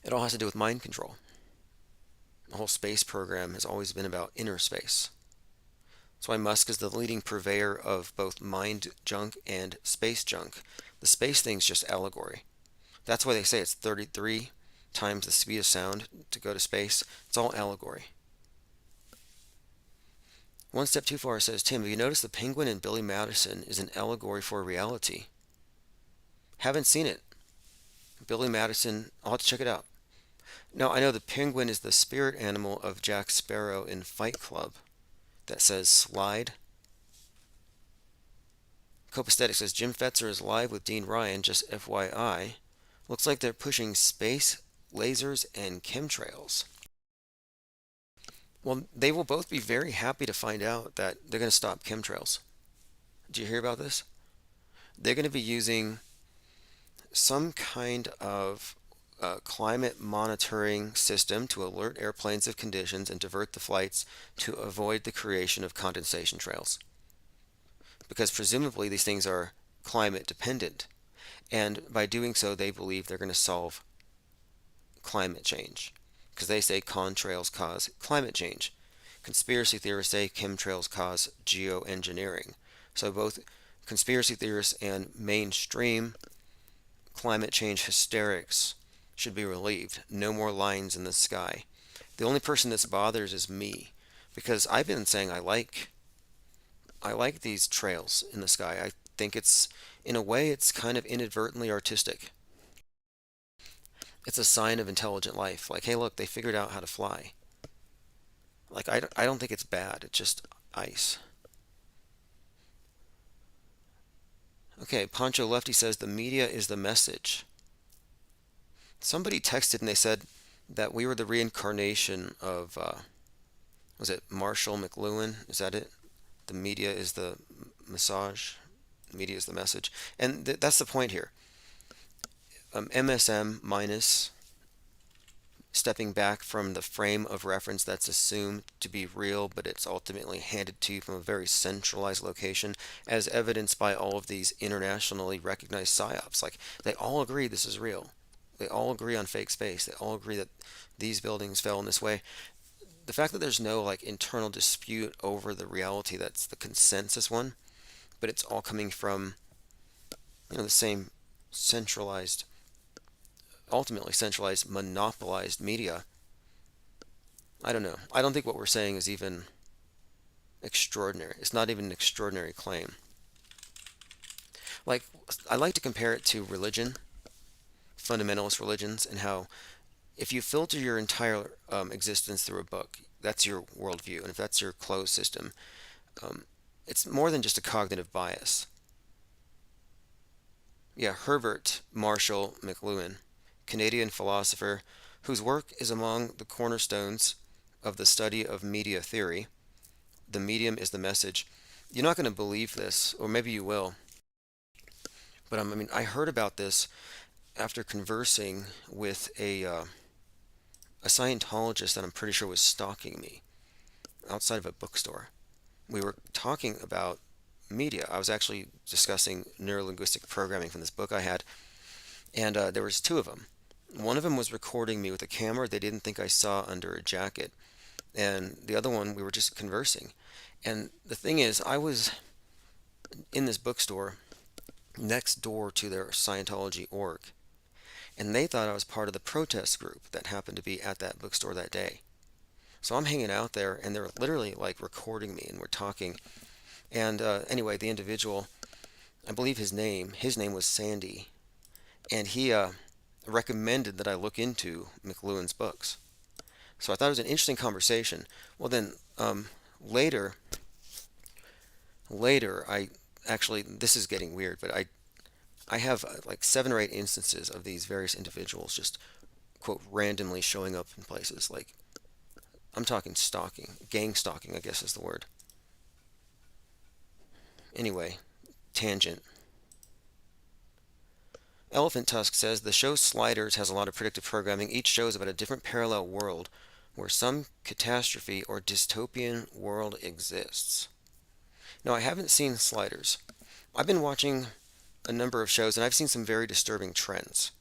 It all has to do with mind control. The whole space program has always been about inner space. That's why Musk is the leading purveyor of both mind junk and space junk. The space thing's just allegory. That's why they say it's 33 times the speed of sound to go to space. It's all allegory. One step too far, says Tim. Have you noticed the penguin in Billy Madison is an allegory for reality? Haven't seen it. Billy Madison, I'll have to check it out. Now, I know the penguin is the spirit animal of Jack Sparrow in Fight Club that says slide. Copaesthetic says Jim Fetzer is live with Dean Ryan, just FYI. Looks like they're pushing space, lasers, and chemtrails. Well, they will both be very happy to find out that they're going to stop chemtrails. Did you hear about this? They're going to be using some kind of climate monitoring system to alert airplanes of conditions and divert the flights to avoid the creation of condensation trails. Because presumably these things are climate dependent. And by doing so, they believe they're going to solve climate change. Because they say contrails cause climate change. Conspiracy theorists say chemtrails cause geoengineering. So both conspiracy theorists and mainstream climate change hysterics should be relieved. No more lines in the sky. The only person this bothers is me, because I've been saying I like these trails in the sky. I think it's, in a way, it's kind of inadvertently artistic. It's a sign of intelligent life. Like, hey, look, they figured out how to fly. Like, I don't think it's bad. It's just ice. Okay, Pancho Lefty says the media is the message. Somebody texted and they said that we were the reincarnation of, was it Marshall McLuhan? Is that it? The media is the massage. The media is the message. And that's the point here. MSM minus stepping back from the frame of reference that's assumed to be real, but it's ultimately handed to you from a very centralized location, as evidenced by all of these internationally recognized psyops. Like, they all agree this is real. They all agree on fake space. They all agree that these buildings fell in this way. The fact that there's no like internal dispute over the reality, that's the consensus one, but it's all coming from, the same centralized, ultimately centralized, monopolized media. I don't know. I don't think what we're saying is even extraordinary. It's not even an extraordinary claim. Like, I like to compare it to religion, fundamentalist religions, and how if you filter your entire existence through a book, that's your worldview. And if that's your closed system, it's more than just a cognitive bias. Yeah, Herbert Marshall McLuhan, Canadian philosopher whose work is among the cornerstones of the study of media theory. The medium is the message. You're not going to believe this, or maybe you will. But I heard about this after conversing with a Scientologist that I'm pretty sure was stalking me outside of a bookstore. We were talking about media. I was actually discussing neurolinguistic programming from this book I had, and there was two of them. One of them was recording me with a camera they didn't think I saw under a jacket, and the other one we were just conversing. And the thing is, I was in this bookstore next door to their Scientology org, and they thought I was part of the protest group that happened to be at that bookstore that day. So I'm hanging out there, and they're literally like recording me, and we're talking. And anyway, the individual, I believe his name was Sandy, and he recommended that I look into McLuhan's books. So I thought it was an interesting conversation. Well, then later, I actually, this is getting weird, but I have like 7 or 8 instances of these various individuals just, quote, randomly showing up in places. Like, I'm talking stalking, gang stalking, I guess is the word. Anyway, tangent. Elephant Tusk says the show Sliders has a lot of predictive programming. Each show is about a different parallel world where some catastrophe or dystopian world exists. Now, I haven't seen Sliders. I've been watching a number of shows, and I've seen some very disturbing trends.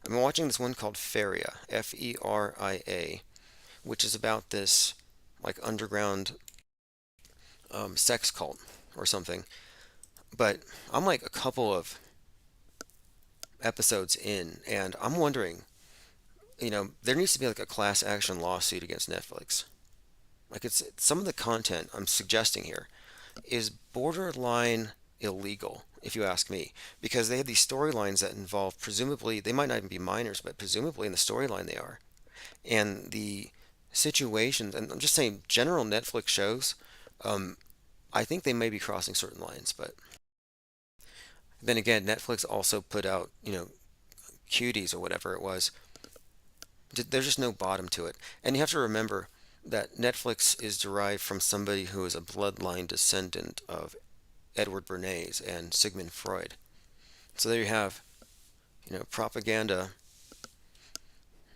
I've been watching this one called Feria, Feria, which is about this like underground sex cult or something. But I'm like a couple of episodes in, and I'm wondering, there needs to be like a class action lawsuit against Netflix. Like, it's some of the content I'm suggesting here is borderline illegal, if you ask me, because they have these storylines that involve, presumably, they might not even be minors, but presumably in the storyline they are. And the situations, and I'm just saying general Netflix shows, I think they may be crossing certain lines, but then again, Netflix also put out, Cuties or whatever it was. There's just no bottom to it. And you have to remember that Netflix is derived from somebody who is a bloodline descendant of Edward Bernays and Sigmund Freud. So there you have, propaganda,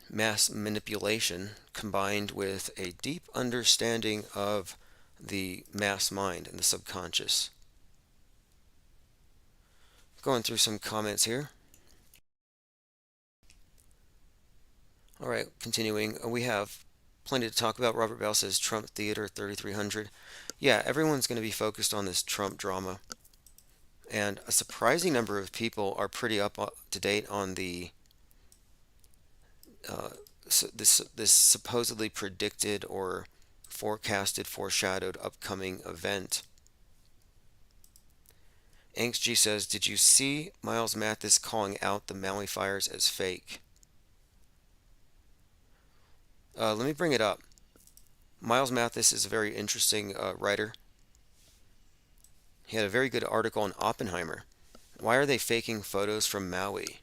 mass manipulation combined with a deep understanding of the mass mind and the subconscious. Going through some comments here. All right, continuing. We have plenty to talk about. Robert Bell says Trump Theater 3300. Yeah, everyone's going to be focused on this Trump drama. And a surprising number of people are pretty up to date on the this supposedly predicted or foreshadowed upcoming event. Angst G says, did you see Miles Mathis calling out the Maui fires as fake? Let me bring it up. Miles Mathis is a very interesting writer. He had a very good article on Oppenheimer. Why are they faking photos from Maui?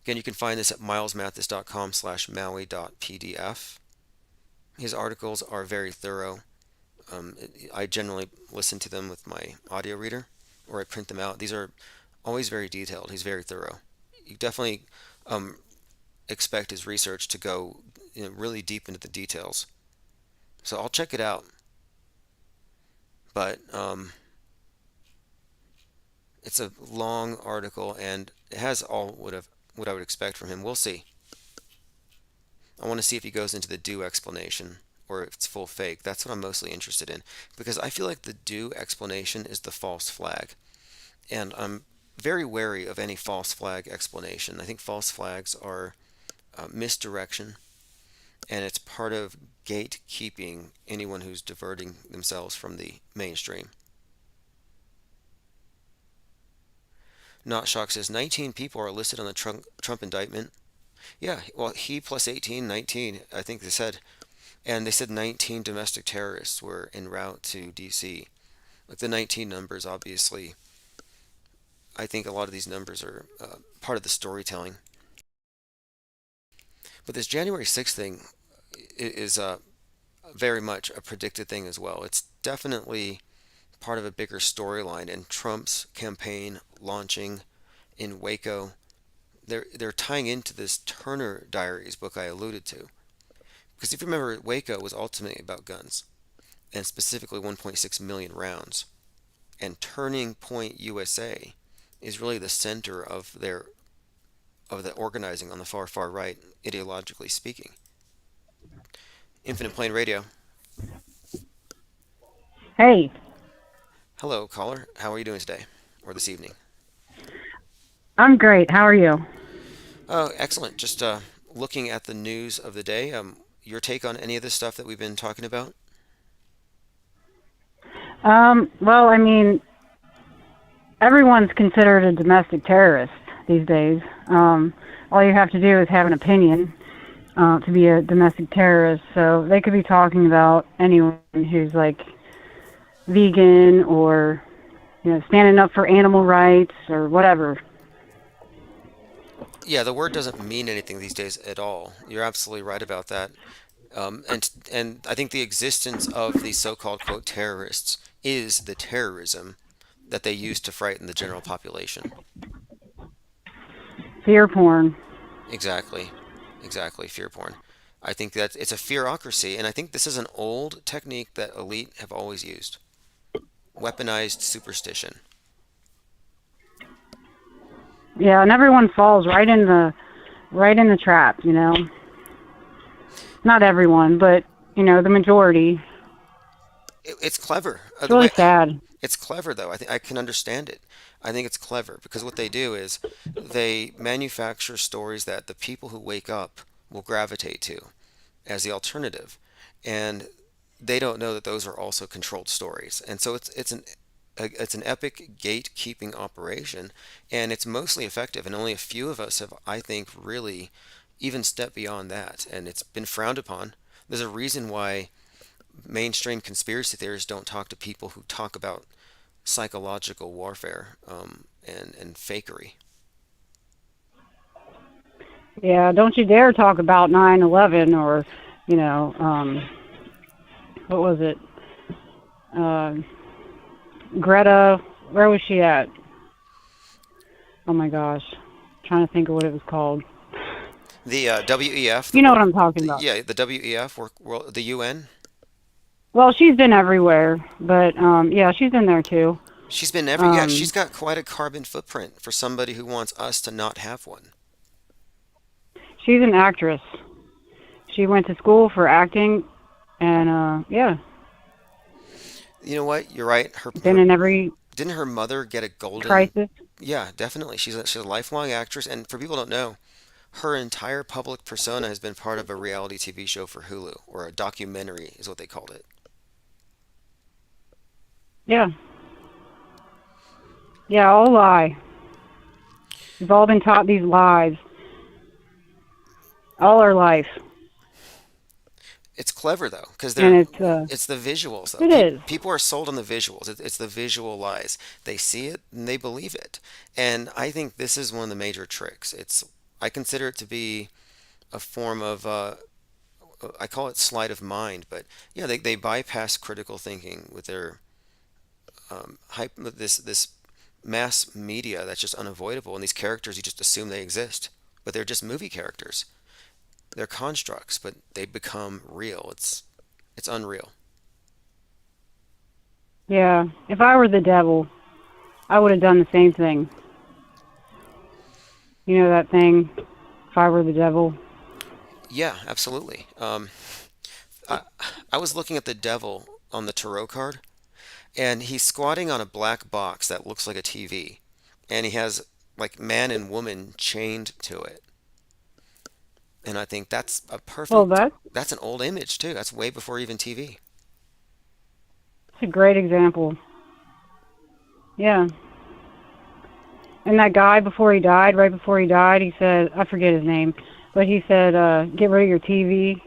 Again, you can find this at milesmathis.com/maui.pdf. His articles are very thorough. I generally listen to them with my audio reader, or I print them out. These are always very detailed. He's very thorough. You definitely expect his research to go really deep into the details. So I'll check it out. But it's a long article, and it has all what I would expect from him. We'll see. I want to see if he goes into the do explanation, or if it's full fake. That's what I'm mostly interested in, because I feel like the do explanation is the false flag, and I'm very wary of any false flag explanation. I think false flags are misdirection, and it's part of gatekeeping anyone who's diverting themselves from the mainstream. Not Shock says 19 people are listed on the Trump indictment. Yeah, well, he plus 18, 19, I think they said. And they said 19 domestic terrorists were en route to D.C. Like, the 19 numbers, obviously, I think a lot of these numbers are part of the storytelling. But this January 6th thing is very much a predicted thing as well. It's definitely part of a bigger storyline, and Trump's campaign launching in Waco, they're tying into this Turner Diaries book I alluded to. Because if you remember, Waco was ultimately about guns, and specifically 1.6 million rounds. And Turning Point USA is really the center of the organizing on the far right, ideologically speaking. Infinite Plane Radio. Hey. Hello, caller. How are you doing today, or this evening? I'm great. How are you? Oh, excellent. Just looking at the news of the day, your take on any of this stuff that we've been talking about? Well, I mean, everyone's considered a domestic terrorist these days. All you have to do is have an opinion to be a domestic terrorist. So they could be talking about anyone who's like vegan or, standing up for animal rights or whatever. Yeah, the word doesn't mean anything these days at all. You're absolutely right about that. And I think the existence of these so-called, quote, terrorists is the terrorism that they use to frighten the general population. Fear porn. Exactly, fear porn. I think that it's a fearocracy, and I think this is an old technique that elite have always used. Weaponized superstition. Yeah, and everyone falls right in the trap, Not everyone, but the majority. It's clever. It's really sad. It's clever, though. I think I can understand it. I think it's clever because what they do is they manufacture stories that the people who wake up will gravitate to as the alternative, and they don't know that those are also controlled stories. And so it's an epic gatekeeping operation, and it's mostly effective. And only a few of us have, I think, really even stepped beyond that, and it's been frowned upon. There's a reason why mainstream conspiracy theorists don't talk to people who talk about psychological warfare and fakery. Yeah, don't you dare talk about 9/11 or, what was it? Greta, where was she at? Oh my gosh, I'm trying to think of what it was called. The WEF. You know what I'm talking about. Yeah, the WEF, the UN. Well, she's been everywhere, but yeah, she's in there too. She's been yeah, she's got quite a carbon footprint for somebody who wants us to not have one. She's an actress. She went to school for acting, and yeah. You know what? You're right. Didn't her mother get a golden crisis? Yeah, definitely. She's a lifelong actress, and for people who don't know, her entire public persona has been part of a reality TV show for Hulu, or a documentary is what they called it. Yeah. Yeah, all lie. We've all been taught these lies. All our life. It's clever though, because it's the visuals. Though. It is. People are sold on the visuals. It's the visual lies. They see it and they believe it. And I think this is one of the major tricks. I consider it to be a form of I call it sleight of mind, but yeah, they bypass critical thinking with their this mass media that's just unavoidable, and these characters you just assume they exist, but they're just movie characters. They're constructs, but they become real. It's unreal. Yeah, if I were the devil, I would have done the same thing. You know that thing, if I were the devil? Yeah, absolutely. I was looking at the devil on the tarot card, and he's squatting on a black box that looks like a TV, and he has like man and woman chained to it. And I think that's a perfect. Well, that's an old image too. That's way before even TV. It's a great example. Yeah. And that guy, right before he died, he said, I forget his name, but he said, get rid of your TV.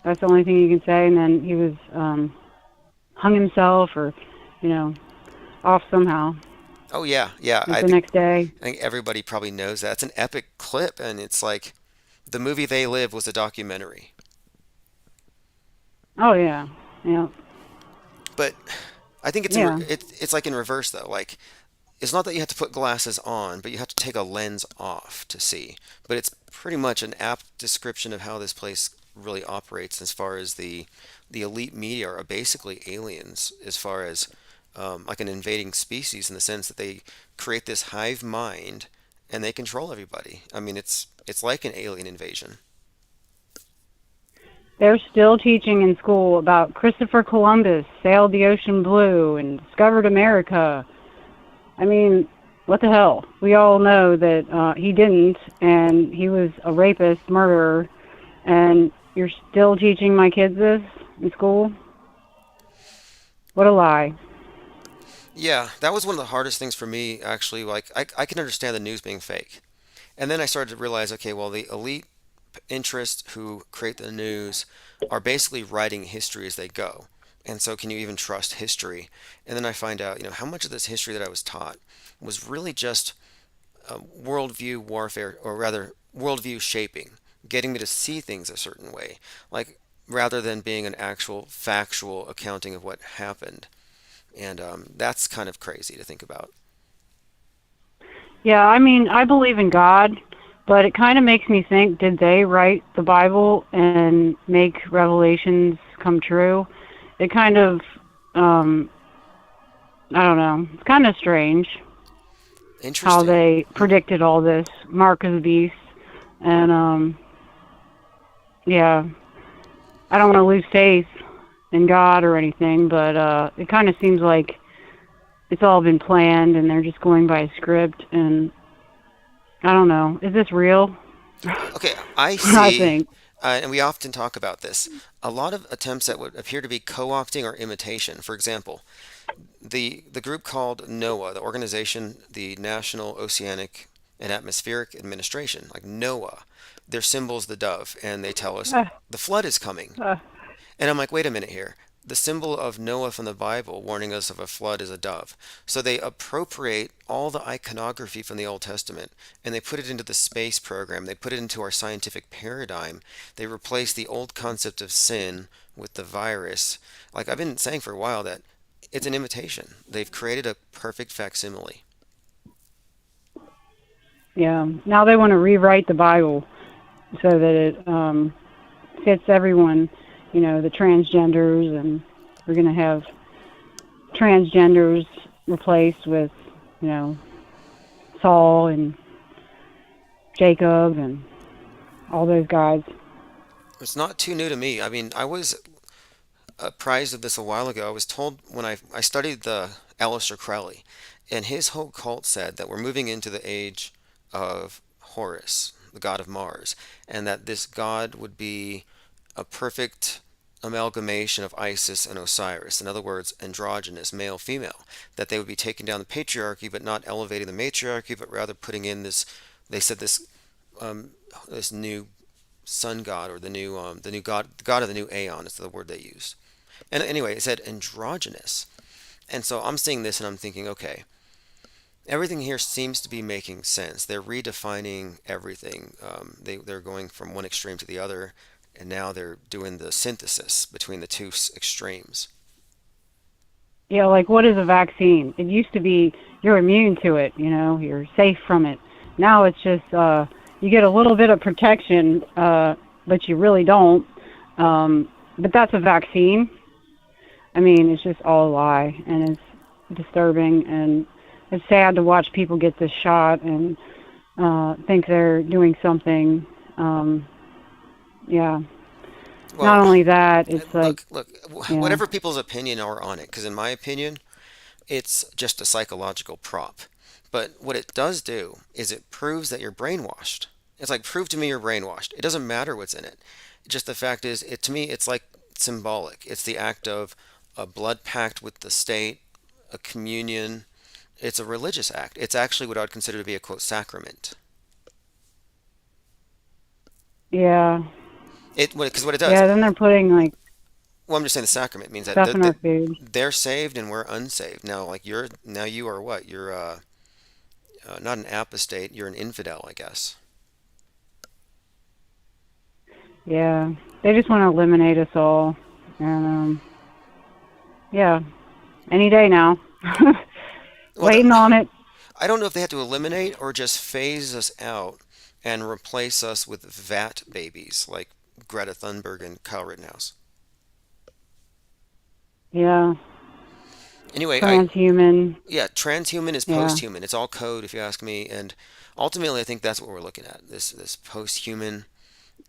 That's the only thing you can say. And then he was hung himself or, off somehow. Oh, yeah. The next day. I think everybody probably knows that. It's an epic clip, and it's like the movie They Live was a documentary. Oh, yeah. Yeah. But I think it's like in reverse, though. Like, it's not that you have to put glasses on, but you have to take a lens off to see. But it's pretty much an apt description of how this place really operates as far as the elite media are basically aliens as far as like an invading species in the sense that they create this hive mind and they control everybody. I mean, it's like an alien invasion. They're still teaching in school about Christopher Columbus sailed the ocean blue and discovered America. I mean, What the hell? We all know that he didn't, and he was a rapist, murderer, and you're still teaching my kids this in school? What a lie. Yeah, that was one of the hardest things for me, actually. Like, I can understand the news being fake. And then I started to realize, okay, well, the elite interests who create the news are basically writing history as they go. And so, can you even trust history? And then I find out, how much of this history that I was taught was really just worldview warfare, or rather, worldview shaping, getting me to see things a certain way, like rather than being an actual factual accounting of what happened. And that's kind of crazy to think about. Yeah, I mean, I believe in God, but it kind of makes me think, did they write the Bible and make revelations come true? It kind of, I don't know, it's kind of strange how they predicted all this, Mark of the Beast, and, yeah, I don't want to lose faith in God or anything, but it kind of seems like it's all been planned and they're just going by a script, and I don't know. Is this real? Okay, I see, I think. And we often talk about this, a lot of attempts that would appear to be co-opting or imitation. For example, the group called NOAA, the organization, the National Oceanic and Atmospheric Administration, like NOAA, their symbol's the dove, and they tell us the flood is coming. And I'm like, wait a minute here. The symbol of Noah from the Bible warning us of a flood is a dove. So they appropriate all the iconography from the Old Testament and they put it into the space program. They put it into our scientific paradigm. They replace the old concept of sin with the virus. Like I've been saying for a while that it's an imitation. They've created a perfect facsimile. Yeah. Now they want to rewrite the Bible so that it fits everyone. The transgenders, and we're going to have transgenders replaced with, Saul and Jacob and all those guys. It's not too new to me. I mean, I was apprised of this a while ago. I was told when I studied the Aleister Crowley, and his whole cult said that we're moving into the age of Horus, the god of Mars, and that this god would be a perfect amalgamation of Isis and Osiris. In other words, androgynous, male, female. That they would be taking down the patriarchy, but not elevating the matriarchy, but rather putting in this. They said this new sun god, or the new god of the new aeon is the word they used. And anyway, it said androgynous, and so I'm seeing this and I'm thinking, okay, everything here seems to be making sense. They're redefining everything. They're going from one extreme to the other. And now they're doing the synthesis between the two extremes. Yeah, like what is a vaccine? It used to be you're immune to it, you're safe from it. Now it's just you get a little bit of protection, but you really don't. But that's a vaccine. I mean, it's just all a lie, and it's disturbing, and it's sad to watch people get this shot and think they're doing something. Yeah. Well, not only that, it's look, whatever people's opinion are on it, because in my opinion, it's just a psychological prop. But what it does do is it proves that you're brainwashed. It's like, prove to me you're brainwashed. It doesn't matter what's in it. Just the fact is, to me, it's like symbolic. It's the act of a blood pact with the state, a communion. It's a religious act. It's actually what I would consider to be a, quote, sacrament. Yeah. Because what it does. Yeah, then they're putting Well, I'm just saying the sacrament means that stuff in our food. They're saved and we're unsaved. Now, you are what? You're not an apostate. You're an infidel, I guess. Yeah, they just want to eliminate us all, and yeah, any day now. Waiting on it. I don't know if they have to eliminate or just phase us out and replace us with vat babies like Greta Thunberg and Kyle Rittenhouse. Yeah. Anyway, transhuman. Transhuman is post-human. It's all code, if you ask me, and ultimately, I think that's what we're looking at. This post-human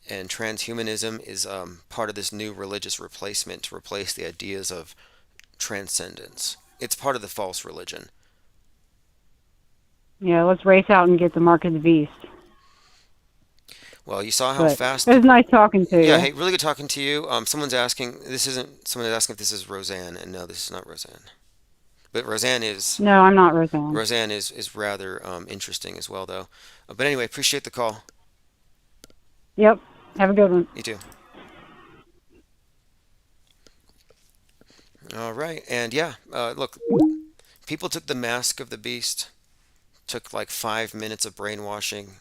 and transhumanism is part of this new religious replacement to replace the ideas of transcendence. It's part of the false religion. Yeah, let's race out and get the mark of the beast. Well, you saw how But fast. it was nice talking to Yeah, you. hey, really good talking to you. Someone's asking. Someone is asking if this is Roseanne, and no, this is not Roseanne. But Roseanne is. No, I'm not Roseanne. Roseanne is rather interesting as well, though. But anyway, appreciate the call. Yep. Have a good one. You too. All right, and yeah, look, people took the mask of the beast. Took like 5 minutes of brainwashing.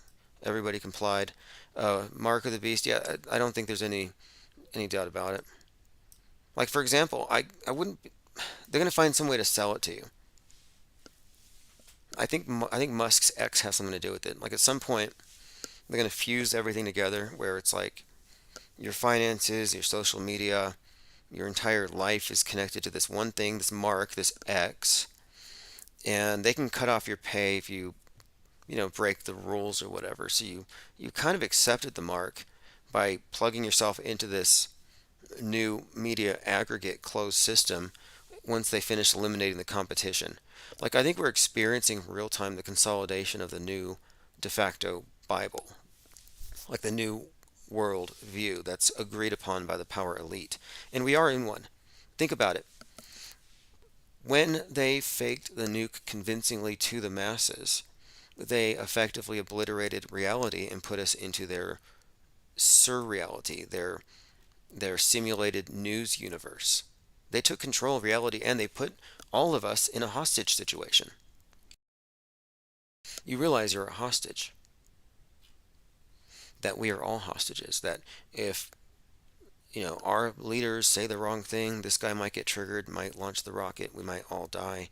Everybody complied. Mark of the beast. Yeah, I don't think there's any doubt about it. Like for example, I wouldn't. They're gonna find some way to sell it to you. I think Musk's X has something to do with it. Like at some point, they're gonna fuse everything together, where it's like your finances, your social media, your entire life is connected to this one thing, this mark, this X, and they can cut off your pay if you break the rules or whatever. So you kind of accepted the mark by plugging yourself into this new media aggregate closed system once they finish eliminating the competition. Like I think we're experiencing real time the consolidation of the new de facto Bible, like the new world view that's agreed upon by the power elite. And we are in one. Think about it. When they faked the nuke convincingly to the masses, they effectively obliterated reality and put us into their surreality, their simulated news universe. They took control of reality and they put all of us in a hostage situation. You realize you're a hostage. That we are all hostages. That if our leaders say the wrong thing, this guy might get triggered, might launch the rocket, we might all die.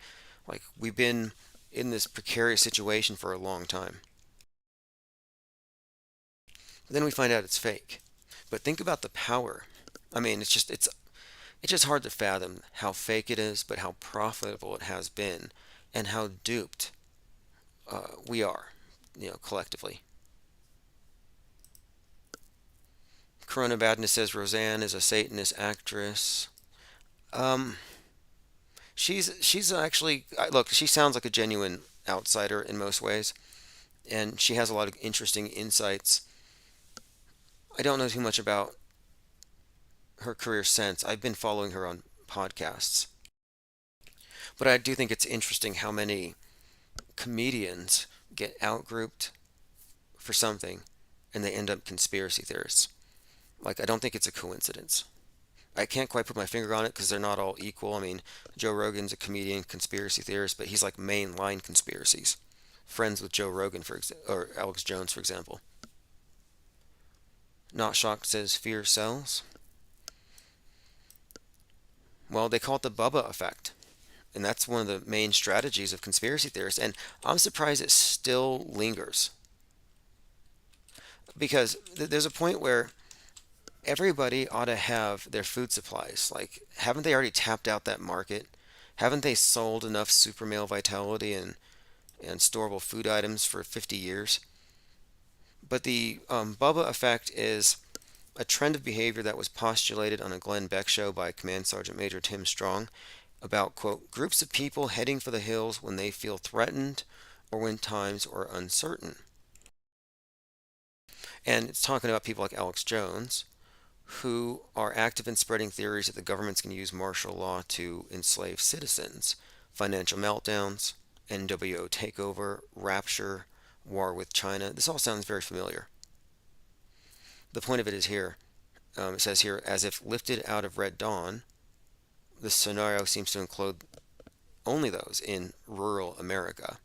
Like we've been in this precarious situation for a long time. But then we find out it's fake. But think about the power. I mean, it's just hard to fathom how fake it is, but how profitable it has been, and how duped we are, collectively. Corona Badness says Roseanne is a Satanist actress. She's actually, look, she sounds like a genuine outsider in most ways, and she has a lot of interesting insights. I don't know too much about her career since. I've been following her on podcasts. But I do think it's interesting how many comedians get outgrouped for something and they end up conspiracy theorists. Like, I don't think it's a coincidence. I can't quite put my finger on it because they're not all equal. I mean, Joe Rogan's a comedian, conspiracy theorist, but he's like mainline conspiracies. Friends with Joe Rogan, or Alex Jones, for example. Not Shocked says fear sells. Well, they call it the Bubba effect. And that's one of the main strategies of conspiracy theorists. And I'm surprised it still lingers. Because there's a point where everybody ought to have their food supplies. Like, haven't they already tapped out that market? Haven't they sold enough super male vitality and storable food items for 50 years? But the Bubba effect is a trend of behavior that was postulated on a Glenn Beck show by Command Sergeant Major Tim Strong about, quote, groups of people heading for the hills when they feel threatened or when times are uncertain. And it's talking about people like Alex Jones, who are active in spreading theories that the government's going to use martial law to enslave citizens, financial meltdowns, NWO takeover, rapture, war with China. This all sounds very familiar. The point of it is here, it says here, as if lifted out of Red Dawn, the scenario seems to include only those in rural America.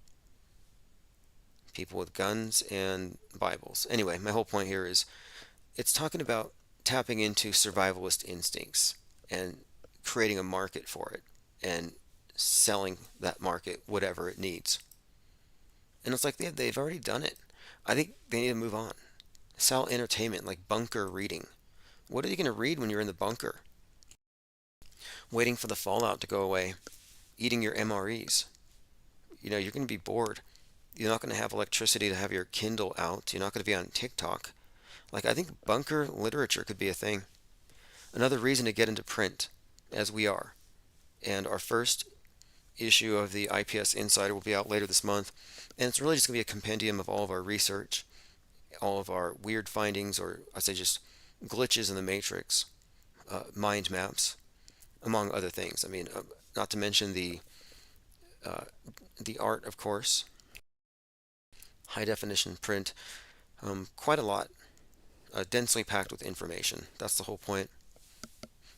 People with guns and Bibles. Anyway, my whole point here is it's talking about tapping into survivalist instincts and creating a market for it and selling that market whatever it needs. And it's like they've already done it. I think they need to move on. Sell entertainment like bunker reading. What are you going to read when you're in the bunker? Waiting for the fallout to go away. Eating your MREs. You're going to be bored. You're not going to have electricity to have your Kindle out. You're not going to be on TikTok. Like, I think bunker literature could be a thing. Another reason to get into print, as we are. And our first issue of the IPS Insider will be out later this month, and it's really just going to be a compendium of all of our research, all of our weird findings, or I say just glitches in the matrix, mind maps, among other things. I mean, not to mention the art, of course, high definition print, quite a lot, densely packed with information. That's the whole point.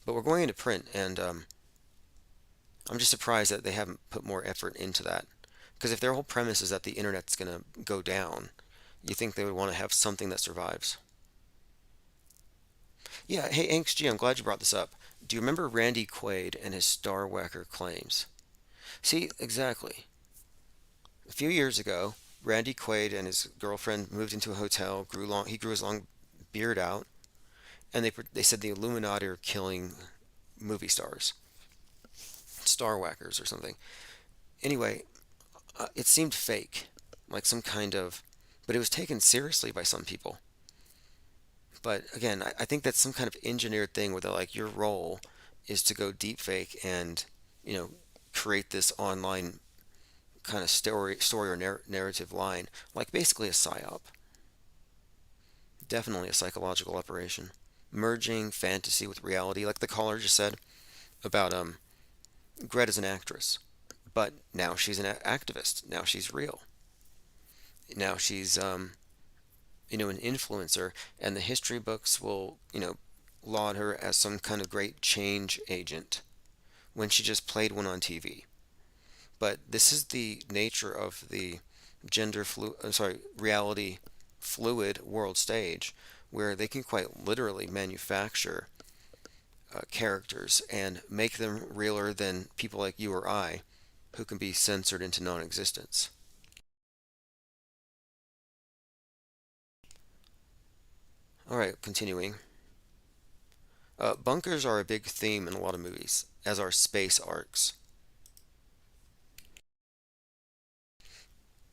But we're going into print, and I'm just surprised that they haven't put more effort into that. Because if their whole premise is that the internet's going to go down, you think they would want to have something that survives. Yeah, hey, AngstG, I'm glad you brought this up. Do you remember Randy Quaid and his Star Whacker claims? See, exactly. A few years ago, Randy Quaid and his girlfriend moved into a hotel, he grew his long beard out, and they said the Illuminati are killing movie stars. Star Whackers or something. Anyway, it seemed fake, like some kind of, but it was taken seriously by some people. But again, I think that's some kind of engineered thing where they're like, your role is to go deep fake and, create this online kind of story or narrative line, like basically a psyop. Definitely a psychological operation. Merging fantasy with reality, like the caller just said about Greta's an actress, but now she's an activist. Now she's real. Now she's an influencer, and the history books will laud her as some kind of great change agent when she just played one on TV. But this is the nature of the reality fluid world stage, where they can quite literally manufacture characters and make them realer than people like you or I, who can be censored into non-existence. Alright, continuing. Bunkers are a big theme in a lot of movies, as are space arcs.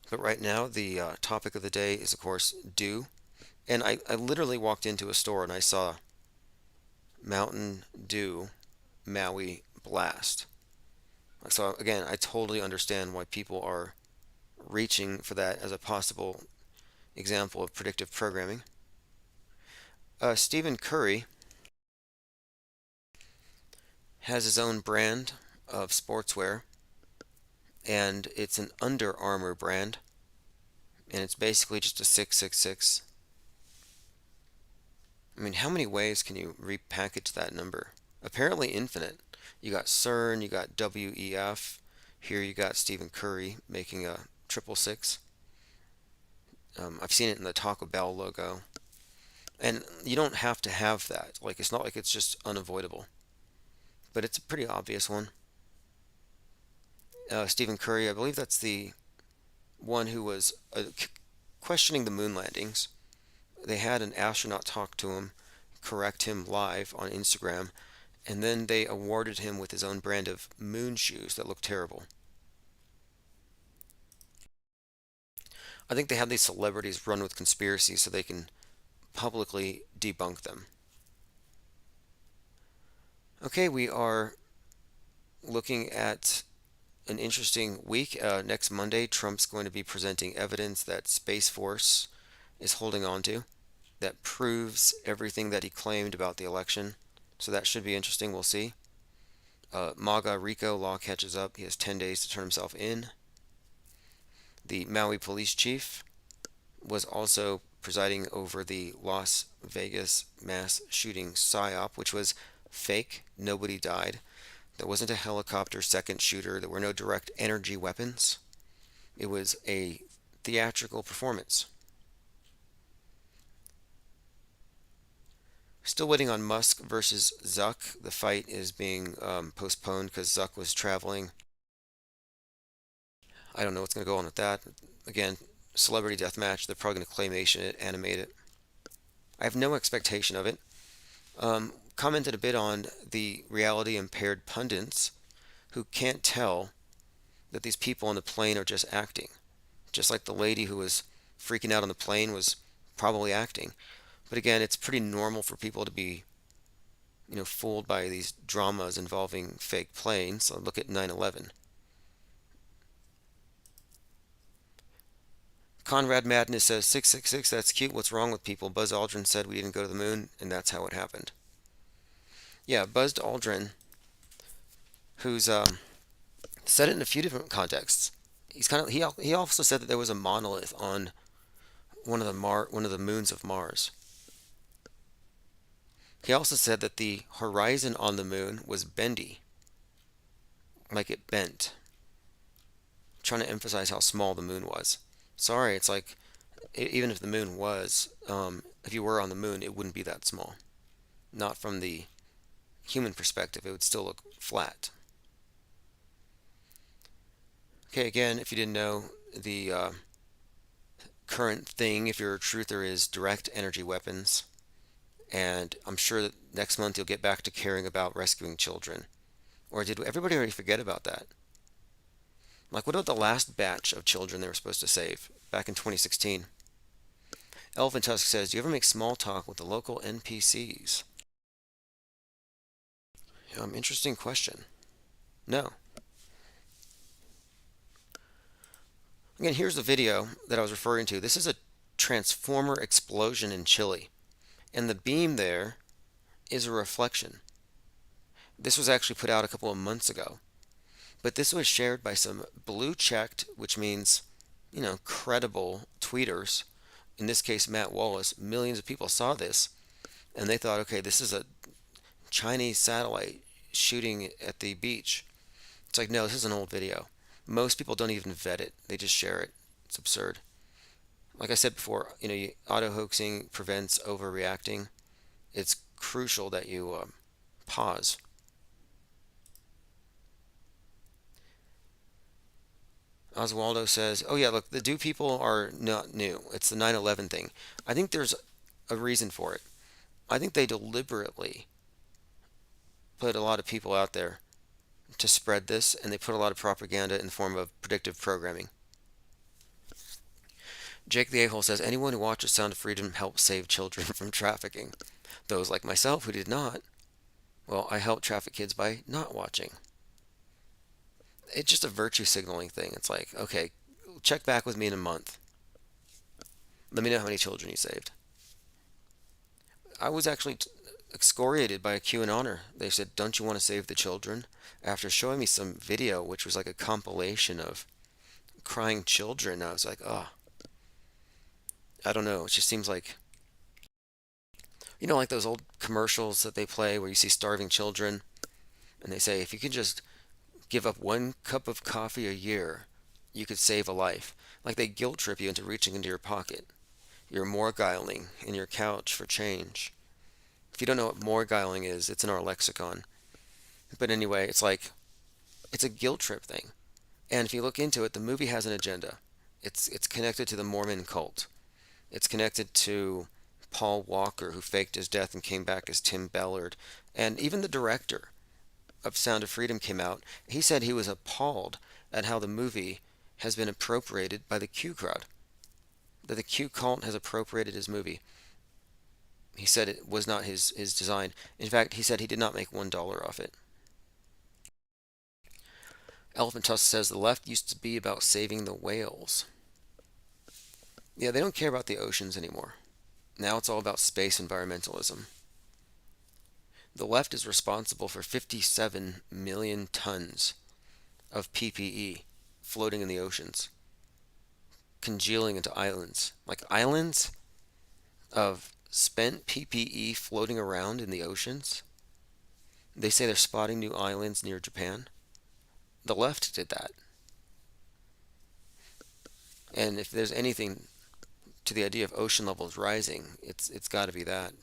But right now, the topic of the day is, of course, dew. And I literally walked into a store and I saw Mountain Dew Maui Blast. So again, I totally understand why people are reaching for that as a possible example of predictive programming. Stephen Curry has his own brand of sportswear, and it's an Under Armour brand, and it's basically just a 666. I mean, how many ways can you repackage that number? Apparently infinite. You got CERN, you got WEF. Here you got Stephen Curry making a 666. I've seen it in the Taco Bell logo. And you don't have to have that. Like, it's not like it's just unavoidable. But it's a pretty obvious one. Stephen Curry, I believe that's the one who was questioning the moon landings. They had an astronaut talk to him, correct him live on Instagram, and then they awarded him with his own brand of moon shoes that look terrible. I think they have these celebrities run with conspiracies so they can publicly debunk them. Okay, we are looking at an interesting week. Next Monday, Trump's going to be presenting evidence that Space Force is holding on to that proves everything that he claimed about the election. So that should be interesting. We'll see. MAGA Rico law catches up. He has 10 days to turn himself in. The Maui police chief was also presiding over the Las Vegas mass shooting PSYOP, which was fake. Nobody died. There wasn't a helicopter second shooter. There were no direct energy weapons. It was a theatrical performance. Still waiting on Musk versus Zuck. The fight is being postponed because Zuck was traveling. I don't know what's going to go on with that. Again, celebrity deathmatch. They're probably going to claymation it, animate it. I have no expectation of it. Commented a bit on the reality impaired pundits who can't tell that these people on the plane are just acting. Just like the lady who was freaking out on the plane was probably acting. But again, it's pretty normal for people to be, fooled by these dramas involving fake planes. So look at 9/11. Conrad Madness says 666. That's cute. What's wrong with people? Buzz Aldrin said we didn't go to the moon, and that's how it happened. Yeah, Buzz Aldrin, who's said it in a few different contexts. He's kind of he also said that there was a monolith on one of the moons of Mars. He also said that the horizon on the moon was bendy, like it bent, trying to emphasize how small the moon was. Sorry, it's like even if the moon was, if you were on the moon, it wouldn't be that small. Not from the human perspective, it would still look flat. Okay, again, if you didn't know, the current thing, if you're a truther, is direct energy weapons. And I'm sure that next month you'll get back to caring about rescuing children. Or did everybody already forget about that? Like, what about the last batch of children they were supposed to save back in 2016? Elephant Tusk says, do you ever make small talk with the local NPCs? Interesting question. No. Again, here's the video that I was referring to. This is a transformer explosion in Chile. And the beam there is a reflection. This was actually put out a couple of months ago. But this was shared by some blue-checked, which means, credible tweeters. In this case, Matt Wallace. Millions of people saw this, and they thought, okay, this is a Chinese satellite shooting at the beach. It's like, no, this is an old video. Most people don't even vet it. They just share it. It's absurd. Like I said before, auto-hoaxing prevents overreacting. It's crucial that you pause. Oswaldo says, oh yeah, look, the do people are not new. It's the 9/11 thing. I think there's a reason for it. I think they deliberately put a lot of people out there to spread this, and they put a lot of propaganda in the form of predictive programming. Jake the A-hole says, anyone who watches Sound of Freedom helps save children from trafficking. Those like myself who did not, well, I help traffic kids by not watching. It's just a virtue signaling thing. It's like, okay, check back with me in a month. Let me know how many children you saved. I was actually excoriated by a QAnoner. They said, don't you want to save the children? After showing me some video, which was like a compilation of crying children, I was like, oh, I don't know. It just seems like, like those old commercials that they play where you see starving children, and they say, if you could just give up 1 cup of coffee a year, you could save a life. Like they guilt trip you into reaching into your pocket. You're morgiling in your couch for change. If you don't know what morgiling is, it's in our lexicon. But anyway, it's like, it's a guilt trip thing. And if you look into it, the movie has an agenda. It's connected to the Mormon cult. It's connected to Paul Walker, who faked his death and came back as Tim Ballard. And even the director of Sound of Freedom came out. He said he was appalled at how the movie has been appropriated by the Q crowd. That the Q cult has appropriated his movie. He said it was not his design. In fact, he said he did not make $1 off it. Elephant Tusk says the left used to be about saving the whales. Yeah, they don't care about the oceans anymore. Now it's all about space environmentalism. The left is responsible for 57 million tons of PPE floating in the oceans, congealing into islands. Like islands of spent PPE floating around in the oceans. They say they're spotting new islands near Japan. The left did that. And if there's anything to the idea of ocean levels rising, it's got to be that.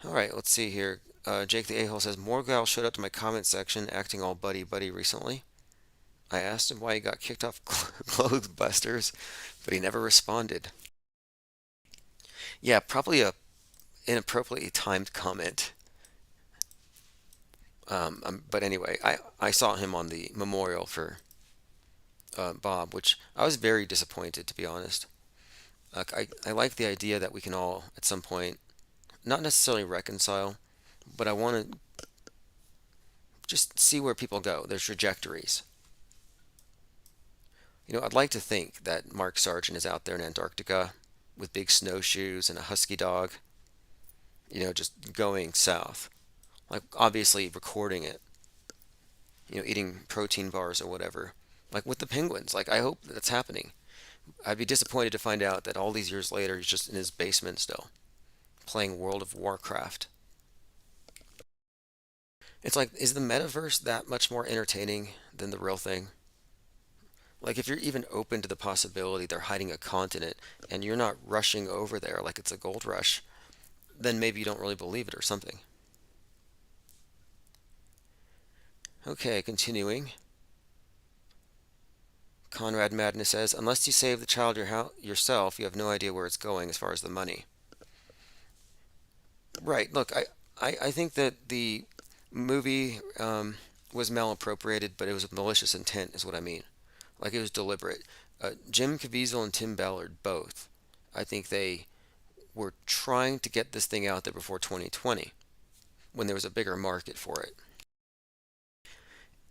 All right, let's see here. Jake the A-hole says, Morgal showed up to my comment section acting all buddy-buddy recently. I asked him why he got kicked off Clothesbusters, but he never responded. Yeah, probably a inappropriately timed comment. But anyway, I saw him on the memorial for Bob, which I was very disappointed, to be honest. I like the idea that we can all, at some point, not necessarily reconcile, but I want to just see where people go, their trajectories. I'd like to think that Mark Sargent is out there in Antarctica with big snowshoes and a husky dog, just going south. Like, obviously recording it, eating protein bars or whatever. Like with the penguins. Like, I hope that's happening. I'd be disappointed to find out that all these years later he's just in his basement still, playing World of Warcraft. It's like, is the metaverse that much more entertaining than the real thing? Like, if you're even open to the possibility they're hiding a continent and you're not rushing over there like it's a gold rush, then maybe you don't really believe it or something. Okay, continuing. Conrad Madness says, unless you save the child yourself, you have no idea where it's going as far as the money. Right, look, I think that the movie was malappropriated, but it was with malicious intent is what I mean. Like, it was deliberate. Jim Caviezel and Tim Ballard both, I think they were trying to get this thing out there before 2020, when there was a bigger market for it.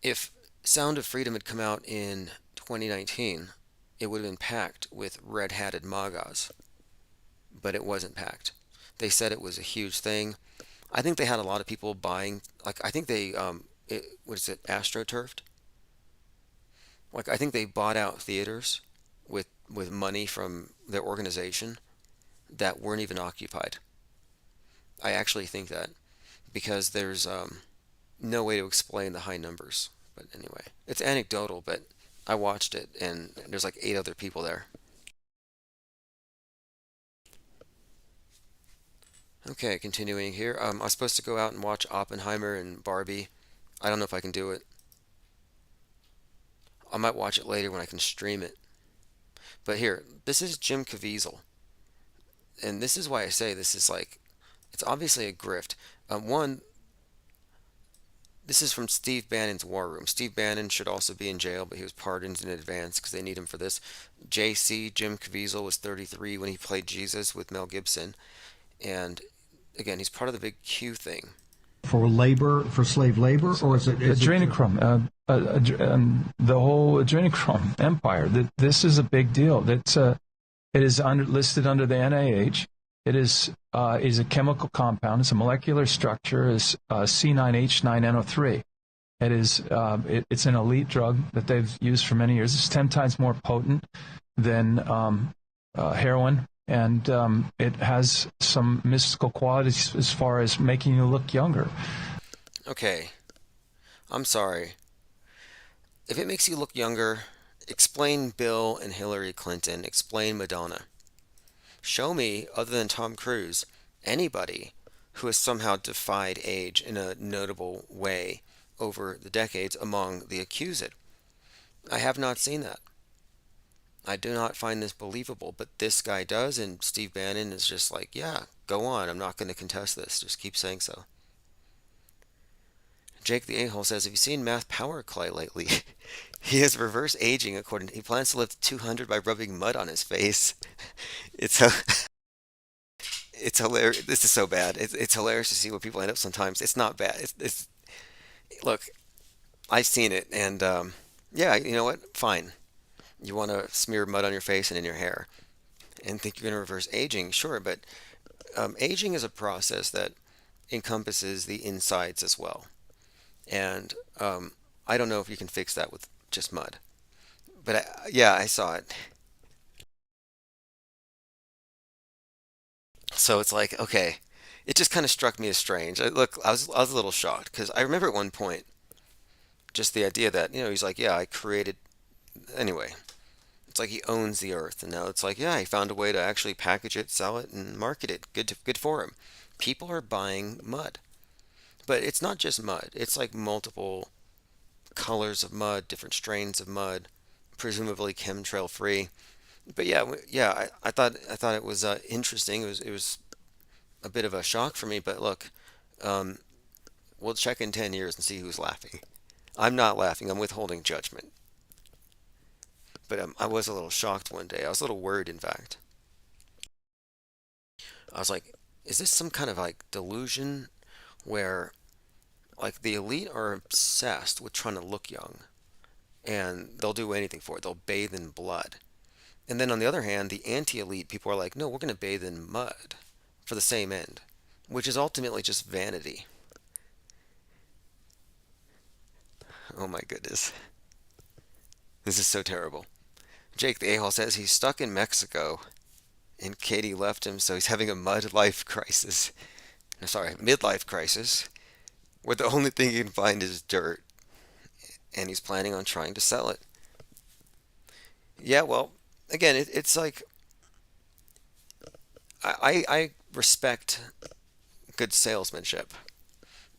If Sound of Freedom had come out in 2019, it would have been packed with red-hatted MAGAs, but it wasn't packed. They said it was a huge thing. I think they had a lot of people buying, like, I think they, AstroTurfed? Like, I think they bought out theaters with money from their organization that weren't even occupied. I actually think that, because there's no way to explain the high numbers. But anyway, it's anecdotal, but I watched it, and there's like 8 other people there. Okay, continuing here. I was supposed to go out and watch Oppenheimer and Barbie. I don't know if I can do it. I might watch it later when I can stream it. But here, this is Jim Caviezel. And this is why I say this is like, it's obviously a grift. One, this is from Steve Bannon's War Room. Steve Bannon should also be in jail, but he was pardoned in advance because they need him for this. JC, Jim Caviezel, was 33 when he played Jesus with Mel Gibson. And again, he's part of the big Q thing. For slave labor, or is it adrenochrome? The whole adrenochrome empire. This is a big deal. It is listed under the NIH. It is a chemical compound. It's a molecular structure. Is C9H9NO3. It is it's an elite drug that they've used for many years. It's 10 times more potent than heroin, and it has some mystical qualities as far as making you look younger. Okay, I'm sorry. If it makes you look younger, explain Bill and Hillary Clinton. Explain Madonna. Show me, other than Tom Cruise, anybody who has somehow defied age in a notable way over the decades among the accused. I have not seen that. I do not find this believable, but this guy does, and Steve Bannon is just like, yeah, go on, I'm not going to contest this, just keep saying so. Jake the A-hole says, have you seen Math Power Clay lately? He is reverse aging, he plans to live to 200 by rubbing mud on his face. It's hilarious. This is so bad. It's hilarious to see what people end up sometimes. It's not bad. Look, I've seen it, and yeah, you know what? Fine. You want to smear mud on your face and in your hair and think you're going to reverse aging, sure, but aging is a process that encompasses the insides as well. And I don't know if you can fix that with just mud. But yeah, I saw it. So it's like, okay, it just kind of struck me as strange. I was a little shocked because I remember at one point just the idea that, he's like, yeah, I created, anyway, it's like he owns the earth. And now it's like, yeah, he found a way to actually package it, sell it, and market it. Good for him. People are buying mud. But it's not just mud. It's like multiple colors of mud, different strains of mud, presumably chemtrail free. But yeah, I thought it was interesting. It was a bit of a shock for me. But look, we'll check in 10 years and see who's laughing. I'm not laughing. I'm withholding judgment. But I was a little shocked one day. I was a little worried, in fact. I was like, is this some kind of like delusion where like the elite are obsessed with trying to look young and they'll do anything for it. They'll bathe in blood. And then on the other hand, the anti-elite people are like, no, we're going to bathe in mud for the same end, which is ultimately just vanity. Oh my goodness. This is so terrible. Jake the A-hole says he's stuck in Mexico and Katie left him, so he's having a midlife crisis. No, sorry, midlife crisis, where the only thing he can find is dirt, and he's planning on trying to sell it. Yeah, well, again, it's like I respect good salesmanship,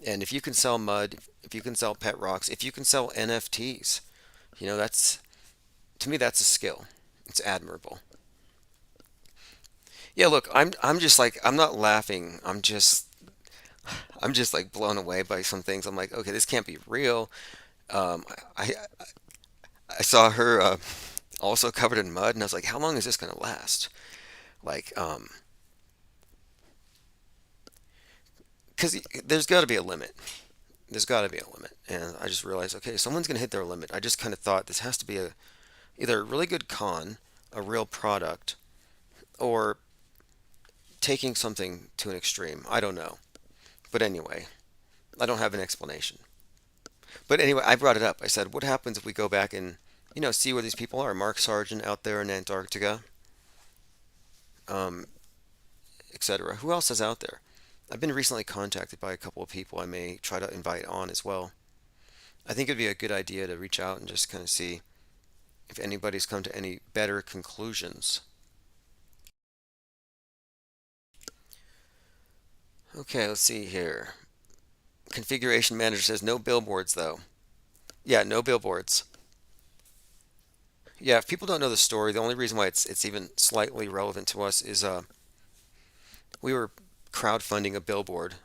and if you can sell mud, if you can sell pet rocks, if you can sell NFTs, that's, to me, that's a skill. It's admirable. Yeah, look, I'm just like, I'm not laughing. I'm just like blown away by some things. I'm like, okay, this can't be real. I saw her also covered in mud, and I was like, how long is this gonna last? Like, because there's got to be a limit. There's got to be a limit, and I just realized, okay, someone's gonna hit their limit. I just kind of thought this has to be either a really good con, a real product, or taking something to an extreme. I don't know. But anyway, I don't have an explanation. But anyway, I brought it up. I said, what happens if we go back and, see where these people are? Mark Sargent out there in Antarctica, etc. Who else is out there? I've been recently contacted by a couple of people I may try to invite on as well. I think it'd be a good idea to reach out and just kind of see if anybody's come to any better conclusions. Okay, let's see here. Configuration manager says no billboards though. Yeah, no billboards. Yeah, if people don't know the story, the only reason why it's even slightly relevant to us is we were crowdfunding a billboard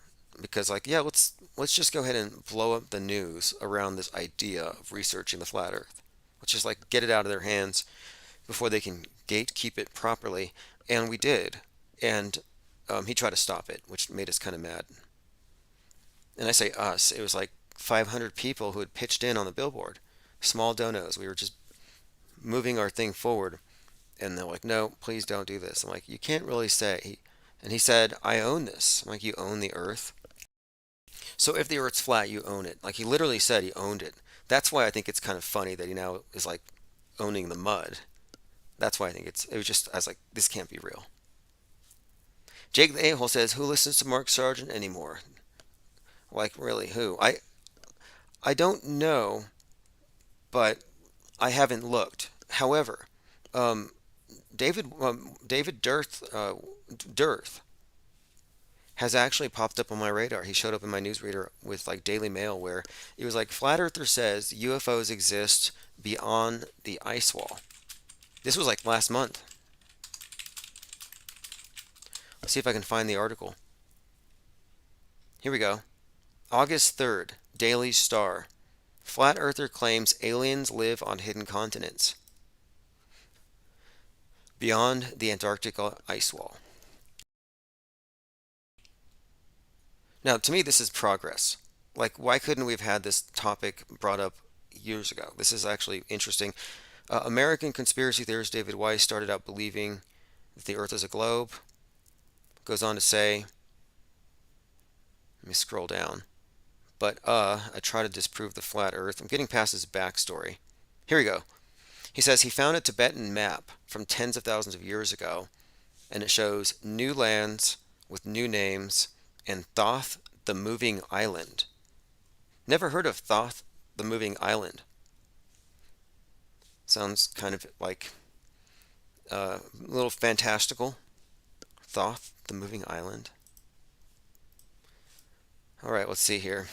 because let's just go ahead and blow up the news around this idea of researching the flat earth. Let's just get it out of their hands before they can gatekeep it properly, and we did. And he tried to stop it, which made us kind of mad. And I say us, it was like 500 people who had pitched in on the billboard. Small donos. We were just moving our thing forward. And they're like, no, please don't do this. I'm like, you can't really say. And he said, I own this. I'm like, you own the earth? So if the earth's flat, you own it. Like, he literally said he owned it. That's why I think it's kind of funny that he now is like owning the mud. That's why I think I was like, this can't be real. Jake the A-hole says, who listens to Mark Sargent anymore? Like, really, who? I don't know, but I haven't looked. However, David Dearth has actually popped up on my radar. He showed up in my newsreader with Daily Mail, where it was like, Flat Earther says UFOs exist beyond the ice wall. This was like last month. Let's see if I can find the article. Here we go. August 3rd, Daily Star. Flat Earther claims aliens live on hidden continents beyond the Antarctic ice wall. Now, to me, this is progress. Like, why couldn't we have had this topic brought up years ago? This is actually interesting. American conspiracy theorist David Weiss started out believing that the Earth is a globe. Goes on to say, let me scroll down. But I try to disprove the flat Earth. I'm getting past his backstory. Here we go. He says he found a Tibetan map from tens of thousands of years ago, and it shows new lands with new names and Thoth the Moving Island. Never heard of Thoth the Moving Island. Sounds kind of like a little fantastical. Thoth the Moving Island. All right, let's see here.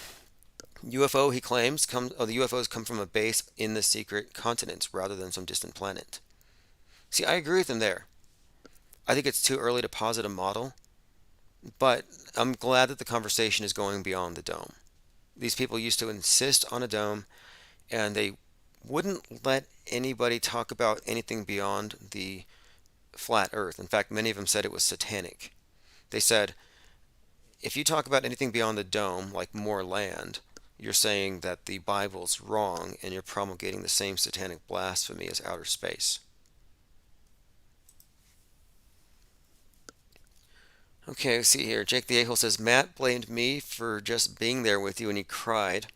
UFO, he claims, the UFOs come from a base in the secret continents rather than some distant planet. See, I agree with him there. I think it's too early to posit a model, but I'm glad that the conversation is going beyond the dome. These people used to insist on a dome, and they wouldn't let anybody talk about anything beyond the flat Earth. In fact, many of them said it was satanic. They said, if you talk about anything beyond the dome, like more land, you're saying that the Bible's wrong and you're promulgating the same satanic blasphemy as outer space. Okay, let's see here. Jake the A-hole says, Matt blamed me for just being there with you and he cried.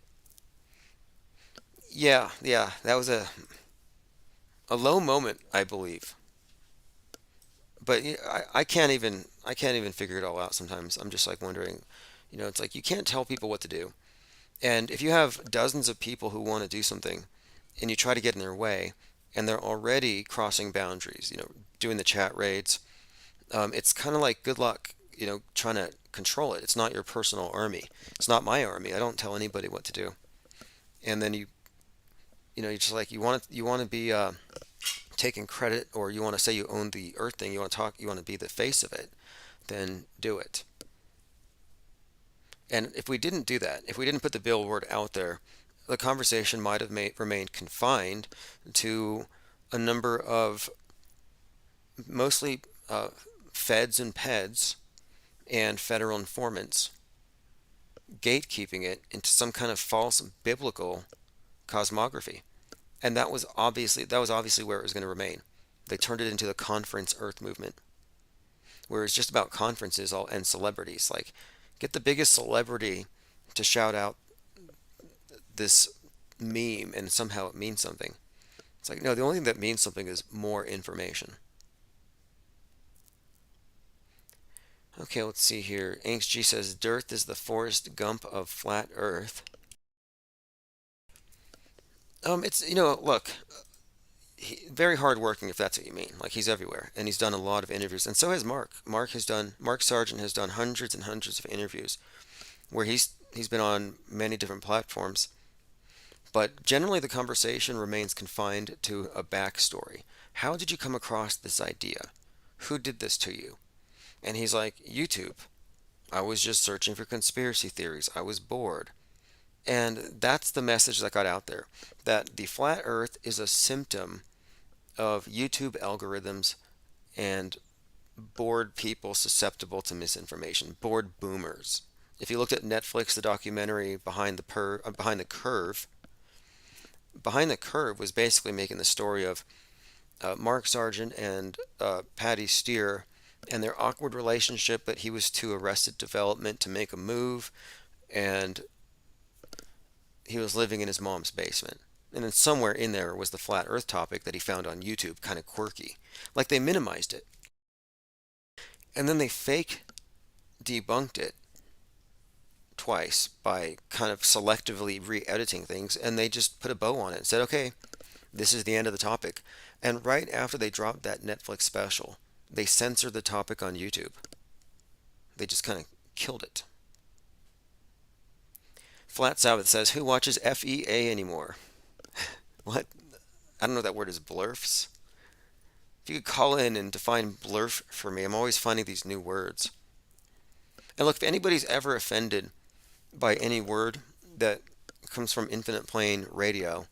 Yeah, that was a low moment, I believe. But I can't even figure it all out sometimes. I'm just like wondering, it's like you can't tell people what to do. And if you have dozens of people who want to do something and you try to get in their way and they're already crossing boundaries, doing the chat raids, it's kind of like good luck, trying to control it. It's not your personal army. It's not my army. I don't tell anybody what to do. And then you're just like you want to be taking credit, or you want to say you own the earth thing. You want to be the face of it. Then do it. And if we didn't do that, if we didn't put the billboard out there, the conversation might have remained confined to a number of mostly feds and peds and federal informants gatekeeping it into some kind of false biblical cosmography. And that was obviously where it was going to remain. They turned it into the Conference Earth movement, where it's just about conferences and celebrities. Like, get the biggest celebrity to shout out this meme and somehow it means something. It's like, no, the only thing that means something is more information. Okay, let's see here. Angst G says, Dearth is the Forrest Gump of flat Earth. It's, look, very hardworking, if that's what you mean. Like, he's everywhere, and he's done a lot of interviews, and so has Mark. Mark Sargent has done hundreds and hundreds of interviews, where he's been on many different platforms. But generally, the conversation remains confined to a backstory. How did you come across this idea? Who did this to you? And he's like, YouTube. I was just searching for conspiracy theories. I was bored. And that's the message that got out there, that the flat earth is a symptom of YouTube algorithms and bored people susceptible to misinformation, bored boomers. If you looked at Netflix, the documentary Behind the Curve was basically making the story of Mark Sargent and Patty Steer and their awkward relationship, but he was too Arrested Development to make a move, and he was living in his mom's basement. And then somewhere in there was the flat earth topic that he found on YouTube, kind of quirky. Like, they minimized it. And then they fake debunked it twice by kind of selectively re-editing things, and they just put a bow on it and said, okay, this is the end of the topic. And right after they dropped that Netflix special, they censored the topic on YouTube. They just kind of killed it. Flat Sabbath says, who watches FEA anymore? What? I don't know what that word is. Blurfs? If you could call in and define blurf for me. I'm always finding these new words. And look, if anybody's ever offended by any word that comes from Infinite Plane Radio,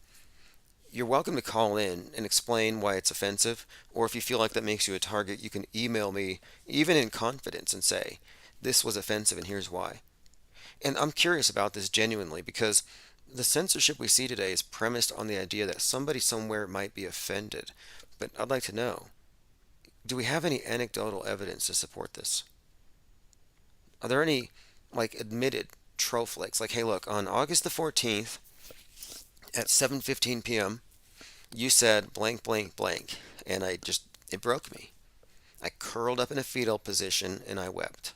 you're welcome to call in and explain why it's offensive. Or if you feel like that makes you a target, you can email me, even in confidence, and say, this was offensive and here's why. And I'm curious about this genuinely, because the censorship we see today is premised on the idea that somebody somewhere might be offended. But I'd like to know, do we have any anecdotal evidence to support this? Are there any, admitted troll flakes? Like, hey, look, on August the 14th at 7:15 p.m., you said blank, blank, blank, and it broke me. I curled up in a fetal position and I wept.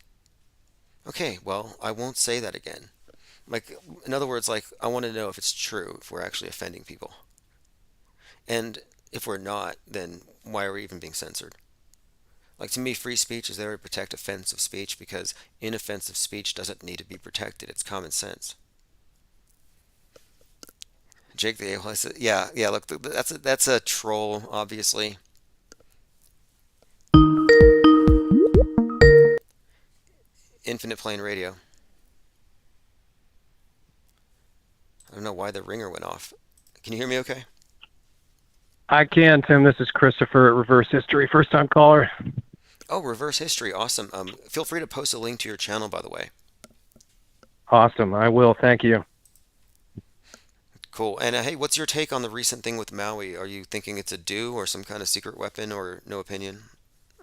Okay, well, I won't say that again. In other words, I want to know if it's true, if we're actually offending people. And if we're not, then why are we even being censored? To me, free speech is there to protect offensive speech, because inoffensive speech doesn't need to be protected. It's common sense. Jake the A-hole says, yeah, look, that's a troll, obviously. Infinite Plane Radio. I don't know why the ringer went off. Can you hear me okay? I can, Tim. This is Christopher at Reverse History, first-time caller. Oh, Reverse History. Awesome. Feel free to post a link to your channel, by the way. Awesome. I will. Thank you. Cool. And hey, what's your take on the recent thing with Maui? Are you thinking it's a do or some kind of secret weapon or no opinion?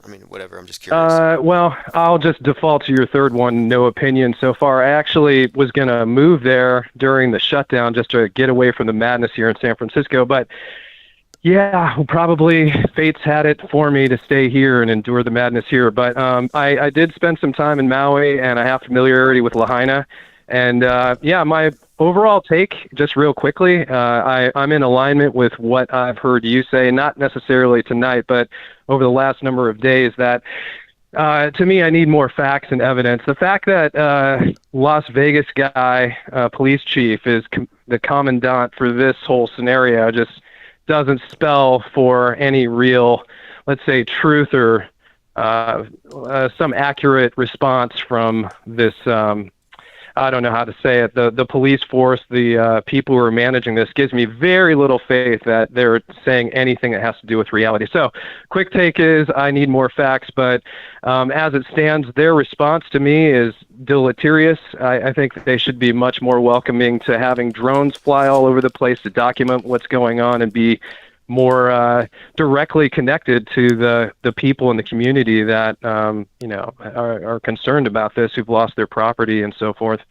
I mean, whatever. I'm just curious. Well, I'll just default to your third one, no opinion so far. I actually was going to move there during the shutdown just to get away from the madness here in San Francisco. But yeah, probably fate's had it for me to stay here and endure the madness here. But I did spend some time in Maui, and I have familiarity with Lahaina. And yeah, my overall take, just real quickly, I'm in alignment with what I've heard you say, not necessarily tonight, but over the last number of days, that to me, I need more facts and evidence. The fact that Las Vegas guy, police chief, is the commandant for this whole scenario just doesn't spell for any real, let's say, truth or some accurate response from this I don't know how to say it, the police force, the people who are managing this. Gives me very little faith that they're saying anything that has to do with reality. So quick take is I need more facts, but as it stands, their response to me is deleterious. I think that they should be much more welcoming to having drones fly all over the place to document what's going on and be more directly connected to the people in the community that are concerned about this, who've lost their property and so forth.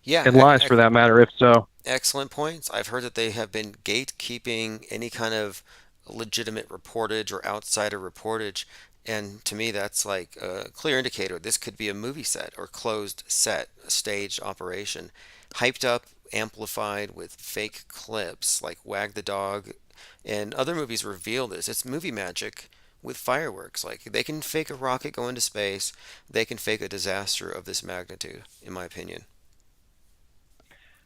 Yeah, and lives for that matter, if so. Excellent points. I've heard that they have been gatekeeping any kind of legitimate reportage or outsider reportage, and to me that's like a clear indicator this could be a movie set or closed set, a staged operation, hyped up, amplified with fake clips like Wag the Dog. And other movies reveal this. It's movie magic with fireworks. Like, they can fake a rocket go into space. They can fake a disaster of this magnitude, in my opinion.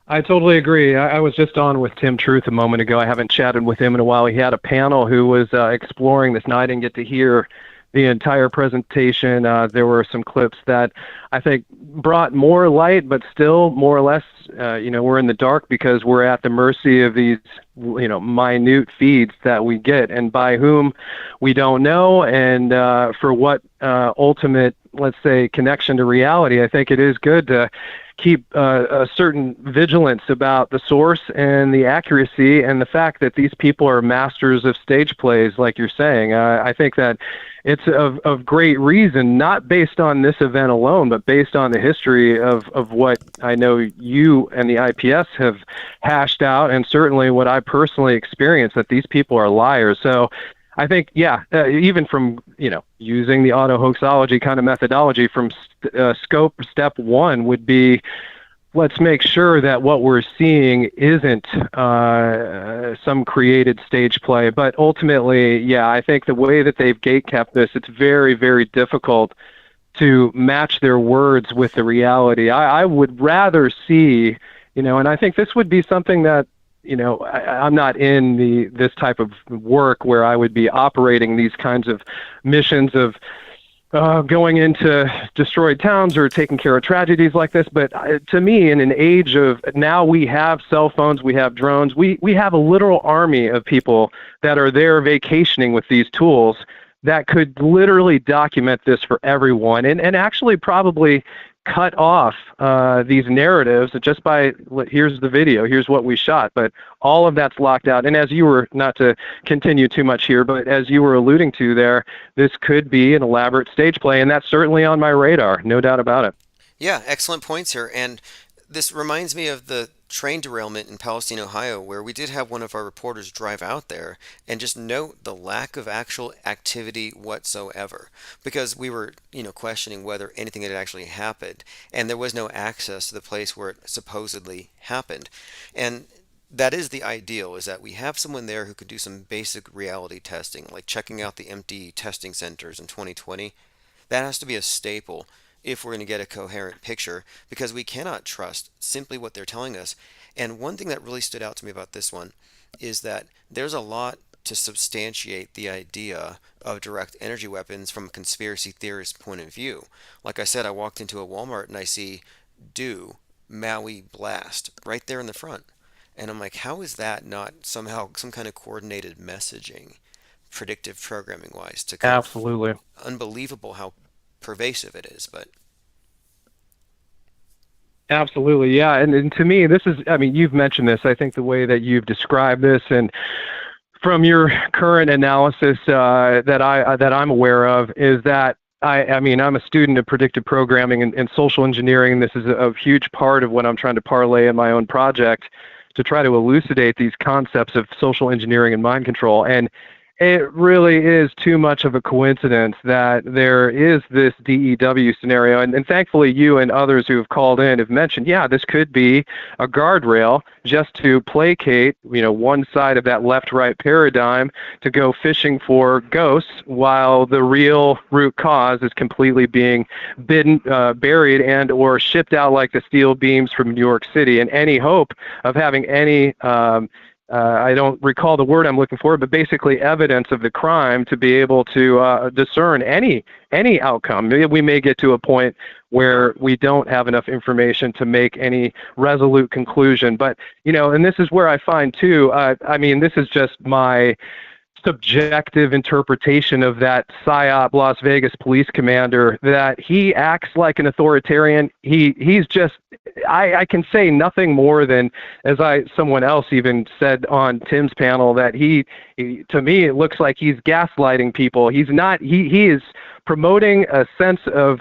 I totally agree. I was just on with Tim Truth a moment ago. I haven't chatted with him in a while. He had a panel who was exploring this, and I didn't get to hear the entire presentation. There were some clips that I think brought more light, but still more or less, we're in the dark because we're at the mercy of these, minute feeds that we get, and by whom we don't know, and for what ultimate, let's say, connection to reality. I think it is good to keep a certain vigilance about the source and the accuracy and the fact that these people are masters of stage plays, like you're saying. I think that it's of great reason, not based on this event alone, but based on the history of what I know you and the IPS have hashed out, and certainly what I personally experienced, that these people are liars. So I think, even from, using the auto hoaxology kind of methodology, from scope step one would be, let's make sure that what we're seeing isn't some created stage play. But ultimately, I think the way that they've gatekept this, it's very, very difficult to match their words with the reality. I would rather see, and I think this would be something that, I'm not in this type of work where I would be operating these kinds of missions of going into destroyed towns or taking care of tragedies like this. But to me, in an age of now, we have cell phones, we have drones, we have a literal army of people that are there vacationing with these tools that could literally document this for everyone and actually probably cut off these narratives just by, here's the video, here's what we shot, but all of that's locked out. And as you were, not to continue too much here, but as you were alluding to there, this could be an elaborate stage play, and that's certainly on my radar, no doubt about it. Yeah, excellent points here. And this reminds me of the train derailment in Palestine, Ohio, where we did have one of our reporters drive out there and just note the lack of actual activity whatsoever, because we were, questioning whether anything had actually happened, and there was no access to the place where it supposedly happened. And that is the ideal, is that we have someone there who could do some basic reality testing, like checking out the empty testing centers in 2020. That has to be a staple if we're going to get a coherent picture, because we cannot trust simply what they're telling us. And one thing that really stood out to me about this one is that there's a lot to substantiate the idea of direct energy weapons from a conspiracy theorist point of view. Like I said, I walked into a Walmart and I see "Do Maui Blast" right there in the front. And I'm like, how is that not somehow some kind of coordinated messaging, predictive programming wise, to Absolutely. Unbelievable how pervasive it is. But Absolutely, yeah. And to me, this is, I mean, you've mentioned this. I think the way that you've described this, and from your current analysis that I'm aware of, is that I mean, I'm a student of predictive programming and social engineering. This is a huge part of what I'm trying to parlay in my own project to try to elucidate these concepts of social engineering and mind control. And it really is too much of a coincidence that there is this DEW scenario. And thankfully, you and others who have called in have mentioned, yeah, this could be a guardrail just to placate, one side of that left-right paradigm to go fishing for ghosts, while the real root cause is completely being buried and or shipped out like the steel beams from New York City. And any hope of having any I don't recall the word I'm looking for, but basically evidence of the crime to be able to discern any outcome. Maybe we may get to a point where we don't have enough information to make any resolute conclusion. But, and this is where I find too, I mean, this is just my subjective interpretation of that PSYOP Las Vegas police commander, that he acts like an authoritarian. He's just, I can say nothing more than, as someone else even said on Tim's panel, that he to me, it looks like he's gaslighting people. He's not, he is promoting a sense of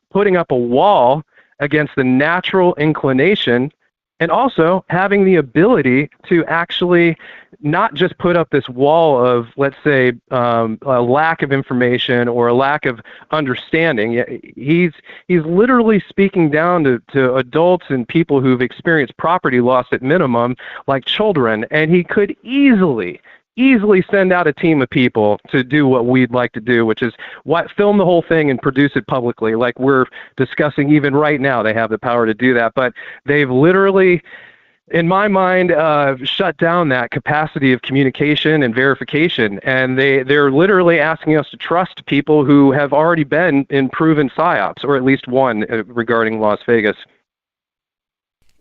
putting up a wall against the natural inclination, and also having the ability to actually not just put up this wall of, let's say, a lack of information or a lack of understanding. He's literally speaking down to adults and people who've experienced property loss at minimum, like children, and he could easily send out a team of people to do what we'd like to do, which is film the whole thing and produce it publicly, like we're discussing even right now. They have the power to do that, but they've literally, in my mind, shut down that capacity of communication and verification, and they're literally asking us to trust people who have already been in proven PSYOPs, or at least one regarding Las Vegas.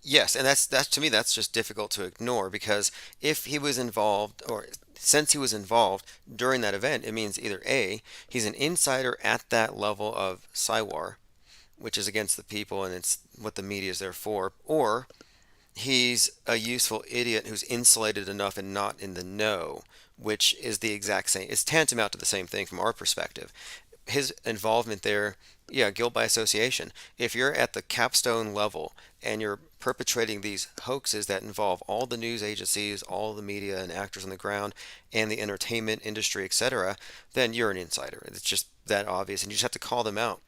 Yes, and that's to me, that's just difficult to ignore, because if he was involved, or since he was involved during that event, it means either A, he's an insider at that level of PSYWAR, which is against the people and it's what the media is there for, or he's a useful idiot who's insulated enough and not in the know, which is the exact same. It's tantamount to the same thing from our perspective. His involvement there, yeah, guilt by association. If you're at the capstone level and you're perpetrating these hoaxes that involve all the news agencies, all the media and actors on the ground, and the entertainment industry, etc., then you're an insider. It's just that obvious, and you just have to call them out.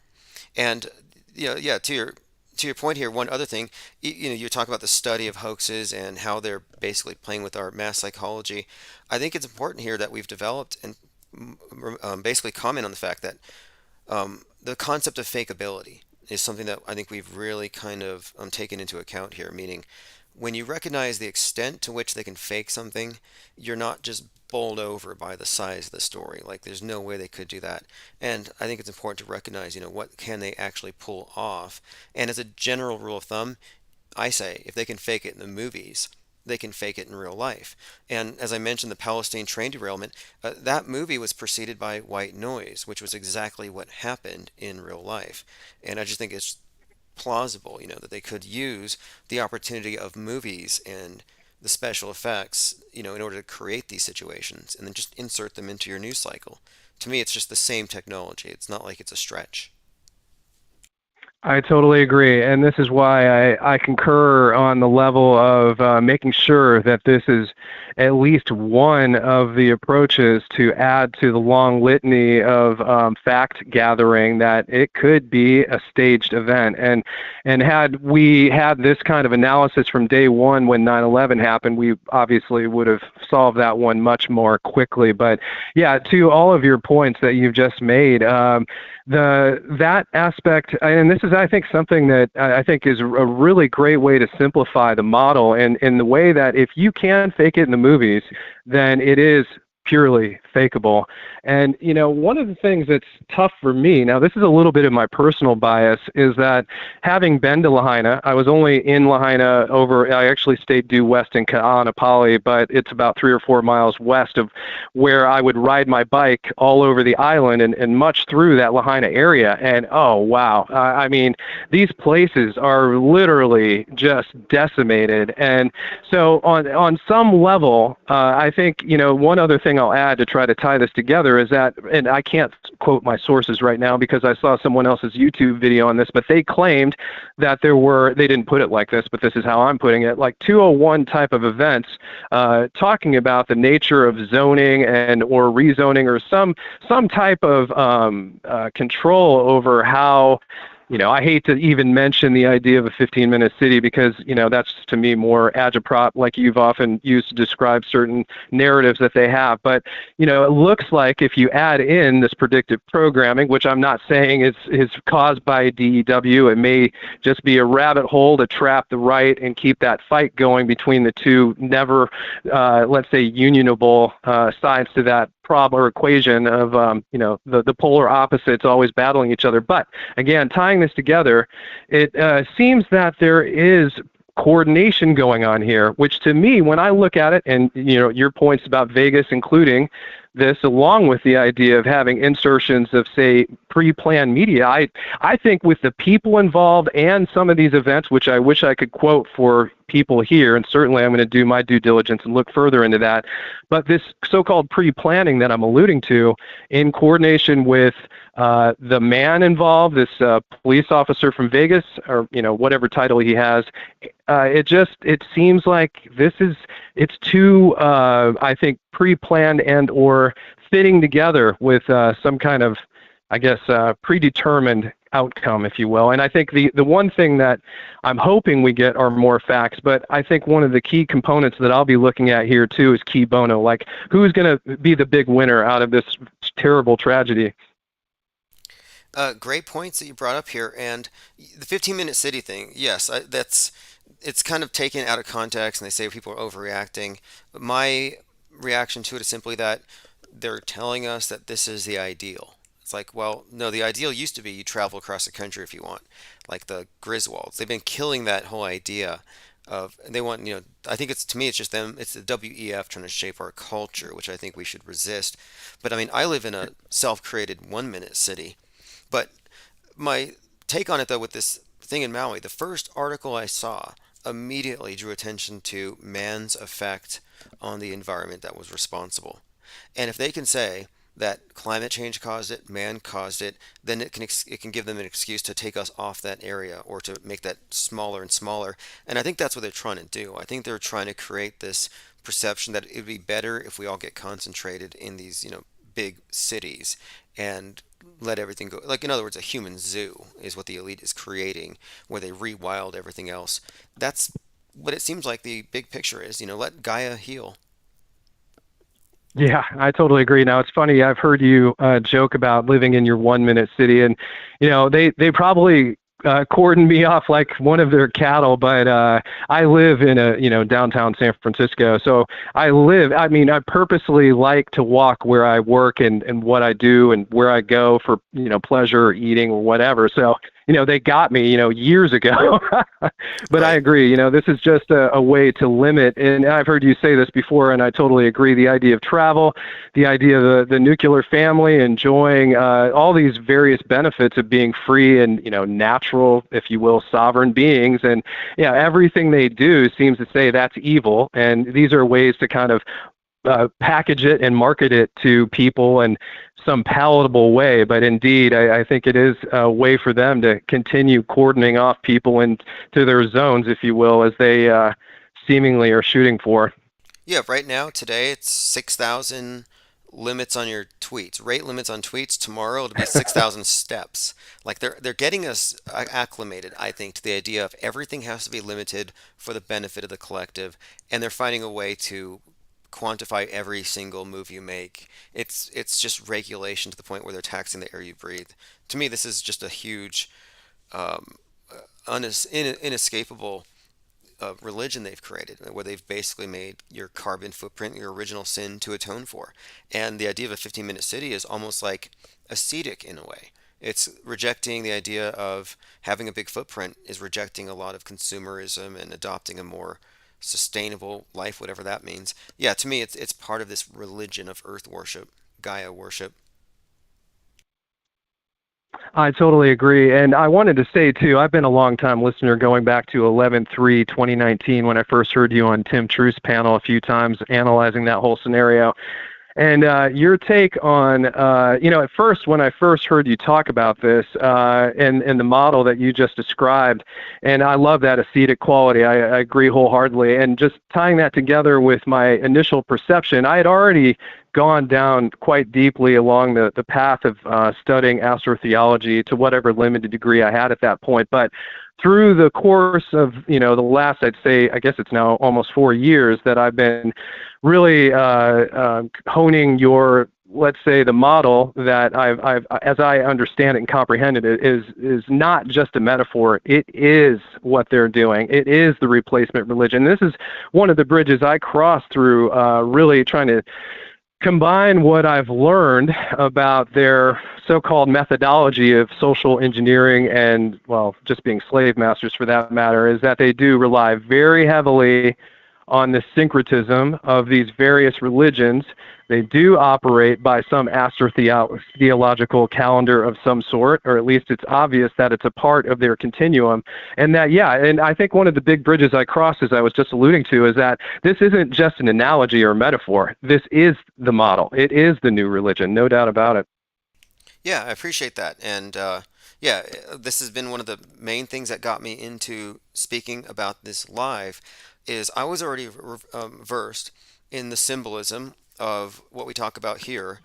And yeah, to your point here, one other thing, you talk about the study of hoaxes and how they're basically playing with our mass psychology. I think it's important here that we've developed and basically comment on the fact that the concept of fakeability is something that I think we've really kind of taken into account here, meaning when you recognize the extent to which they can fake something, you're not just bowled over by the size of the story. Like, there's no way they could do that. And I think it's important to recognize, what can they actually pull off. And as a general rule of thumb, I say if they can fake it in the movies, they can fake it in real life. And as I mentioned, the Palestine train derailment, that movie was preceded by white noise, which was exactly what happened in real life. And I just think it's plausible, that they could use the opportunity of movies and the special effects, in order to create these situations and then just insert them into your news cycle. To me, it's just the same technology. It's not like it's a stretch. I totally agree, and this is why I concur on the level of making sure that this is at least one of the approaches to add to the long litany of fact gathering, that it could be a staged event. And had we had this kind of analysis from day one when 9/11 happened, we obviously would have solved that one much more quickly. But yeah, to all of your points that you've just made, that aspect, and this is, I think, something that I think is a really great way to simplify the model, and in the way that if you can fake it in the movies, then it is purely fakeable. And, one of the things that's tough for me, now this is a little bit of my personal bias, is that having been to Lahaina, I was only in Lahaina I actually stayed due west in Ka'anapali, but it's about 3 or 4 miles west of where I would ride my bike all over the island and much through that Lahaina area. And, oh, wow. I mean, these places are literally just decimated. And so on some level, I think, one other thing I'll add to try to tie this together is that, and I can't quote my sources right now because I saw someone else's YouTube video on this, but they claimed that they didn't put it like this, but this is how I'm putting it, like 201 type of events talking about the nature of zoning or rezoning or some type of control over how, I hate to even mention the idea of a 15-minute city because, that's to me more agitprop, like you've often used to describe certain narratives that they have. But, it looks like if you add in this predictive programming, which I'm not saying is caused by DEW, it may just be a rabbit hole to trap the right and keep that fight going between the two never, let's say, unionable sides to that problem or equation of the polar opposites always battling each other. But again, tying this together, it seems that there is coordination going on here, which to me, when I look at it, and your points about Vegas including this, along with the idea of having insertions of, say, pre-planned media, I think with the people involved and some of these events, which I wish I could quote for people here, and certainly I'm going to do my due diligence and look further into that, but this so-called pre-planning that I'm alluding to in coordination with the man involved, this police officer from Vegas, or whatever title he has, it seems like it's too I think pre-planned and or fitting together with some kind of, I guess, predetermined outcome, if you will. And I think the one thing that I'm hoping we get are more facts, but I think one of the key components that I'll be looking at here too is key bono, like who's going to be the big winner out of this terrible tragedy. Great points that you brought up here. And the 15-minute city thing, yes, it's kind of taken out of context and they say people are overreacting. My reaction to it is simply that they're telling us that this is the ideal. It's like, well, no, the ideal used to be you travel across the country if you want, like the Griswolds. They've been killing that whole idea of, they want, I think to me, it's just them, it's the WEF trying to shape our culture, which I think we should resist. But I mean, I live in a self-created 1-minute city. But my take on it, though, with this thing in Maui, the first article I saw immediately drew attention to man's effect on the environment that was responsible. And if they can say that climate change caused it, man caused it, then it can give them an excuse to take us off that area or to make that smaller and smaller. And I think that's what they're trying to do. I think they're trying to create this perception that it would be better if we all get concentrated in these, big cities and let everything go. Like, in other words, a human zoo is what the elite is creating, where they rewild everything else. That's what it seems like the big picture is, let Gaia heal. Yeah, I totally agree. Now, it's funny, I've heard you joke about living in your 1-minute city, and, they probably cordoned me off like one of their cattle, but I live in downtown San Francisco. So I purposely like to walk where I work and what I do and where I go for, pleasure or eating or whatever. So, they got me, years ago. But I agree, this is just a way to limit, and I've heard you say this before, and I totally agree, the idea of travel, the idea of the nuclear family, enjoying all these various benefits of being free and, natural, if you will, sovereign beings. And, everything they do seems to say that's evil. And these are ways to kind of package it and market it to people in some palatable way. But indeed, I think it is a way for them to continue cordoning off people into their zones, if you will, as they seemingly are shooting for. Yeah, right now, today, it's 6,000 limits on your tweets, rate limits on tweets. Tomorrow it'll be 6,000 steps. Like they're getting us acclimated, I think, to the idea of everything has to be limited for the benefit of the collective, and they're finding a way to quantify every single move you make. It's just regulation to the point where they're taxing the air you breathe. To me, this is just a huge, inescapable religion they've created, where they've basically made your carbon footprint your original sin to atone for. And the idea of a 15-minute city is almost like ascetic in a way. It's rejecting the idea of having a big footprint, is rejecting a lot of consumerism and adopting a more sustainable life, whatever that means. Yeah, to me, it's part of this religion of earth worship, Gaia worship. I totally agree. And I wanted to say, too, I've been a long-time listener going back to 11/3/2019 when I first heard you on Tim Truth's panel a few times analyzing that whole scenario. And your take on, at first, when I first heard you talk about this and the model that you just described, and I love that ascetic quality, I agree wholeheartedly. And just tying that together with my initial perception, I had already gone down quite deeply along the path of studying astrotheology to whatever limited degree I had at that point. But through the course of, the last, I'd say, I guess it's now almost 4 years that I've been really honing your, let's say, the model that I've as I understand it and comprehend it, is not just a metaphor. It is what they're doing. It is the replacement religion. This is one of the bridges I crossed through, really trying to combine what I've learned about their so-called methodology of social engineering and, well, just being slave masters for that matter, is that they do rely very heavily on the syncretism of these various religions. They do operate by some astrotheological calendar of some sort, or at least it's obvious that it's a part of their continuum. And that, and I think one of the big bridges I crossed, as I was just alluding to, is that this isn't just an analogy or metaphor. This is the model. It is the new religion, no doubt about it. Yeah, I appreciate that. And this has been one of the main things that got me into speaking about this live, is I was already versed in the symbolism of what we talk about here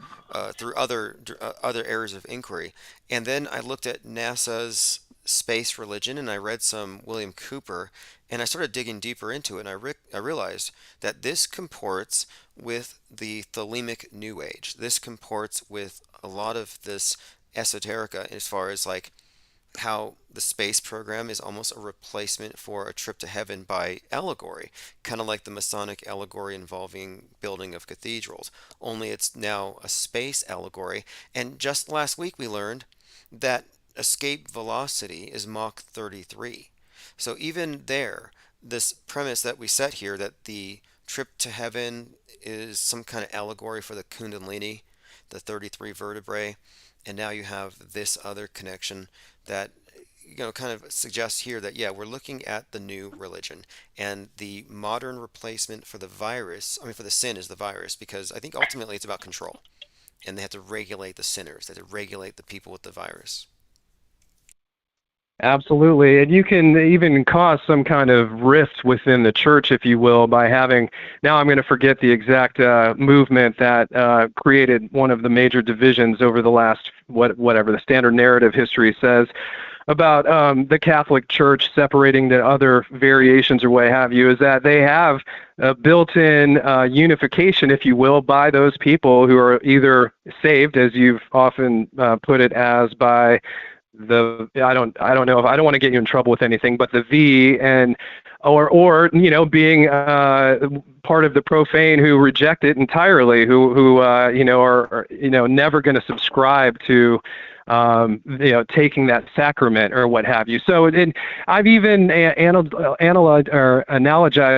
through other areas of inquiry. And then I looked at NASA's space religion, and I read some William Cooper, and I started digging deeper into it, and I realized that this comports with the Thelemic New Age. This comports with a lot of this esoterica, as far as like how the space program is almost a replacement for a trip to heaven by allegory, kind of like the Masonic allegory involving building of cathedrals, only it's now a space allegory. And just last week we learned that escape velocity is Mach 33. So even there, this premise that we set here, that the trip to heaven is some kind of allegory for the Kundalini, the 33 vertebrae, and now you have this other connection that kind of suggests here that we're looking at the new religion, and the modern replacement for the virus, for the sin, is the virus, because I think ultimately it's about control, and they have to regulate the sinners, they have to regulate the people with the virus. Absolutely. And you can even cause some kind of rift within the church, if you will, by having, now I'm going to forget the exact movement that created one of the major divisions over the last, whatever the standard narrative history says, about the Catholic Church separating the other variations or what have you, is that they have a built-in unification, if you will, by those people who are either saved, as you've often put it as, by the, I don't know if, I don't want to get you in trouble with anything, but the V, and or being part of the profane who reject it entirely, who are never going to subscribe to taking that sacrament or what have you. So I've even analogized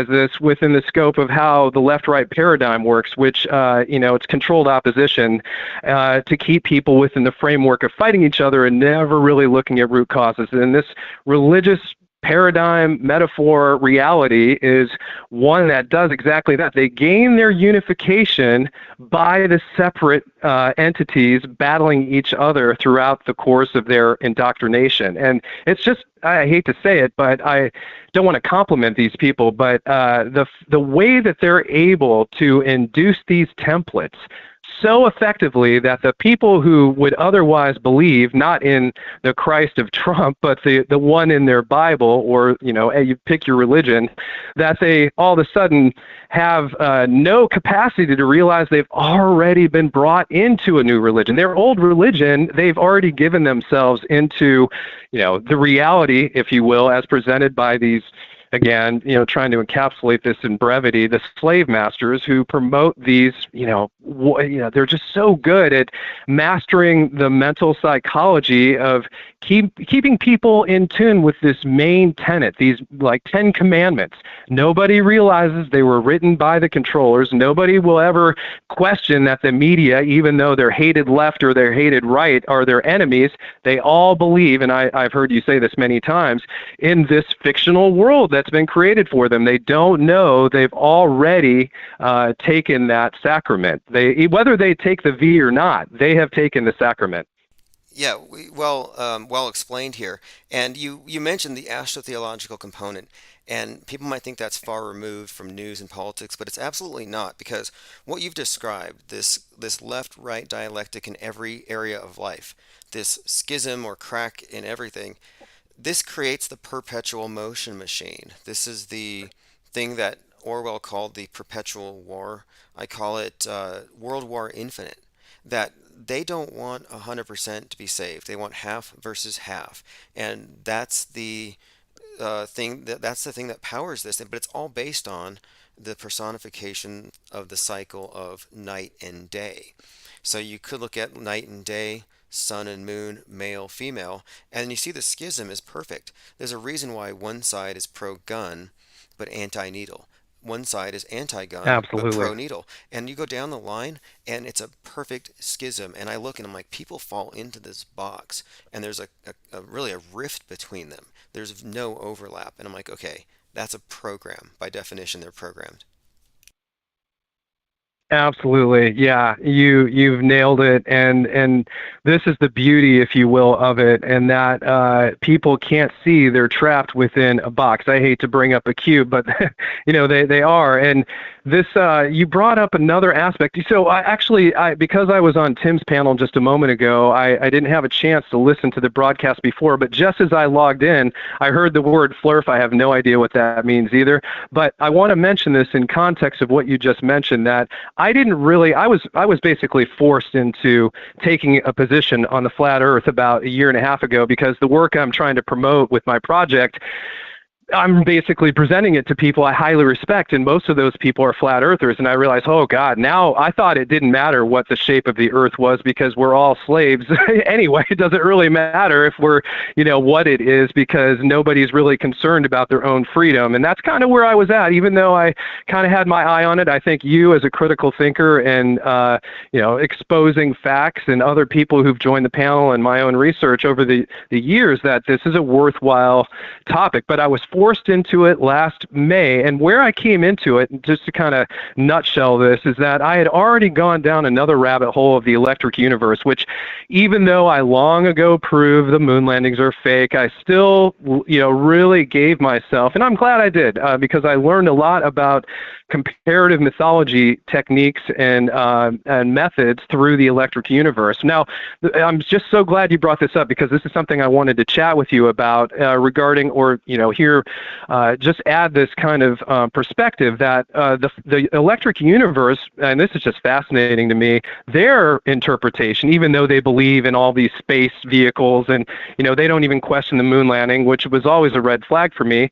this within the scope of how the left-right paradigm works, which it's controlled opposition to keep people within the framework of fighting each other and never really looking at root causes. And this religious paradigm, metaphor, reality is one that does exactly that. They gain their unification by the separate entities battling each other throughout the course of their indoctrination. And it's just, I hate to say it, but I don't want to compliment these people, but the way that they're able to induce these templates so effectively that the people who would otherwise believe not in the Christ of Trump, but the one in their Bible, or you pick your religion, that they all of a sudden have no capacity to realize they've already been brought into a new religion. Their old religion, they've already given themselves into the reality, if you will, as presented by these again, trying to encapsulate this in brevity, the slave masters who promote these, they're just so good at mastering the mental psychology of keeping people in tune with this main tenet, these like 10 commandments. Nobody realizes they were written by the controllers. Nobody will ever question that the media, even though they're hated left or they're hated right, are their enemies. They all believe, and I've heard you say this many times, in this fictional world that's been created for them. They don't know they've already taken that sacrament. Whether they take the V or not, they have taken the sacrament. Yeah, well explained here. And you mentioned the astrotheological component, and people might think that's far removed from news and politics, but it's absolutely not, because what you've described, this left-right dialectic in every area of life, this schism or crack in everything, this creates the perpetual motion machine. This is the thing that Orwell called the perpetual war. I call it World War Infinite, that they don't want 100% to be saved. They want half versus half, and that's the thing that powers this. But it's all based on the personification of the cycle of night and day. So you could look at night and day, sun and moon, male, female, and you see the schism is perfect. There's a reason why one side is pro-gun but anti-needle. One side is anti-gun, Absolutely. but pro-needle. And you go down the line, and it's a perfect schism. And I look, and I'm like, people fall into this box, and there's really a rift between them. There's no overlap. And I'm like, okay, that's a program. By definition, they're programmed. Absolutely. Yeah, you've nailed it. And this is the beauty, if you will, of it, and that people can't see they're trapped within a box. I hate to bring up a cube, but they are. And this you brought up another aspect. So because I was on Tim's panel just a moment ago, I didn't have a chance to listen to the broadcast before, but just as I logged in, I heard the word flurf. I have no idea what that means either, but I want to mention this in context of what you just mentioned, that I was basically forced into taking a position on the flat earth about a year and a half ago, because the work I'm trying to promote with my project, I'm basically presenting it to people I highly respect, and most of those people are flat earthers. And I realized, oh God, now I thought it didn't matter what the shape of the earth was because we're all slaves anyway. It doesn't really matter if we're, what it is, because nobody's really concerned about their own freedom. And that's kind of where I was at, even though I kind of had my eye on it. I think you, as a critical thinker and, exposing facts, and other people who've joined the panel and my own research over the years, that this is a worthwhile topic. But I was forced into it last May, and where I came into it, just to kind of nutshell this, is that I had already gone down another rabbit hole of the electric universe, which, even though I long ago proved the moon landings are fake, I still, really gave myself, and I'm glad I did, because I learned a lot about comparative mythology techniques and methods through the electric universe. Now, I'm just so glad you brought this up, because this is something I wanted to chat with you about regarding, or here, just add this kind of perspective that the electric universe, and this is just fascinating to me, their interpretation, even though they believe in all these space vehicles, and they don't even question the moon landing, which was always a red flag for me,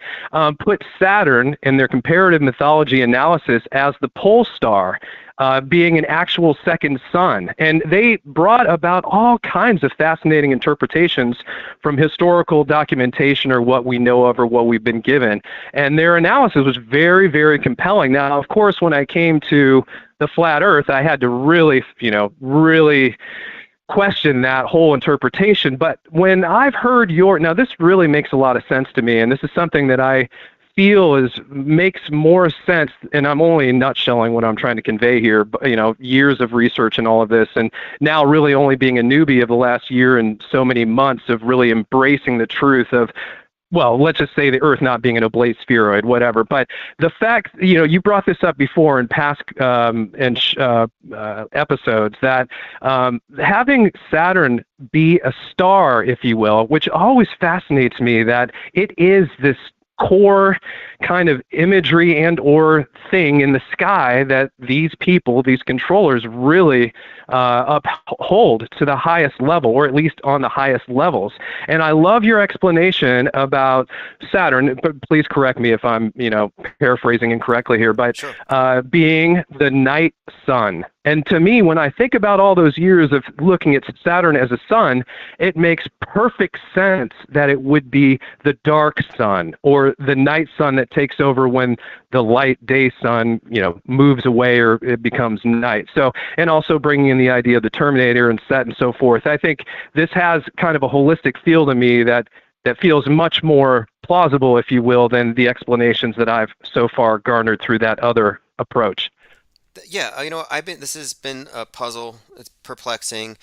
put Saturn in their comparative mythology analysis as the pole star, being an actual second sun. And they brought about all kinds of fascinating interpretations from historical documentation, or what we know of, or what we've been given. And their analysis was very, very compelling. Now, of course, when I came to the flat earth, I had to really question that whole interpretation. But when I've heard now this really makes a lot of sense to me, and this is something that I feel makes more sense, and I'm only nutshelling what I'm trying to convey here, but years of research and all of this, and now really only being a newbie of the last year and so many months of really embracing the truth of, well, let's just say the Earth not being an oblate spheroid, whatever. But the fact, you brought this up before in past episodes, that having Saturn be a star, if you will, which always fascinates me, that it is this core kind of imagery and or thing in the sky that these people, these controllers, really uphold to the highest level, or at least on the highest levels. And I love your explanation about Saturn, but please correct me if I'm, paraphrasing incorrectly here, but being the night sun. And to me, when I think about all those years of looking at Saturn as a sun, it makes perfect sense that it would be the dark sun, or the night sun that takes over when the light day sun, moves away or it becomes night. So, and also bringing in the idea of the Terminator and Set and so forth. I think this has kind of a holistic feel to me that feels much more plausible, if you will, than the explanations that I've so far garnered through that other approach. Yeah, this has been a puzzle. It's perplexing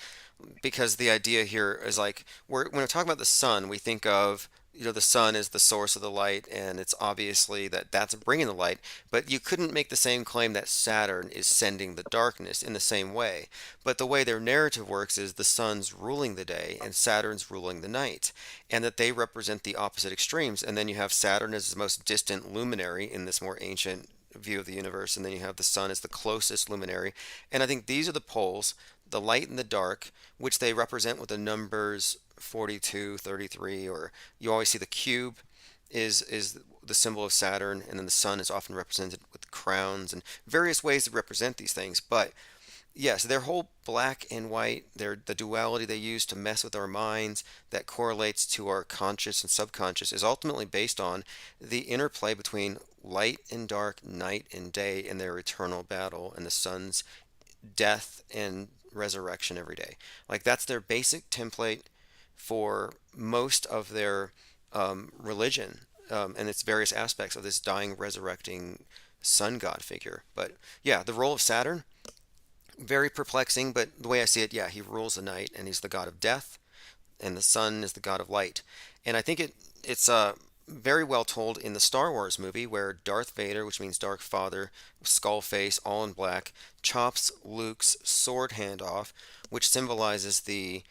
because the idea here is like, when we're talking about the sun, we think of, the sun is the source of the light, and it's obviously that's bringing the light, but you couldn't make the same claim that Saturn is sending the darkness in the same way. But the way their narrative works is the sun's ruling the day and Saturn's ruling the night, and that they represent the opposite extremes. And then you have Saturn as the most distant luminary in this more ancient view of the universe, and then you have the sun as the closest luminary. And I think these are the poles, the light and the dark, which they represent with the numbers 42, 33, or you always see the cube is the symbol of Saturn, and then the sun is often represented with crowns and various ways to represent these things. But yes, their whole black and white, the duality they use to mess with our minds that correlates to our conscious and subconscious is ultimately based on the interplay between light and dark, night and day, and their eternal battle, and the sun's death and resurrection every day. Like, that's their basic template for most of their religion, and its various aspects of this dying, resurrecting sun god figure. But yeah, the role of Saturn, very perplexing, but the way I see it, yeah, he rules the night, and he's the god of death, and the sun is the god of light. And I think it's very well told in the Star Wars movie, where Darth Vader, which means Dark Father, skull face, all in black, chops Luke's sword hand off, which symbolizes the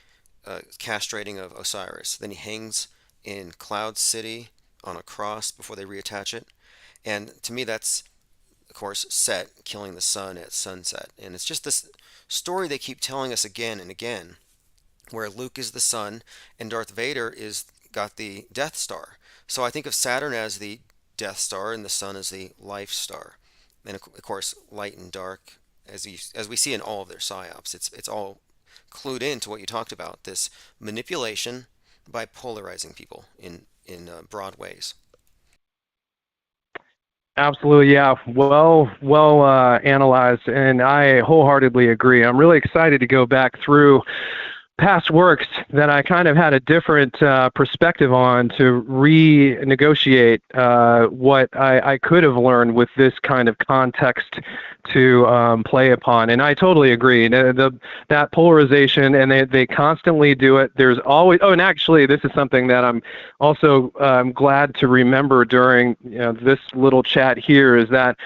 castrating of Osiris. Then he hangs in Cloud City on a cross before they reattach it. And to me, that's, of course, Set killing the sun at sunset. And it's just this story they keep telling us again and again, where Luke is the sun and Darth Vader got the Death Star. So I think of Saturn as the Death Star and the sun as the Life Star. And of course, light and dark, as we see in all of their psyops, it's all clued into what you talked about, this manipulation by polarizing people in broad ways. Absolutely, yeah. Well analyzed, and I wholeheartedly agree. I'm really excited to go back through past works that I kind of had a different perspective on to renegotiate what I could have learned with this kind of context to play upon. And I totally agree. That polarization, and they constantly do it. There's always, and actually this is something that I'm also glad to remember during this little chat here, is that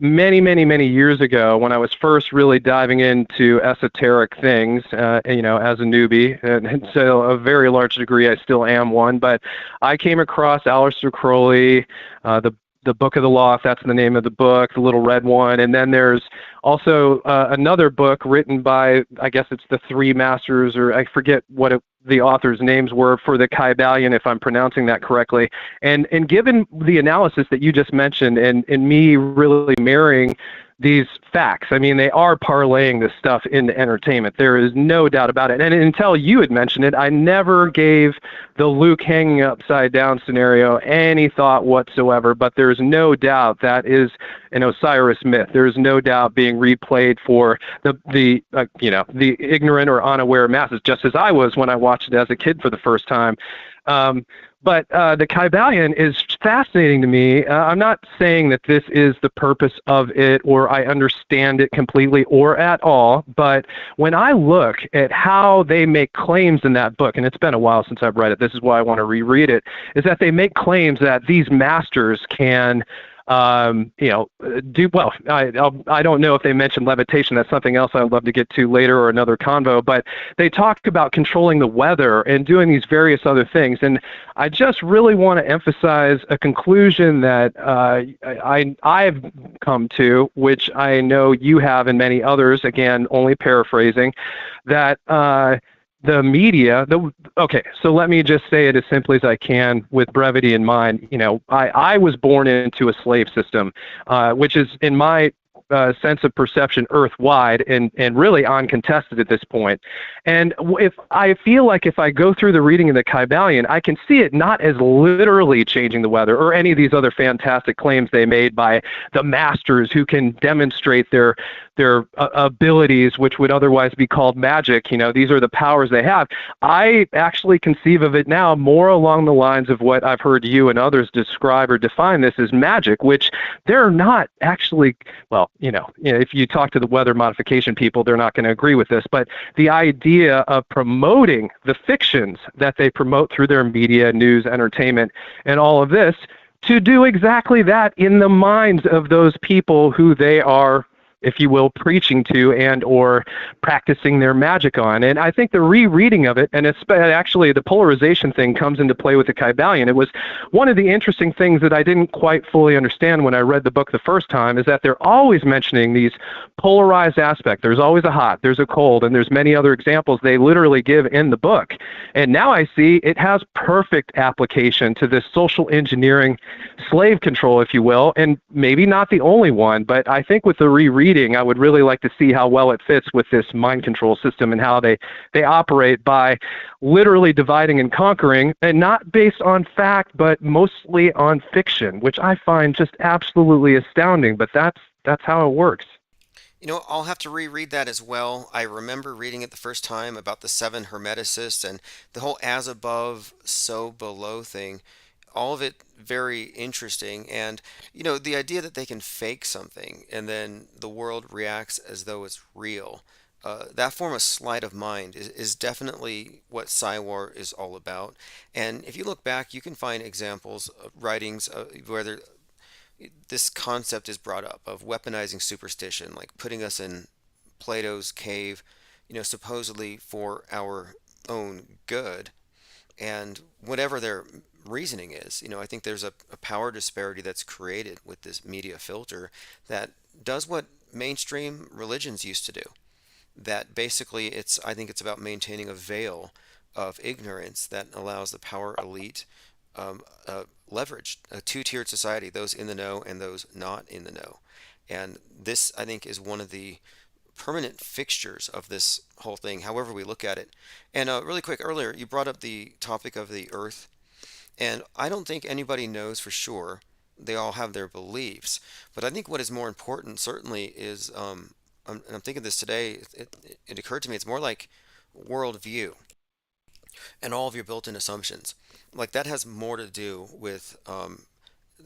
many years ago, when I was first really diving into esoteric things, as a newbie, and so a very large degree I still am one, but I came across Aleister Crowley, the Book of the Law, if that's the name of the book, the little red one. And then there's also another book written by, I guess it's the Three Masters, or I forget what the authors' names were, for the Kybalion, if I'm pronouncing that correctly. And given the analysis that you just mentioned, and me really marrying these facts, I mean, they are parlaying this stuff into entertainment. There is no doubt about it. And until you had mentioned it, I never gave the Luke hanging upside down scenario any thought whatsoever. But there's no doubt that is an Osiris myth. There's no doubt being replayed for the ignorant or unaware masses, just as I was when I watched it as a kid for the first time. But the Kybalion is fascinating to me. I'm not saying that this is the purpose of it, or I understand it completely or at all, but when I look at how they make claims in that book, and it's been a while since I've read it, this is why I want to reread it, is that they make claims that these masters can do well. I don't know if they mentioned levitation. That's something else I'd love to get to later or another convo. But they talk about controlling the weather and doing these various other things. And I just really want to emphasize a conclusion that I've come to, which I know you have and many others. Again, only paraphrasing that. The media, okay, so let me just say it as simply as I can with brevity in mind. I was born into a slave system, which is, in my sense of perception, earth-wide and really uncontested at this point. And if I feel like if I go through the reading of the Kybalion, I can see it not as literally changing the weather or any of these other fantastic claims they made by the masters who can demonstrate their abilities, which would otherwise be called magic. These are the powers they have. I actually conceive of it now more along the lines of what I've heard you and others describe or define this as magic, which they're not actually, well, if you talk to the weather modification people, they're not going to agree with this, but the idea of promoting the fictions that they promote through their media, news, entertainment, and all of this to do exactly that in the minds of those people who they are, if you will, preaching to and or practicing their magic on. And I think the rereading of it, and it's actually the polarization thing comes into play with the Kybalion. It was one of the interesting things that I didn't quite fully understand when I read the book the first time, is that they're always mentioning these polarized aspects. There's always a hot, there's a cold, and there's many other examples they literally give in the book. And now I see it has perfect application to this social engineering slave control, if you will, and maybe not the only one, but I think with the rereading, I would really like to see how well it fits with this mind control system and how they operate by literally dividing and conquering, and not based on fact, but mostly on fiction, which I find just absolutely astounding, but that's how it works. I'll have to reread that as well. I remember reading it the first time about the 7 Hermeticists and the whole as above, so below thing. All of it very interesting. And, the idea that they can fake something and then the world reacts as though it's real, that form of sleight of mind is definitely what Psywar is all about. And if you look back, you can find examples of writings where this concept is brought up of weaponizing superstition, like putting us in Plato's cave, supposedly for our own good. And whatever their reasoning is, I think there's a power disparity that's created with this media filter that does what mainstream religions used to do. That basically I think it's about maintaining a veil of ignorance that allows the power elite leverage, a two-tiered society, those in the know and those not in the know. And this, I think, is one of the permanent fixtures of this whole thing, however we look at it. And really quick, earlier you brought up the topic of the earth, and I don't think anybody knows for sure. They all have their beliefs, but I think what is more important certainly is, and I'm thinking this today, it occurred to me, it's more like worldview and all of your built-in assumptions. Like that has more to do with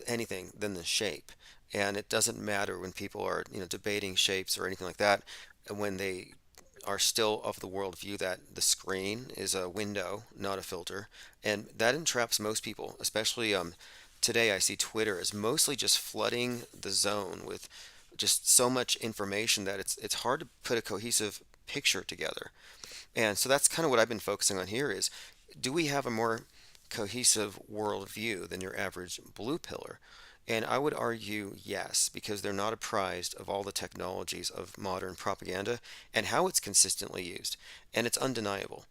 anything than the shape. And it doesn't matter when people are, debating shapes or anything like that, when they are still of the worldview that the screen is a window, not a filter. And that entraps most people, especially today I see Twitter as mostly just flooding the zone with just so much information that it's hard to put a cohesive picture together. And so that's kind of what I've been focusing on here is, do we have a more cohesive worldview than your average blue pillar? And I would argue yes, because they're not apprised of all the technologies of modern propaganda and how it's consistently used. And it's undeniable.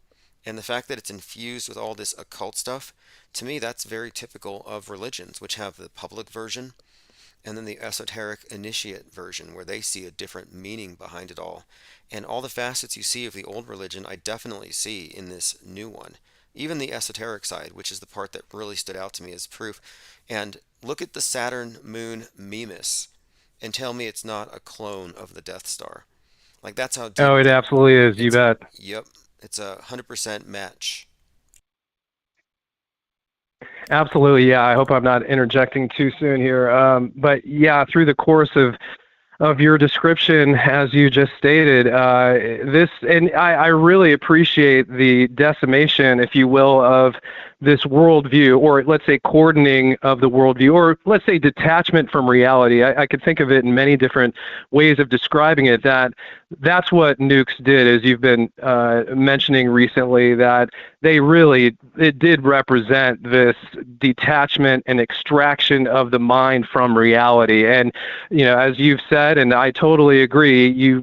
And the fact that it's infused with all this occult stuff, to me, that's very typical of religions, which have the public version and then the esoteric initiate version, where they see a different meaning behind it all. And all the facets you see of the old religion, I definitely see in this new one. Even the esoteric side, which is the part that really stood out to me as proof. And look at the Saturn moon Mimas and tell me it's not a clone of the Death Star. Like that's how... Oh, it absolutely is. You bet. Yep. It's a 100% match. Absolutely. Yeah. I hope I'm not interjecting too soon here. But yeah, through the course of your description, as you just stated, and I really appreciate the decimation, if you will, of this worldview, or let's say cordoning of the worldview, or let's say detachment from reality. I could think of it in many different ways of describing it. That's what nukes did, as you've been mentioning recently, that it did represent this detachment and extraction of the mind from reality. And, as you've said, and I totally agree,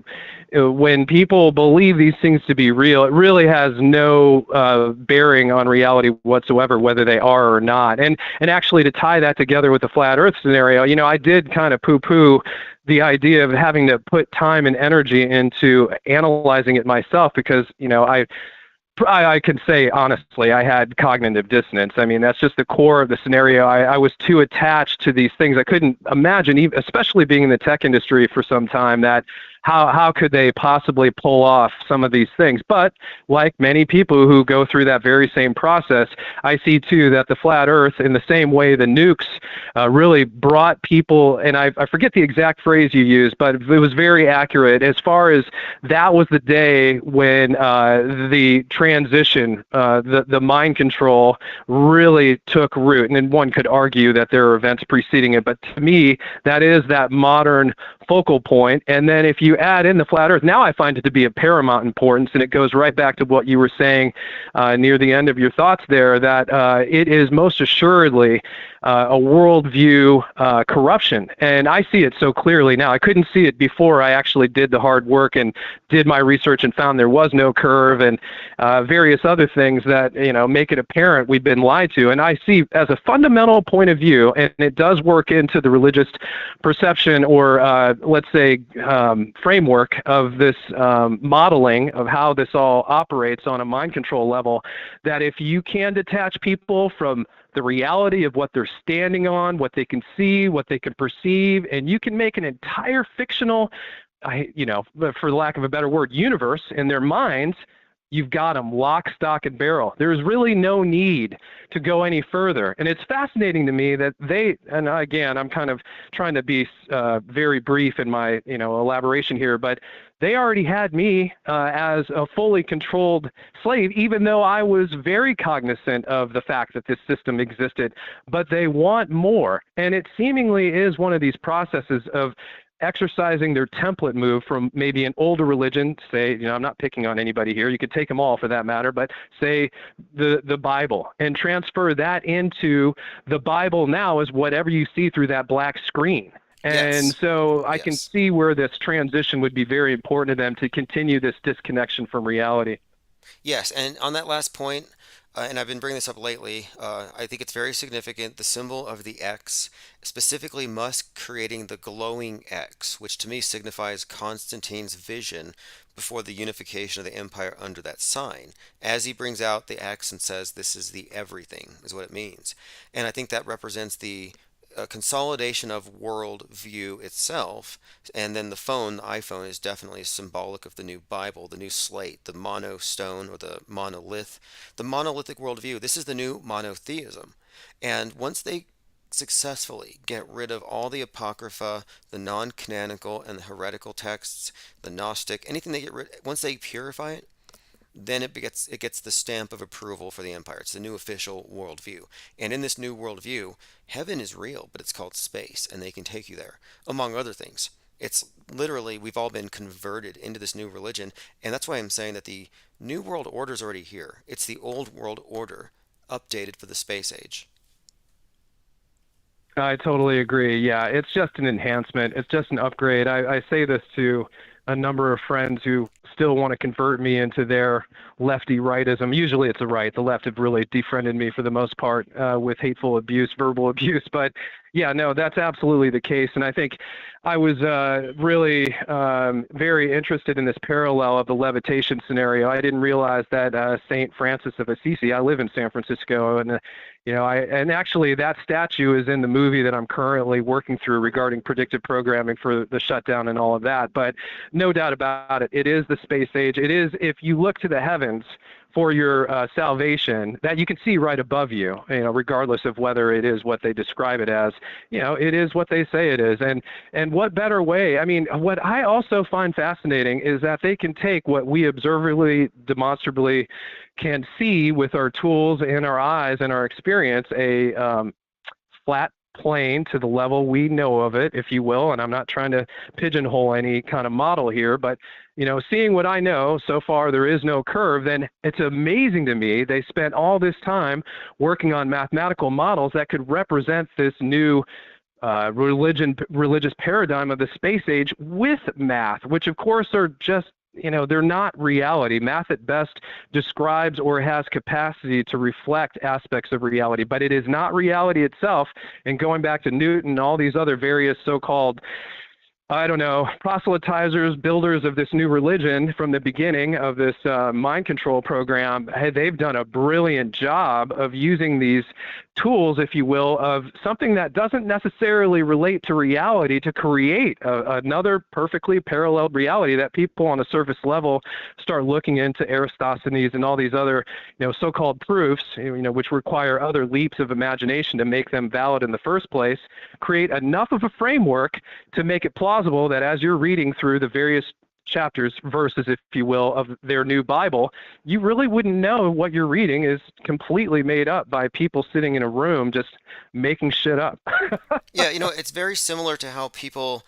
when people believe these things to be real, it really has no bearing on reality whatsoever, whether they are or not. And actually, to tie that together with the flat Earth scenario, I did kind of poo-poo the idea of having to put time and energy into analyzing it myself, because I can say honestly, I had cognitive dissonance. I mean, that's just the core of the scenario. I was too attached to these things. I couldn't imagine, even, especially being in the tech industry for some time, that how could they possibly pull off some of these things? But like many people who go through that very same process, I see too that the flat Earth, in the same way the nukes really brought people, and I forget the exact phrase you used, but it was very accurate as far as that was the day when the transition, the mind control really took root. And then one could argue that there are events preceding it, but to me, that is that modern focal point. And then if you add in the flat Earth, now I find it to be of paramount importance, and it goes right back to what you were saying near the end of your thoughts there, that it is most assuredly a worldview corruption. And I see it so clearly now. I couldn't see it before I actually did the hard work and did my research and found there was no curve and various other things that make it apparent we've been lied to. And I see as a fundamental point of view, and it does work into the religious perception, or let's say framework of this modeling of how this all operates on a mind control level, that if you can detach people from the reality of what they're standing on, what they can see, what they can perceive, and you can make an entire fictional, for lack of a better word, universe in their minds, you've got them lock, stock, and barrel. There's really no need to go any further. And it's fascinating to me that and again, I'm kind of trying to be very brief in my elaboration here, but they already had me as a fully controlled slave, even though I was very cognizant of the fact that this system existed. But they want more. And it seemingly is one of these processes of exercising their template move from maybe an older religion, say, I'm not picking on anybody here, you could take them all for that matter, but say the Bible, and transfer that into the Bible now as whatever you see through that black screen. And so I can see where this transition would be very important to them, to continue this disconnection from reality. Yes, and on that last point, and I've been bringing this up lately, I think it's very significant, the symbol of the X, specifically Musk creating the glowing X, which to me signifies Constantine's vision before the unification of the empire under that sign, as he brings out the X and says this is the everything, is what it means. And I think that represents the consolidation of world view itself. And then the iPhone is definitely symbolic of the new Bible, the new slate, the mono stone, or the monolith, the monolithic worldview. This is the new monotheism. And once they successfully get rid of all the apocrypha, the non-canonical and the heretical texts, the Gnostic, anything they get rid, once they purify it, then it gets the stamp of approval for the empire. It's the new official worldview. And in this new worldview, heaven is real, but it's called space, and they can take you there, among other things. It's literally, we've all been converted into this new religion, and that's why I'm saying that the new world order is already here. It's the old world order, updated for the space age. I totally agree. Yeah, it's just an enhancement. It's just an upgrade. I say this to a number of friends who still want to convert me into their lefty rightism. Usually it's the right. The left have really defriended me for the most part with hateful abuse, verbal abuse. But yeah, no, that's absolutely the case. And I think I was really very interested in this parallel of the levitation scenario. I didn't realize that St. Francis of Assisi, I live in San Francisco, and and actually that statue is in the movie that I'm currently working through regarding predictive programming for the shutdown and all of that. But no doubt about it, it is the space age. It is, if you look to the heavens, heavens for your salvation that you can see right above you, regardless of whether it is what they describe it as. It is what they say it is. And what better way? I mean, what I also find fascinating is that they can take what we observably, demonstrably can see with our tools and our eyes and our experience, a flat plane to the level we know of it, if you will. And I'm not trying to pigeonhole any kind of model here, but seeing what I know so far, there is no curve. Then it's amazing to me they spent all this time working on mathematical models that could represent this new religious paradigm of the space age with math, which of course are just they're not reality. Math at best describes or has capacity to reflect aspects of reality, but it is not reality itself. And going back to Newton and all these other various so-called, proselytizers, builders of this new religion from the beginning of this mind control program, they've done a brilliant job of using these tools, if you will, of something that doesn't necessarily relate to reality to create another perfectly paralleled reality that people on a surface level start looking into Aristophanes and all these other, so-called proofs, which require other leaps of imagination to make them valid in the first place, create enough of a framework to make it plausible that as you're reading through the various chapters, verses, if you will, of their new Bible, you really wouldn't know what you're reading is completely made up by people sitting in a room just making shit up. Yeah, it's very similar to how people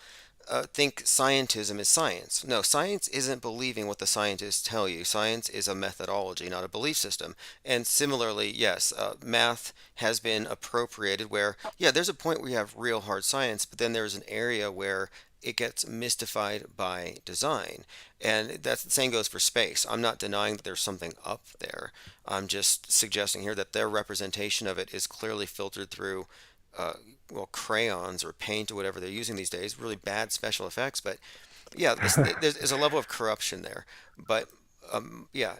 think scientism is science. No, science isn't believing what the scientists tell you. Science is a methodology, not a belief system. And similarly, yes, math has been appropriated where, there's a point where you have real hard science, but then there's an area where it gets mystified by design. And that's the same goes for space. I'm not denying that there's something up there. I'm just suggesting here that their representation of it is clearly filtered through crayons or paint or whatever they're using these days. Really bad special effects, but there's a level of corruption there. But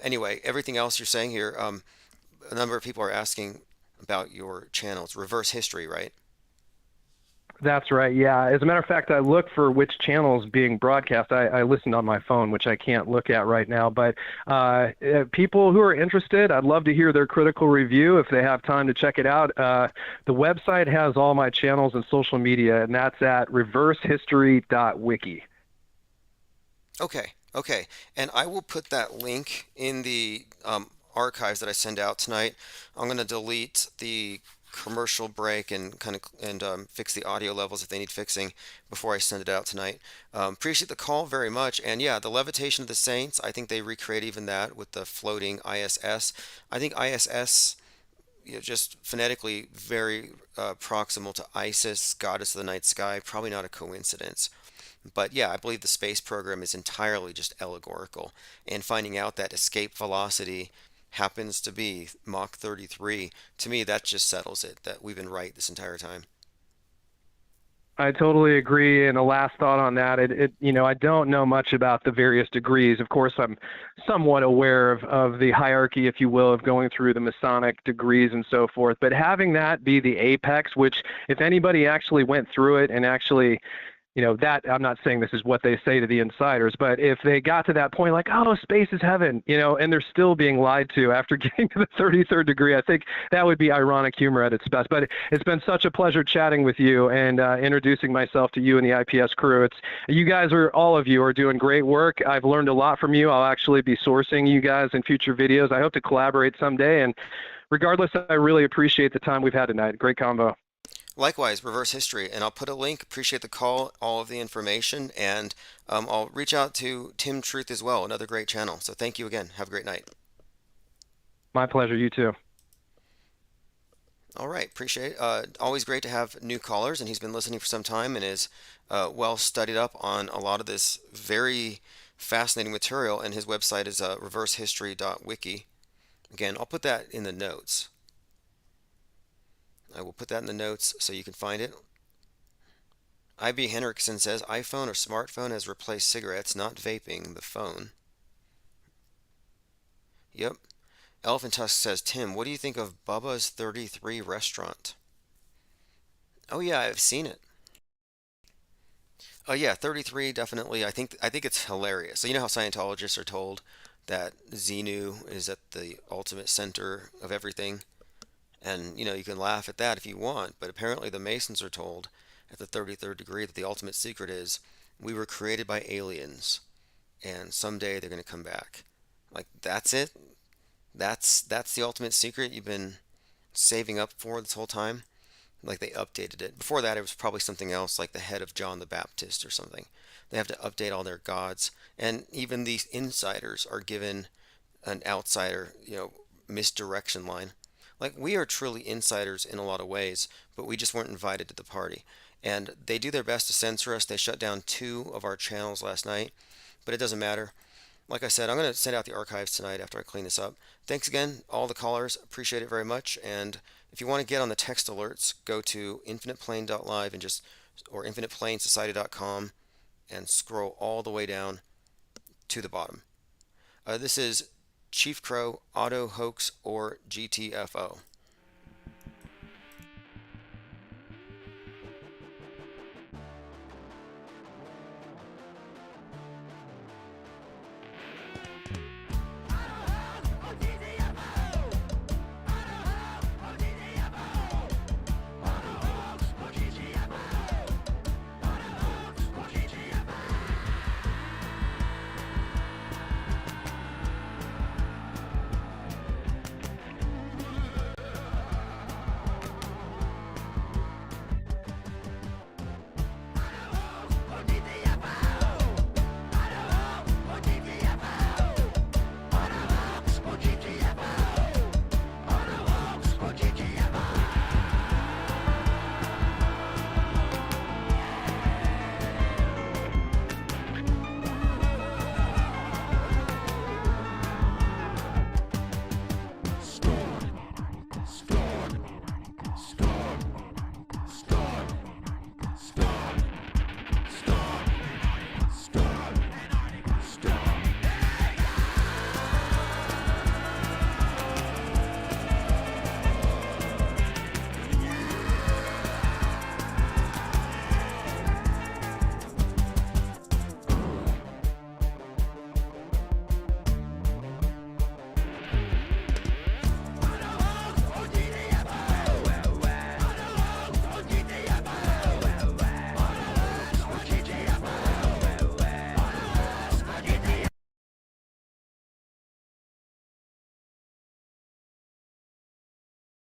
anyway, everything else you're saying here, a number of people are asking about your channels. Reverse History, right? That's right. Yeah. As a matter of fact, I look for which channel is being broadcast. I listened on my phone, which I can't look at right now. But people who are interested, I'd love to hear their critical review if they have time to check it out. The website has all my channels and social media, and that's at reversehistory.wiki. Okay. And I will put that link in the archives that I send out tonight. I'm going to delete the commercial break and fix the audio levels if they need fixing before I send it out tonight. Appreciate the call very much. And the Levitation of the Saints, I think they recreate even that with the floating ISS. I think ISS, just phonetically very proximal to Isis, goddess of the night sky, probably not a coincidence. But I believe the space program is entirely just allegorical, and finding out that escape velocity happens to be Mach 33, to me that just settles it, that we've been right this entire time. I totally agree. And a last thought on that, I don't know much about the various degrees. Of course, I'm somewhat aware of the hierarchy, if you will, of going through the Masonic degrees and so forth. But having that be the apex, which if anybody actually went through it and actually that I'm not saying this is what they say to the insiders, but if they got to that point, like, oh, space is heaven, and they're still being lied to after getting to the 33rd degree, I think that would be ironic humor at its best. But it's been such a pleasure chatting with you and introducing myself to you and the IPS crew. You guys all of you are doing great work. I've learned a lot from you. I'll actually be sourcing you guys in future videos. I hope to collaborate someday. And regardless, I really appreciate the time we've had tonight. Great combo. Likewise, Reverse History, and I'll put a link. Appreciate the call, all of the information, and I'll reach out to Tim Truth as well, another great channel. So thank you again. Have a great night. My pleasure. You too. All right, appreciate it. Always great to have new callers, and he's been listening for some time and is well studied up on a lot of this very fascinating material, and his website is reversehistory.wiki. Again, I'll put that in the notes. I will put that in the notes so you can find it. IB Henriksen says, iPhone or smartphone has replaced cigarettes, not vaping, the phone. Yep. Elephant Tusk says, Tim, what do you think of Bubba's 33 restaurant? Oh yeah, I've seen it. Oh yeah, 33 definitely. I think it's hilarious. So you know how Scientologists are told that Xenu is at the ultimate center of everything. And, you can laugh at that if you want, but apparently the Masons are told at the 33rd degree that the ultimate secret is we were created by aliens, and someday they're going to come back. Like, that's it? That's the ultimate secret you've been saving up for this whole time? Like, they updated it. Before that, it was probably something else, like the head of John the Baptist or something. They have to update all their gods. And even these insiders are given an outsider, misdirection line. Like, we are truly insiders in a lot of ways, but we just weren't invited to the party. And they do their best to censor us. They shut down 2 of our channels last night, but it doesn't matter. Like I said, I'm going to send out the archives tonight after I clean this up. Thanks again, all the callers. Appreciate it very much. And if you want to get on the text alerts, go to infiniteplane.live or infiniteplanesociety.com and scroll all the way down to the bottom. This is Chief Crow, Auto Hoax, or GTFO.